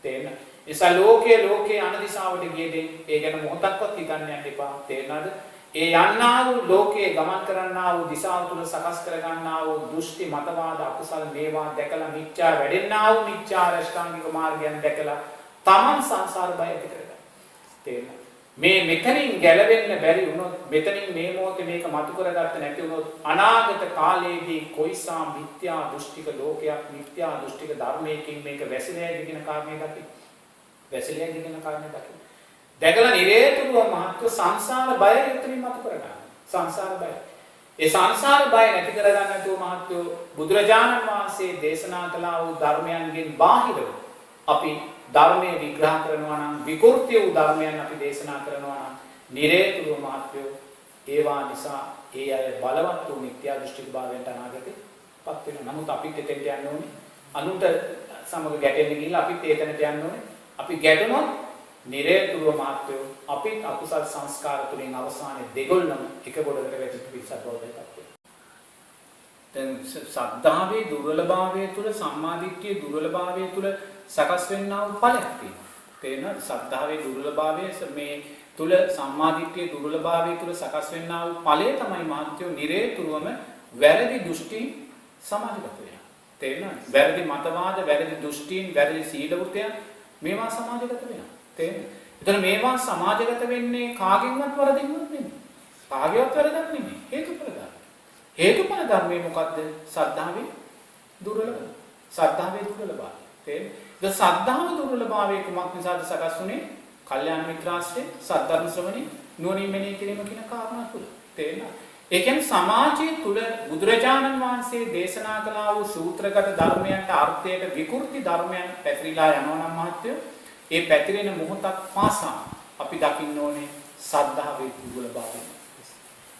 තේරෙනවද? ඒ නිසා ලෝකයේ අනදිසාවට ගියදී ඒ ගැන මොහොතක්වත් හිතන්න යන්න එපා. තේරෙනවද? ඒ යන්නා වූ ලෝකයේ ගමන් කරන්නා වූ දිශාව තුල සකස් කරගන්නා වූ දෘෂ්ටි මතවාද අකුසල මේවා දැකලා මිච්ඡා වැඩෙන්නා වූ මිච්ඡා රෂ්ඨාංගික මාර්ගයන් දැකලා තමන් සංසාර බය ඇති කරගන්න. තේරෙනවද? මේ මෙතනින් ගැලවෙන්න බැරි වුණොත් මෙතනින් මේ මොහොතේ මේක මතු කරගත්ත නැති වුණොත් අනාගත කාලයේදී කොයිසා මිත්‍යා දෘෂ්ටික ලෝකයක් මිත්‍යා දෘෂ්ටික ධර්මයකින් මේක වැසිලෑයි කියන කාරණේ දකින්න. වැසිලෑයි කියන කාරණේ දකින්න. දැකලා නිරේතුරුව මහත්ව සංසාර බය උතුමින් මතු කරගන්න. සංසාර බය. ඒ සංසාර බය නැති කරගන්න නැතුව මහත්ව බුදුරජාණන් වහන්සේ දේශනා කළා වූ ධර්මයන්ගෙන් බාහිරව අපි ධර්මයේ විග්‍රහ කරනවා නම් විකෘති වූ ධර්මයන් අපි දේශනා කරනවා නම් නිරේතුරුව මහත්වෝ ඒවා නිසා ඒ අය බලවත් වූ මිත්‍යා දෘෂ්ටික භාවයට අනාගතේ පත් වෙනවා. නමුත් අපිට එතෙන්ට යන්න ඕනේ. අනුන්ට සමග ගැටෙන්න ගිහිල්ලා අපිත් එතනට යන්න ඕනේ. අපි ගැටුණොත් නිරේතුරුව මහත්වෝ අපිත් අකුසල් සංස්කාර තුලින් අවසානයේ දෙගොල්ලම එක ගොඩකට වැටිච්ච පිරිසක් බවට පත් වෙනවා. දැන් සද්ධාවේ දුර්වලභාවය තුල සම්මාදිට්ඨියේ දුර්වලභාවය තුල සකස් වෙන්නා වූ ඵලයක් තියෙනවා. තේරෙනවද? සද්ධාවේ දුර්වලභාවය මේ තුල සම්මාදිට්ඨියේ දුර්වලභාවය තුල සකස් වෙන්නා වූ ඵලය තමයි මහත්වෝ නිරේතුරුවම වැරදි දෘෂ්ටි සමාජගත වෙනවා. තේරෙනවද? වැරදි මතවාද, වැරදි දෘෂ්ටීන්, වැරදි සීල වෘතයන් මේවා සමාජගත වෙනවා. තේරෙනවද? එතන මේවා සමාජගත වෙන්නේ කාගෙන්වත් වරදින්වත් නෙමෙයි. කාගේවත් වරදක් නෙමෙයි. හේතුඵල ධර්ම. හේතුඵල ධර්මයේ මොකද්ද? සද්ධාවේ දුර්වලභ. සද්ධාවේ දුර්වලභ. තේරෙනවද? සද්ධාව දුර්වලභාවයේ කුමක් නිසාද සකස් වුනේ? කල්යාණ මිත්‍රාශ්‍රේ, සද්ධර්ම ශ්‍රවණේ, නුවණින් මෙනෙහි කිරීම කියන කාරණා තුල. තේරෙනවද? ඒ කියන්නේ සමාජයේ තුල බුදුරජාණන් වහන්සේ දේශනා කළා වූ සූත්‍රගත ධර්මයන්ට අර්ථයට විකෘති ධර්මයන් පැතිරිලා යනවා නම් මහත්වෝ ඒ පැතිරෙන මොහොතක් පාසා අපි දකින්න ඕනේ සද්ධාවේ දුර්වලභාවය.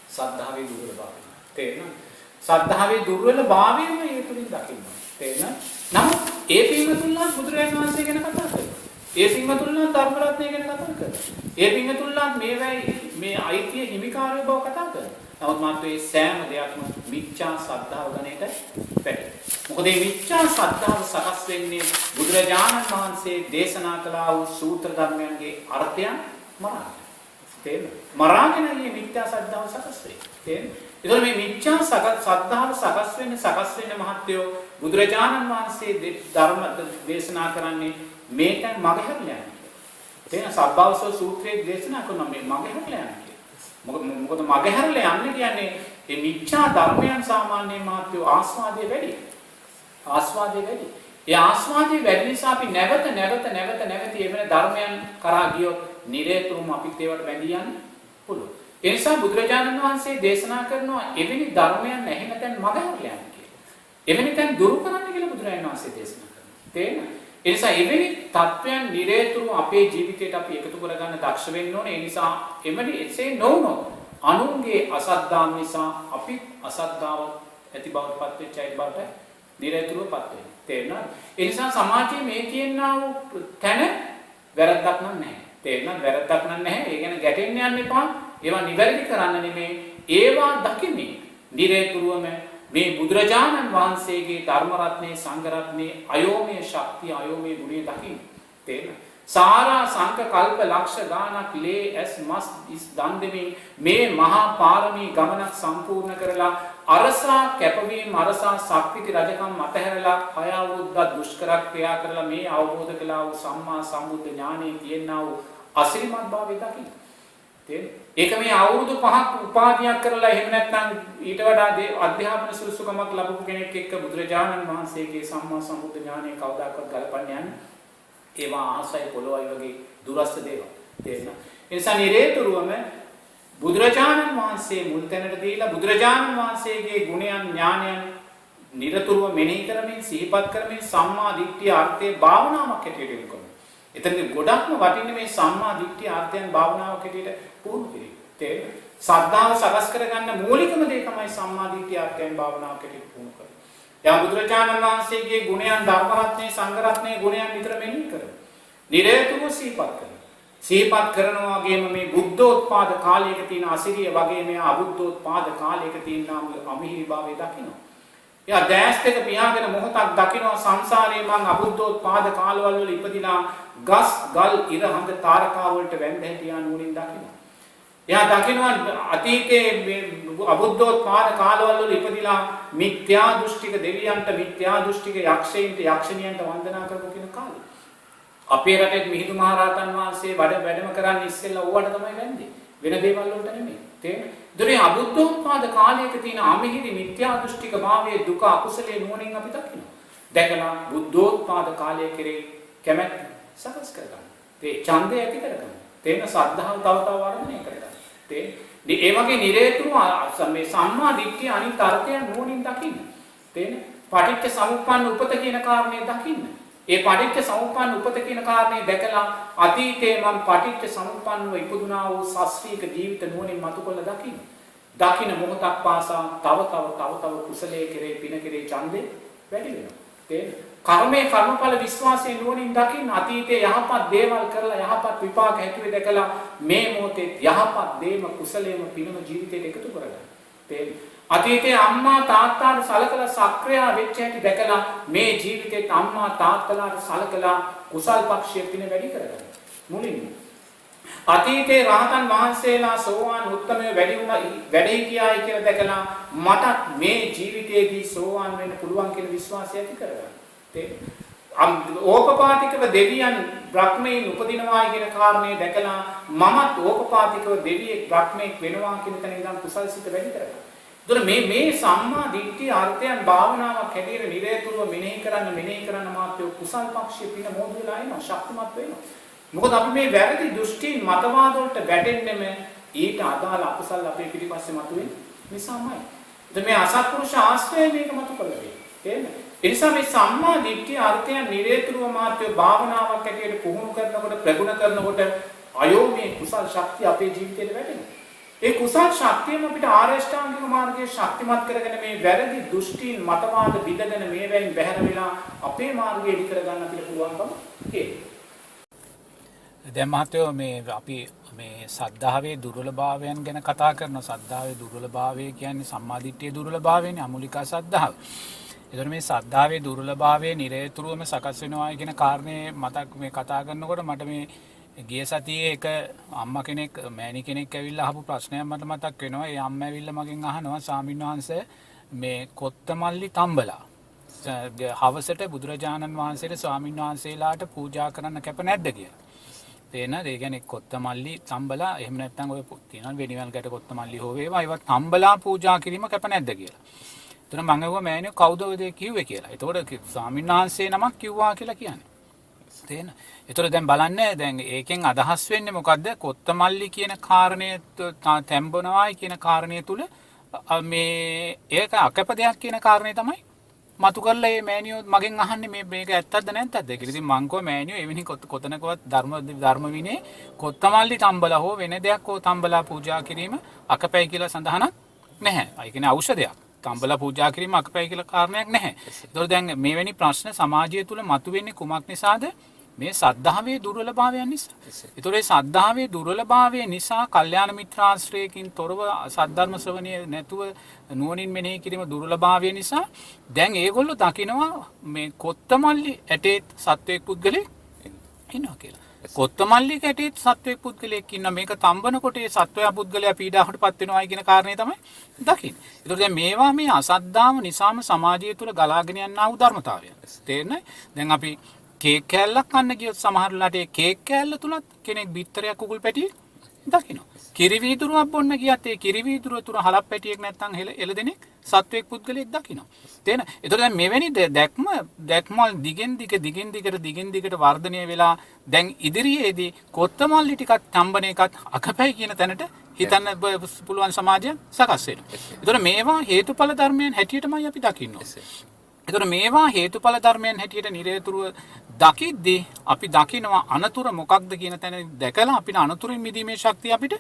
සද්ධාවේ දුර්වලභාවය. තේරෙනවද? සද්ධාවේ දුර්වලභාවයම ඒ තුලින් දකින්න. තේරෙනවද? නමුත් ඒ පින්වතුන්ලා බුදුරජාණන් වහන්සේ ගැන කතා කරනවා. ඒ පින්වතුන්ලා ධර්ම රත්නය ගැන කතා කරනවා. ඒ පින්වතුන්ලා මේ අයිතිය හිමිකාරය බව කතා කරනවා. නමුත් මාත් මේ සෑම දෙයක්ම මිච්ඡා සද්ධාව ගණයට පැටලෙනවා. මොකද මේ මිච්ඡා සද්ධාව සකස් වෙන්නේ බුදුරජාණන් වහන්සේ දේශනා කළා වූ සූත්‍ර ධර්මයන්ගේ අර්ථයන් මරාගෙන. තේරෙනවද? මරාගෙන මේ මිච්ඡා සද්ධාව සකස් වෙන්නේ. තේරෙනවද? ඒතකොට මේ මිච්ඡා සද්ධාව සකස් වෙන්න මහත්යෝ බුදුරජාණන් වහන්සේ ධර්ම දේශනා කරන්නේ මේකයි මගහැරලා යන්නේ. තේන සබ්බවසෝ සූත්‍රයේ දේශනා කරන මේ මගේ හැරලා යන්නේ. මොකද මගේ හැරලා යන්නේ කියන්නේ මේ මිච්ඡා ධර්මයන් සාමාන්‍ය මාත්‍ය ආස්වාදයේ වැඩි. ආස්වාදයේ වැඩි. ඒ ආස්වාදයේ වැඩි නිසා අපි නැවත එවන ධර්මයන් කරා ගියොත් නිරේතුරුම අපිත් ඒවට බැඳී යන්න පුළුවන්. ඒ නිසා බුදුරජාණන් වහන්සේ දේශනා කරනවා එවැනි ධර්මයන් නැහෙන තැන් මග හැරලා යන්න කියලා. එවැනි තැන් දුරු කරන්න කියලා බුදුරජාණන් වහන්සේ දේශනා කරනවා. තේරෙනවද? ඒ නිසා එවැනි තත්වයන් නිරේතුරුම අපේ ජීවිතයට අපි එකතු කරගන්න දක්ෂ වෙන්න ඕනේ. ඒ නිසා එමෙලි එසේ නොවුනොත් අනුන්ගේ අසද්ධාම් නිසා අපි අසද්ධාව ඇති බවට පත් වෙච්ච අය බවට නිරේතුරුව පත් වෙනවා. තේරෙනවද? ඒ නිසා සමාජයේ මේ කියනා වූ තැන වැරද්දක් නැහැ. තේරෙනවද? වැරද්දක් නැහැ. ඒ ගැන ගැටෙන්න යන්න එපා. ඒවා නිවැරදි කරන්න නෙමෙයි. ඒවා දකින්නේ නිරේතුරුවම මේ බුදුරජාණන් වහන්සේගේ ධර්ම රත්නේ සංඝ රත්නේ අයෝමය ශක්තිය අයෝමය ගුණය දකින්න. තේරෙනවද? සාරා සංක කල්ප ලක්ෂ ගානක් ලේ ඇස් මස් ඉස් දන් දෙමින් මේ මහා පාරමී ගමනක් සම්පූර්ණ කරලා අරසා කැපවීම අරසා ශක්තිති රජකම් අතහැරලා 6 අවුරුද්දක් දුෂ්කර ක්‍රියා කරලා මේ අවබෝධ කළා වූ සම්මා සම්බුද්ධ ඥානයේ තියෙනා වූ අසිරිමත් භාවය දකින්න. ඒක මේ අවුරුදු 5ක් උපාධියක් කරලා එහෙම නැත්නම් ඊට වඩා අධ්‍යාපන සුසුකමක් ලැබපු කෙනෙක් එක්ක බුදුරජාණන් වහන්සේගේ සම්මා සම්බුද්ධ ඥානය කවදාකවත් ගලපන්නේ නැහැ. ඒවා ආසයි පොළොවයි වගේ දුරස්ත දේවල්. තේරෙනවද? ඒ නිසා නිරේතුරුවම බුදුරජාණන් වහන්සේ මුල් තැනට දීලා බුදුරජාණන් වහන්සේගේ ගුණයන් ඥානයන් නිරතුරුව මෙනෙහි කරමින් සිහිපත් කරමින් සම්මා දිට්ඨිය අර්ථයේ භාවනාවක් හැටියට යොමු කරනවා. එතන ගොඩක්ම වටින්නේ මේ සම්මා දිට්ඨිය අර්ථයන් භාවනාවක් හැටියට පුහුණු කිරීම. තේරෙනවද? සද්ධාව සකස් කරගන්න මූලිකම දේ තමයි සම්මා දිට්ඨිය අර්ථයන් භාවනාවක් හැටියට පුහුණු කරන්නේ. යා බුදුරජාණන් වහන්සේගේ ගුණයන් ධර්ම රත්නේ සංඝ රත්නේ ගුණයන් විතර මෙනෙහි කරනවා. නිරේතුරුව සිහිපත් කරනවා. සිහිපත් කරනවා වගේම මේ බුද්ධෝත්පාද කාලයක තියෙන අසිරිය වගේ මේ අබුද්ධෝත්පාද කාලයක තියෙන අමිහිරි භාවය දකිනවා. එයා දැස් දෙක පියාගෙන මොහොතක් දකිනවා සංසාරේ මං අබුද්ධෝත්පාද කාලවල වල ඉපදිනා ගස් ගල් ඉර හඳ තාරකා වලට වැඳ හිටියා නුවණින් දකිනවා. එයා දකිනවා අතීතයේ අබුද්ධෝත්පාද කාලවල වල ඉපදිලා මිත්‍යා දෘෂ්ටික දෙවියන්ට මිත්‍යා දෘෂ්ටික යක්ෂයින්ට යක්ෂණියන්ට වන්දනා කරපු කියන කාලේ. අපේ රටේ මිහිඳු මහරහතන් වහන්සේ වැඩම කරන්නේ ඉස්සෙල්ලා ඕවට තමයි වැඳේ. වෙන දේවල් වලට නෙමෙයි. තේරෙනවද? දොරේ අබුද්ධෝත්පාද කාලයක තියෙන අමිහිරි මිත්‍යා දෘෂ්ටික භාවයේ දුක අකුසලයේ නුවණින් අපි දකිනවා. දැකලා බුද්ධෝත්පාද කාලය කෙරේ කැමැත්ත සකස් කරගන්න. ඒ ඡන්දය ඇති කරගන්න. තේන සද්ධාව තව තව වර්ධනය කරගන්න. ඒ වගේ නිරේතුරුව මේ සම්මා දිට්ඨිය අනිත් අර්ථයන් නුවණින් දකින්න. තේන පටිච්ච සමුප්පන්න උපත කියන කාරණේ දකින්න. ඒ පටිච්ච සමුප්පන්න උපත කියන කාරණේ දැකලා අතීතයේ මම පටිච්ච සමුප්පන්නව ඉපදුනා වූ ශාස්ත්‍රීය ජීවිත නුවණින් මතුකොළ දකින්න. දකින්න මොහොතක් පාසා තව කුසලයේ කෙරේ පින කෙරේ ඡන්දේ වැඩි වෙනවා. තේරෙනවද? කර්මයේ කර්මඵල විශ්වාසයේ නුවණින් දකින්න අතීතයේ යහපත් දේවල් කරලා යහපත් විපාක හැටියට දැකලා මේ මොහොතේ යහපත් දේම කුසලයේම පිනම ජීවිතයට එකතු කරගන්න. තේරෙනවද? අතීතයේ අම්මා තාත්තාට සලකලා සක්‍රියා වෙච්ච හැටි දැකලා මේ ජීවිතේත් අම්මා තාත්තලාට සලකලා කුසල් පක්ෂයේ පින වැඩි කරගන්න. මුලින්ම අතීතයේ රහතන් වහන්සේලා සෝවාන් උත්තමයේ වැඩි කියයි කියලා දැකලා මට මේ ජීවිතයේදී සෝවාන් වෙන්න පුළුවන් කියන විශ්වාසය ඇති කරගන්න. ඕපපාතිකව දෙවියන් බ්‍රහ්මයෙන් උපදිනවා කියන කාරණේ දැකලා මමත් ඕපපාතිකව දෙවියෙක් බ්‍රහ්මෙක් වෙනවා කියන තැන ඉඳන් කුසල් සිත වැඩි කරගන්න. එතකොට මේ සම්මා දිට්ඨිය අර්ථයන් භාවනාවක් හැටියට නිරේතුරුව මෙනෙහි කරන්න මාත්‍ය කුසල් පක්ෂයේ පින මොහොත වෙලා එනවා ශක්තිමත් වෙනවා. මොකද අපි මේ වැරදි දෘෂ්ටි මතවාද වලට වැටෙන්නෙම ඊට අදාළ අකුසල් අපේ පිටිපස්සේ මතුවෙන නිසාමයි. එතකොට මේ අසත්පුරුෂ ආශ්‍රය මේක මතු කරලා තියෙන්නේ. ඒ නිසා මේ සම්මා දිට්ඨිය අර්ථයන් නිරේතුරුව මාත්‍ය භාවනාවක් හැටියට පුහුණු කරනකොට ප්‍රගුණ කරනකොට අයෝමේ කුසල් ශක්තිය අපේ ජීවිතේට වැටෙනවා. ඒ කුසල් ශක්තියම අපිට ආර්ය ශ්‍රාංගික මාර්ගයේ ශක්තිමත් කරගෙන මේ වැරදි දෘෂ්ටීන් මතවාද බිඳගෙන මේවෙන් බැහැර වෙලා අපේ මාර්ගය ඉදි කරගන්න අපිට පුළුවන්කම තියෙනවා. දැන් මහත්තයෝ මේ අපි මේ සද්ධාවේ දුර්වලභාවයන් ගැන කතා කරනවා. සද්ධාවේ දුර්වලභාවය කියන්නේ සම්මාදිට්ඨියේ දුර්වලභාවයනේ අමූලිකා සද්ධාව. ඒතර මේ සද්ධාවේ දුර්වලභාවය නිරේතුරුවම සකස් වෙනවා කියන කාරණේ මතක් මේ කතා කරනකොට මට මේ ගිය සතියේ එක අම්මා කෙනෙක් මෑණි කෙනෙක් ඇවිල්ලා අහපු ප්‍රශ්නයක් මට මතක් වෙනවා. ඒ අම්මා ඇවිල්ලා මගෙන් අහනවා ස්වාමින්වහන්සේ මේ කොත්තමල්ලි තම්බලා හවසට බුදුරජාණන් වහන්සේට ස්වාමින්වහන්සේලාට පූජා කරන්න කැප නැද්ද කියලා. තේරෙනවද? ඒ කියන්නේ කොත්තමල්ලි තම්බලා එහෙම නැත්නම් ඔය තියෙනවා වෙනිවල් ගැට කොත්තමල්ලි හෝ වේවා ඒවා තම්බලා පූජා කිරීම කැප නැද්ද කියලා. එතන මම ඇහුවා මෑණියෝ කවුද ඔය දේ කිව්වේ කියලා. එතකොට ස්වාමීන් වහන්සේ නමක් කිව්වා කියලා කියන්නේ. තේරෙනවද? එතකොට දැන් බලන්න දැන් ඒකෙන් අදහස් වෙන්නේ මොකද්ද? කොත්තමල්ලි කියන කාරණය තැම්බනවායි කියන කාරණය තුල මේ ඒක අකැප දෙයක් කියන කාරණේ තමයි මතු කරලා මේ මෑණියෝ මගෙන් අහන්නේ මේක ඇත්තද නැත්තද කියලා. ඉතින් මං කෝ මෑණියෝ එවැනි කොතනකවත් ධර්ම විනේ කොත්තමල්ලි තම්බලා හෝ වෙන දෙයක් හෝ තම්බලා පූජා කිරීම අකපැයි කියලා සඳහනක් නැහැ. ඒ කියන්නේ ඖෂධයක්. තම්බලා පූජා කිරීම අකපැයි කියලා කාරණයක් නැහැ. ඒතකොට දැන් මේවැනි ප්‍රශ්න සමාජය තුල මතුවෙන්නේ කුමක් නිසාද? මේ සද්ධාවේ දුර්වලභාවයන් නිසා. ඒතකොට මේ සද්ධාවේ දුර්වලභාවය නිසා කල්යාණ මිත්‍රාශ්‍රයකින් තොරව සද්ධර්ම ශ්‍රවණය නැතුව නුවණින් මෙනෙහි කිරීම දුර්වලභාවය නිසා දැන් ඒගොල්ලෝ දකිනවා මේ කොත්තමල්ලි ඇටේ සත්වයක් පුද්ගලෙක් ඉන්නවා කියලා. කොත්තමල්ලි ඇටේ සත්වයක් පුද්ගලෙක් ඉන්න මේක තම්බනකොට ඒ සත්වයා පුද්ගලයා පීඩාවටපත් වෙනවායි කියන කාරණේ තමයි දකින්නේ. ඒතකොට දැන් මේවා මේ අසද්ධාම නිසාම සමාජය තුල ගලාගෙන යනා වූ ධර්මතාවයන්. තේරෙනවද? දැන් අපි කේක් කෑල්ලක් කන්න ගියොත් සමහරලාට ඒ කේක් කෑල්ල තුලත් කෙනෙක් බිත්තරයක් කුකුල් පැටියෙක් දකිනවා. කිරි වීදුරුවක් බොන්න ගියත් ඒ කිරි වීදුරුව තුල හලක් පැටියෙක් නැත්තම් එළදෙනෙක් සත්වෙක් පුද්ගලෙක් දකිනවා. තේන? ඒතකොට දැන් මෙවැනි දැක්ම දිගින් දිගට වර්ධනය වෙලා දැන් ඉදිරියේදී කොත්තමල්ලි ටිකක් තම්බන එකත් අකපැයි කියන තැනට හිතන්න පුළුවන් සමාජයක් සකස් වෙනවා. ඒතකොට මේවා හේතුඵල ධර්මයන් හැටියටමයි අපි දකින්නේ. එතකොට මේවා හේතුඵල ධර්මයන් හැටියට නිරේතුරුව දකිද්දී අපි දකිනවා අනතුර මොකක්ද කියන තැන දැකලා අපිට අනතුරින් මිදීමේ ශක්තිය අපිට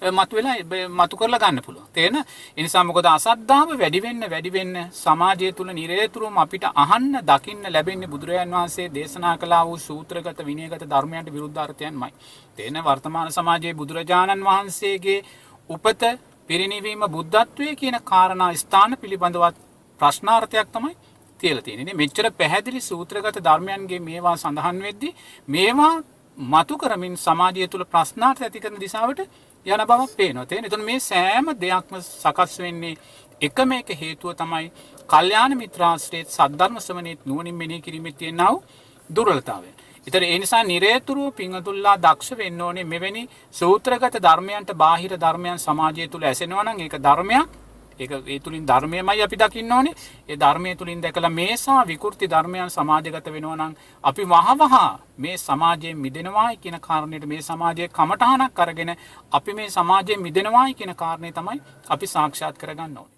මතු කරලා ගන්න පුළුවන්. තේරෙන? ඒ නිසා මොකද අසද්ධාව වැඩි වෙන්න සමාජය තුල නිරේතුරුවම අපිට අහන්න දකින්න ලැබෙන්නේ බුදුරජාන් වහන්සේ දේශනා කළා වූ සූත්‍රගත විනයගත ධර්මයන්ට විරුද්ධ අර්ථයන්මයි. තේරෙන? වර්තමාන සමාජයේ බුදුරජාණන් වහන්සේගේ උපත පිරිනිවීම බුද්ධත්වයේ කියන කාරණා ස්ථාන පිළිබඳවත් ප්‍රශ්නාර්ථයක් තමයි තියලා තියෙන්නේ. මෙච්චර පැහැදිලි සූත්‍රගත ධර්මයන්ගේ මේවා සඳහන් වෙද්දී මේවා මතු කරමින් සමාජය තුළ ප්‍රශ්නාර්ථ ඇති කරන දිශාවට යන බවක් පේනවා. එතකොට මේ සෑම දෙයක්ම සකස් වෙන්නේ එකම එක හේතුව තමයි කල්යාණ මිත්‍රාශ්‍රයේත් සද්ධර්ම ශ්‍රවණේත් නුවණින් මෙනෙහි කිරීමේ තියෙනා වූ දුර්වලතාවය. ඒතර ඒ නිසා නිරේතුරුව පිංගතුල්ලා දක්ෂ වෙන්න ඕනේ මෙවැනි සූත්‍රගත ධර්මයන්ට බාහිර ධර්මයන් සමාජය තුළ ඇසෙනවා නම් ඒක ධර්මයක්. ඒ තුලින් ධර්මයමයි අපි දකින්න ඕනේ. ඒ ධර්මයේ තුලින් දැකලා මේසා විකෘති ධර්මයන් සමාජගත වෙනවා නම් අපි වහවහ මේ සමාජයෙන් මිදෙනවායි කියන කාරණේට මේ සමාජයේ කමඨහනක් අරගෙන අපි මේ සමාජයෙන් මිදෙනවායි කියන කාරණේ තමයි අපි සාක්ෂාත් කරගන්න ඕනේ.